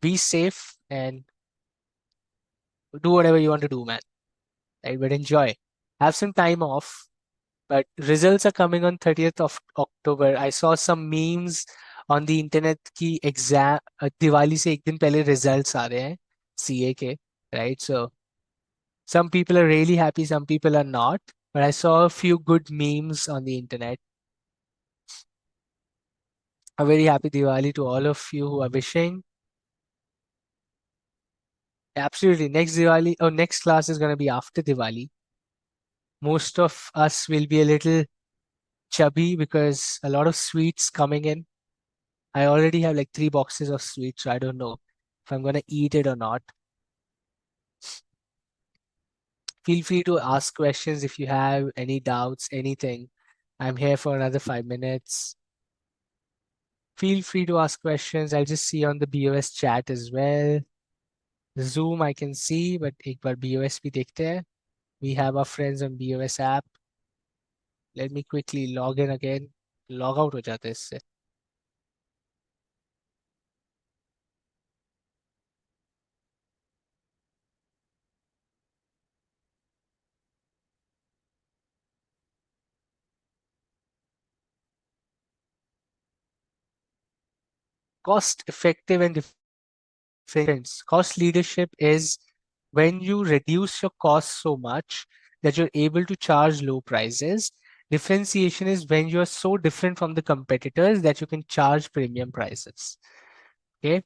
Be safe and do whatever you want to do, man. Right? But enjoy. Have some time off. But results are coming on 30th of October. I saw some memes on the internet ki exam Diwali se ek din pehle results aa rahe hain CA ke, right? So some people are really happy, some people are not. But I saw a few good memes on the internet. A very happy Diwali to all of you who are wishing. Absolutely. Next Diwali or next class is going to be after Diwali. Most of us will be a little chubby because a lot of sweets coming in. I already have like 3 boxes of sweets, so I don't know if I'm going to eat it or not. Feel free to ask questions if you have any doubts, anything. I'm here for another 5 minutes. Feel free to ask questions. I'll just see on the BOS chat as well. Zoom I can see, but एक बार BOS भी देखते हैं. We have our friends on BOS app. Let me quickly log in again. Log out हो जाता है इससे. Cost effective and different. Cost leadership is when you reduce your costs so much that you're able to charge low prices. Differentiation is when you're so different from the competitors that you can charge premium prices. Okay,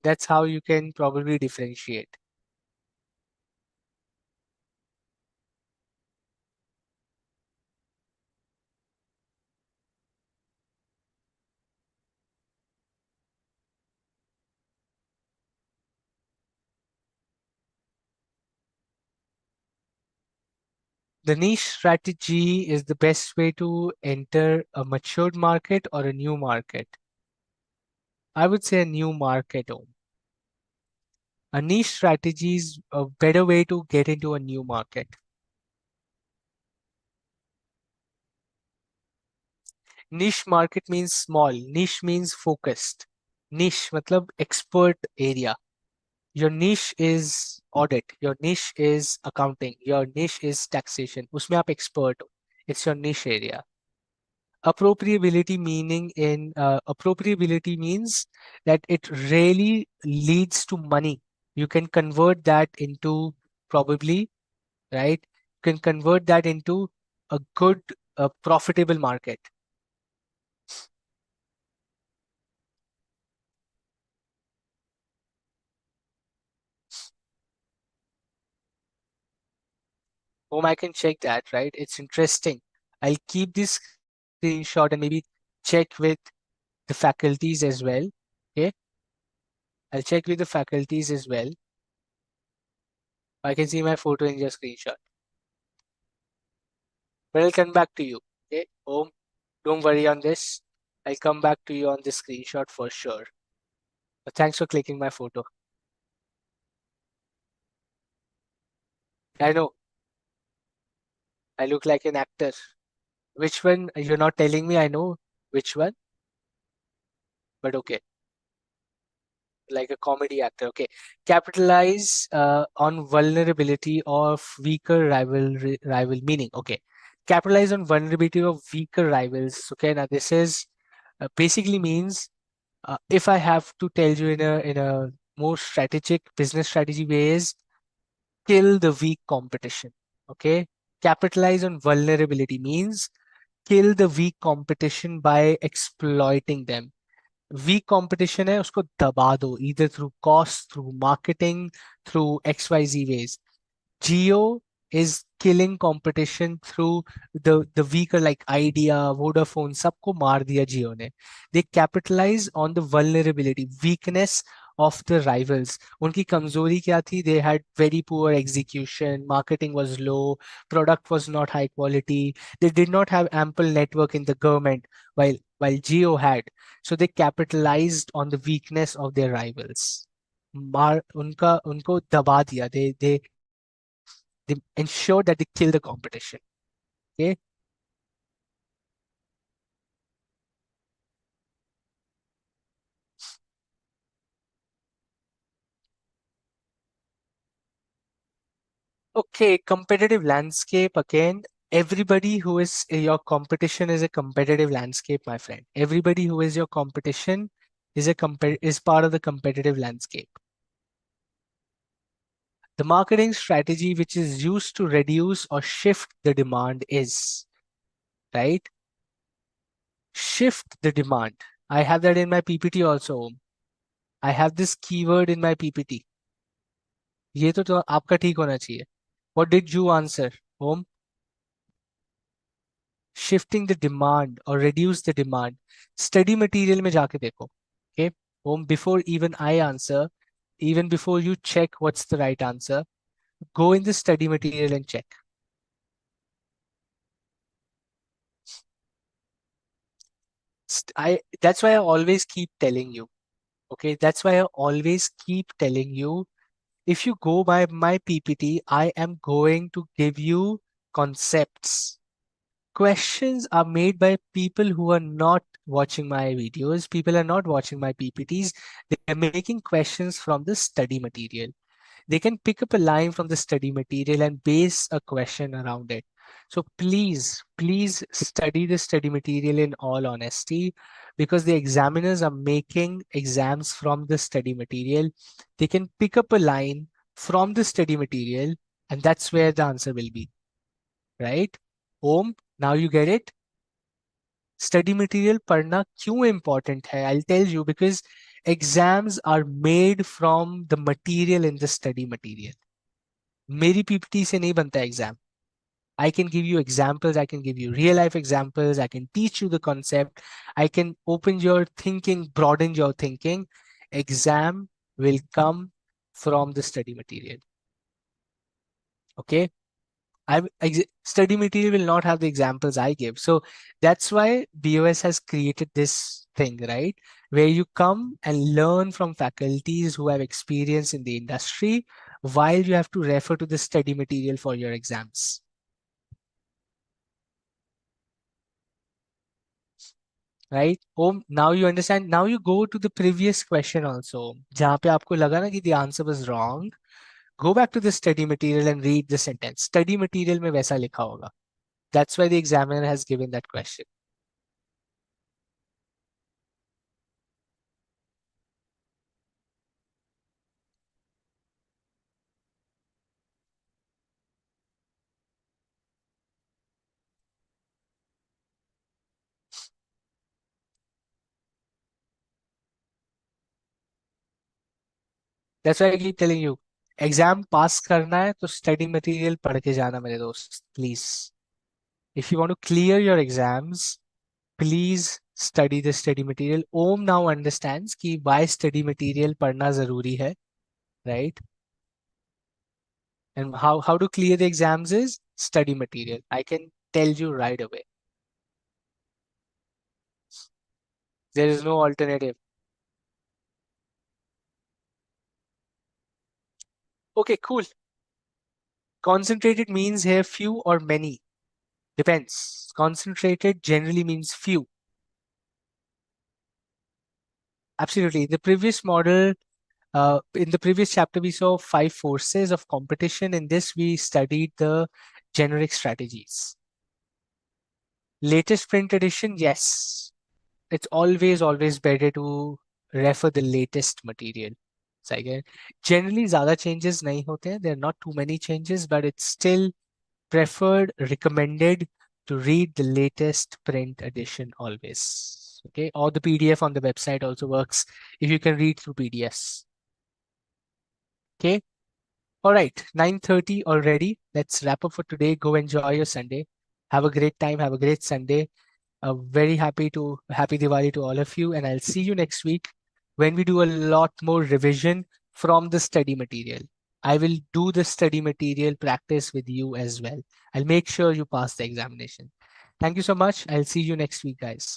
that's how you can probably differentiate. The niche strategy is the best way to enter a matured market or a new market. I would say a new market. A niche strategy is a better way to get into a new market. Niche market means small. Niche means focused. Niche matlab expert area. Your niche is audit. Your niche is accounting. Your niche is taxation. उसमें आप expert हो. It's your niche area. Appropriability appropriability means that it really leads to money. You can convert that into probably, right? can convert that into a good, profitable market. I can check that, right? It's interesting. I'll keep this screenshot and maybe check with the faculties as well. Okay, I'll check with the faculties as well. I can see my photo in your screenshot. But I'll come back to you. Okay, don't worry on this. I'll come back to you on this screenshot for sure. But thanks for clicking my photo. I know I look like an actor. Which one? You're not telling me. I know which one, but okay. Like a comedy actor. Okay. Capitalize on vulnerability of weaker rival meaning. Okay. Capitalize on vulnerability of weaker rivals. Okay. Now this is basically means if I have to tell you in a more strategic business strategy way is kill the weak competition. Okay. Capitalize on vulnerability means kill the weak competition by exploiting them. Weak competition है उसको दबा दो either through cost, through marketing, through XYZ ways. Geo is killing competition through the weaker like Idea, Vodafone, सबको मार दिया Jio ने. They capitalize on the vulnerability, weakness of the rivals. उनकी कमजोरी क्या थी? They had very poor execution, marketing was low, product was not high quality. They did not have ample network in the government while Jio had. So they capitalized on the weakness of their rivals. मार उनका उनको दबा दिया. They ensure that they kill the competition. Okay. Okay. Competitive landscape again. Everybody who is your competition is a competitive landscape, my friend. Everybody who is your competition is part of the competitive landscape. The marketing strategy which is used to reduce or shift the demand is right. Shift the demand. I have that in my PPT also. I have this keyword in my PPT. ये तो आपका ठीक होना चाहिए. What did you answer, Om? Shifting the demand or reduce the demand. Study material में जाके देखो. Okay, Om, before even I answer, even before you check what's the right answer, go in the study material and check. That's why I always keep telling you. Okay, that's why I always keep telling you. If you go by my PPT, I am going to give you concepts. Questions are made by people who are not watching my videos. People are not watching my PPTs. They are making questions from the study material. They can pick up a line from the study material and base a question around it. So please study the study material in all honesty, because the examiners are making exams from the study material. They can pick up a line from the study material, and that's where the answer will be, right? Om, now you get it? Study material पढ़ना क्यों important है? I'll tell you, because exams are made from the material in the study material. मेरी PPT से नहीं बनता exam. I can give you examples, I can give you real life examples, I can teach you the concept, I can open your thinking, broaden your thinking. Exam will come from the study material. Okay. Study material will not have the examples I give. So that's why BOS has created this thing, right? Where you come and learn from faculties who have experience in the industry while you have to refer to the study material for your exams. Right? Oh, now you understand. Now you go to the previous question also. जहाँ पे आपको लगा ना कि the answer was wrong. Go back to the study material and read the sentence. Study material में वैसा लिखा होगा. That's why the examiner has given that question. That's why I keep telling you, exam पास करना है तो study material पढ़ के जाना मेरे दोस्त, please. If you want to clear your exams, please study the study material. Om now understands कि why study material पढ़ना जरूरी है, right? And how to clear the exams is study material. I can tell you right away. There is no alternative. Okay, cool. Concentrated means here few or many. Depends. Concentrated generally means few. Absolutely. In the previous chapter, we saw 5 forces of competition. In this, we studied the generic strategies. Latest print edition, yes. It's always better to refer the latest material. So again, generally ज़्यादा changes नहीं होते हैं. There are not too many changes, but it's still preferred, recommended to read the latest print edition always. Okay, or the PDF on the website also works if you can read through PDFs. Okay, all right, 9:30 already. Let's wrap up for today. Go enjoy your Sunday. Have a great time. Have a great Sunday. Very happy Diwali to all of you, and I'll see you next week when we do a lot more revision from the study material. I will do the study material practice with you as well. I'll make sure you pass the examination. Thank you so much. I'll see you next week, guys.